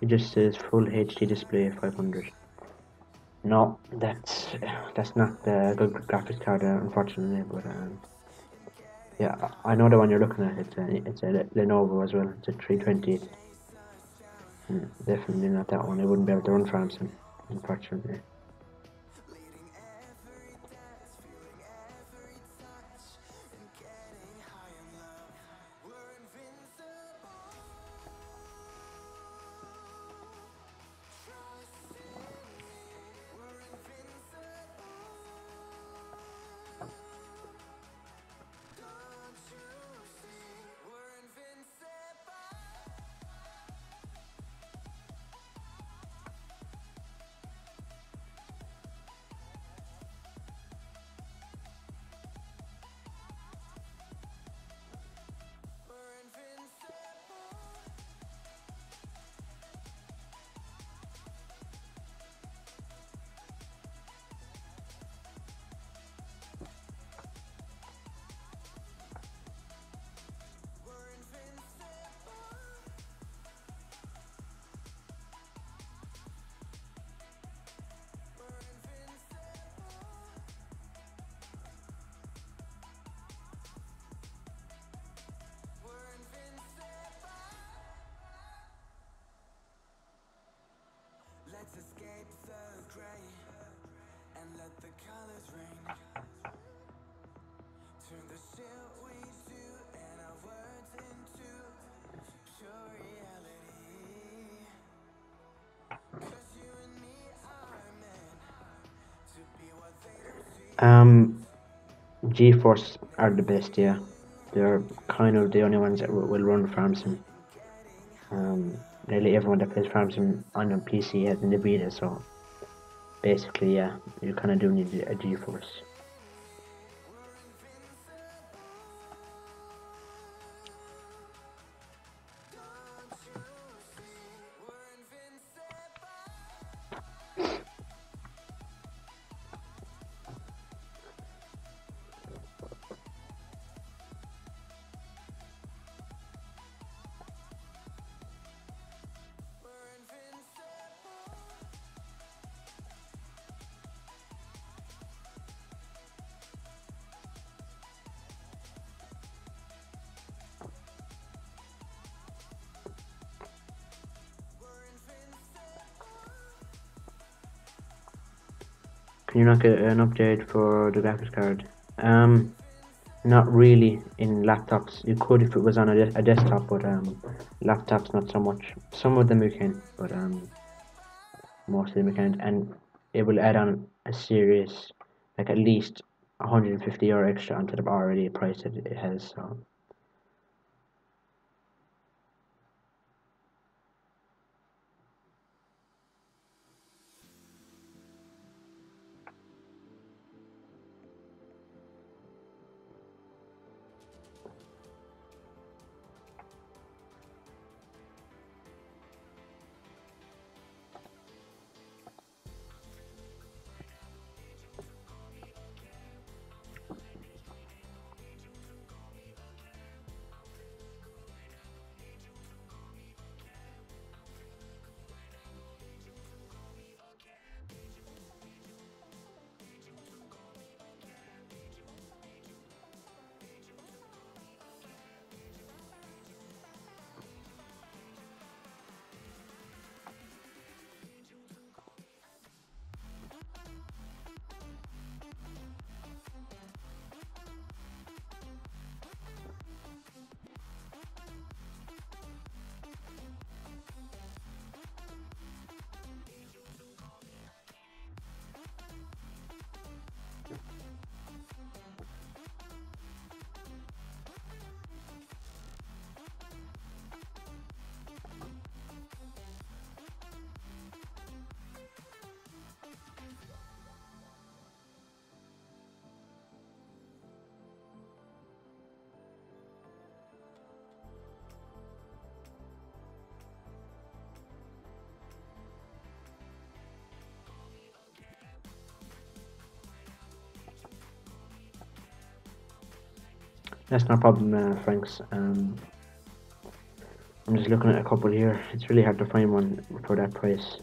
It just says full HD display 500. No, that's not the good graphics card, unfortunately. But yeah, I know the one you're looking at. It's a Lenovo as well. It's a 320. Definitely not that one. I wouldn't be able to run Farm Sim, unfortunately. Let's escape the gray and let the colors rain. Turn the shit we do and our words into pure reality. 'Cause you and me are meant to be what they don't see. GeForce are the best, yeah. They're kind of the only ones that will run Farm Sim. Nearly everyone that plays Farm Sim on a PC has an Nvidia, so basically, yeah, you kind of do need a GeForce. Can you not get an update for the graphics card? Not really in laptops. You could if it was on a desktop, but laptops not so much. Some of them you can, but most of them you can't. And it will add on a serious, like at least 150 € extra onto the already price that it has. So that's no problem, Franks. I'm just looking at a couple here. It's really hard to find one for that price.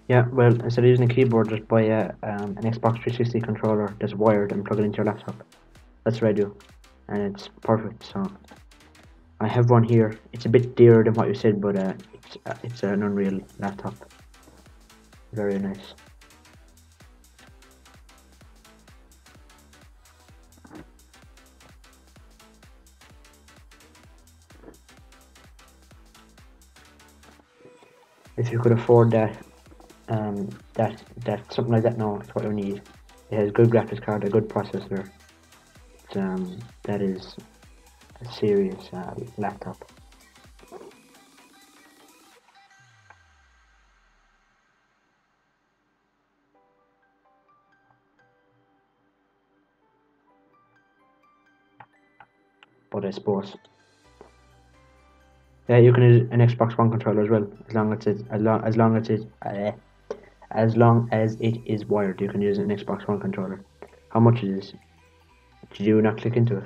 Yeah, well, instead of using a keyboard, just buy an Xbox 360 controller that's wired and plug it into your laptop. That's what I do, and it's perfect. So I have one here. It's a bit dearer than what you said, but it's an Unreal laptop. Very nice. If you could afford that, that something like that now is what you need. It has good graphics card, a good processor. That is a serious laptop. but I suppose. Yeah, you can use an Xbox One controller as well, as long as it is wired. You can use an Xbox One controller. How much it is? Did you not click into it?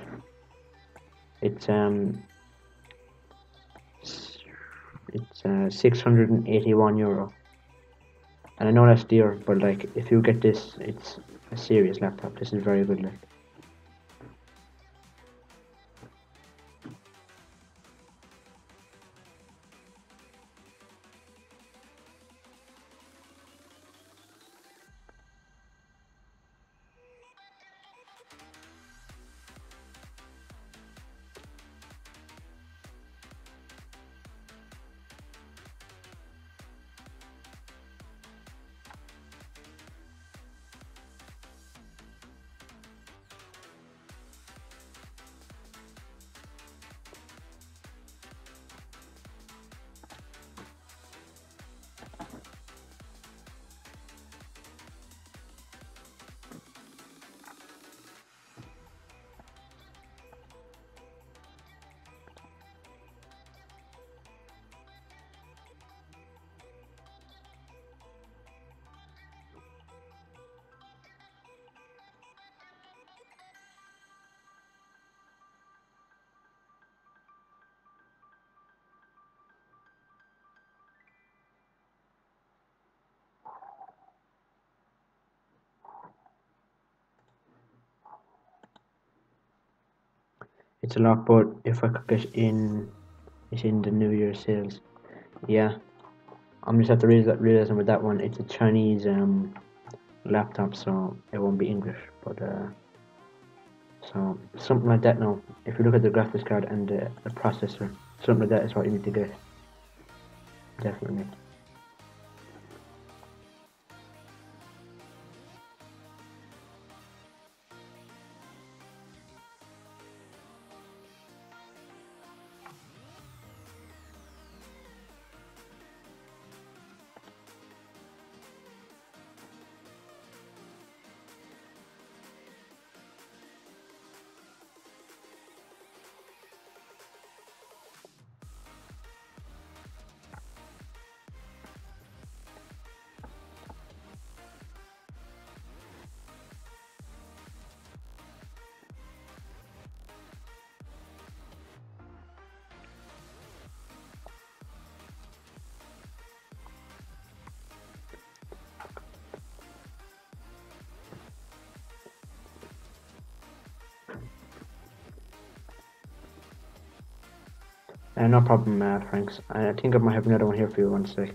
It's €681, and I know that's dear, but like if you get this, it's a serious laptop. This is very good. Like. It's a lot, but if I could get in, it's in the New Year sales. Yeah, I'm just have to realizing with that one, it's a Chinese laptop, so it won't be English. But so something like that. Now, if you look at the graphics card and the processor, something like that is what you need to get. Definitely. No problem, Franks. I think I might have another one here for you. One sec.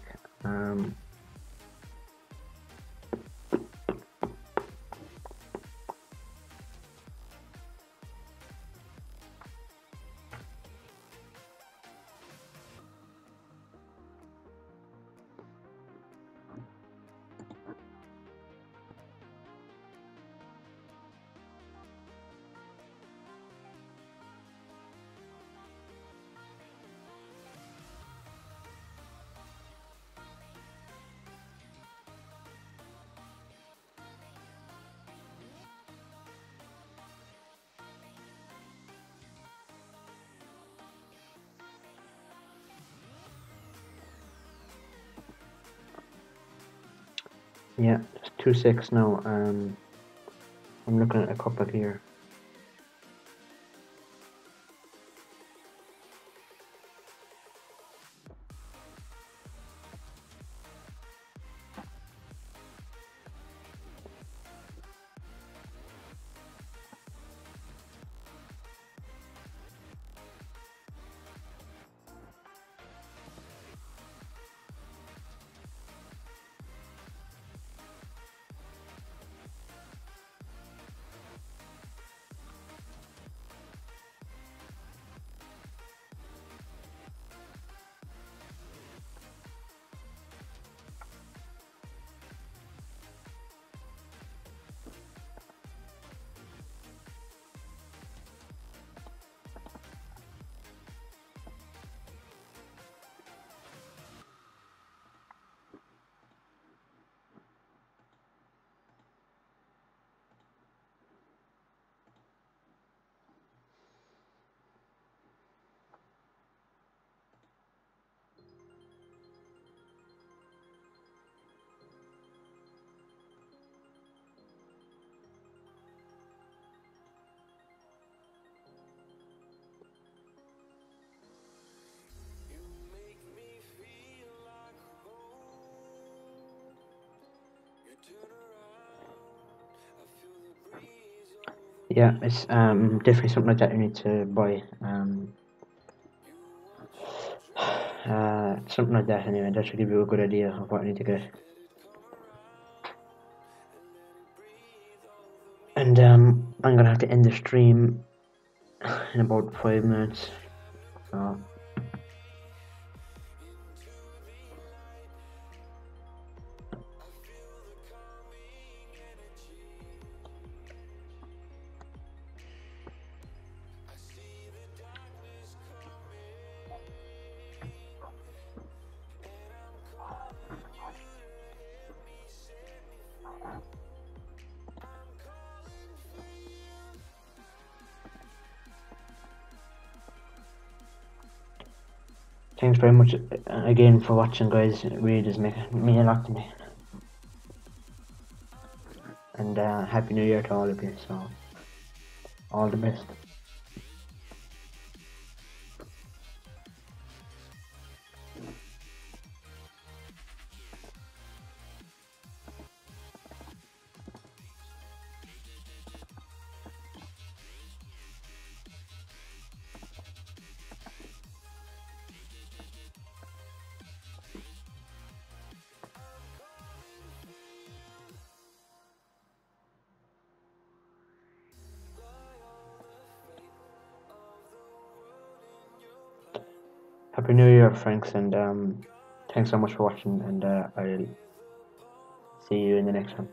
Yeah, just 2 secs now. I'm looking at a couple here. Yeah, it's definitely something like that you need to buy. Something like that anyway. That should give you a good idea of what you need to get. And I'm gonna have to end the stream in about 5 minutes. So thanks very much again for watching, guys. It really does make me a lot to me. And Happy New Year to all of you. So all the best. Happy New Year, Franks, and thanks so much for watching. And I'll see you in the next one.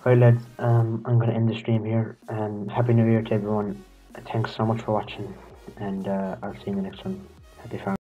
Right, lads. I'm gonna end the stream here. Happy New Year to everyone. Thanks so much for watching, and I'll see you in the next one. Happy farming.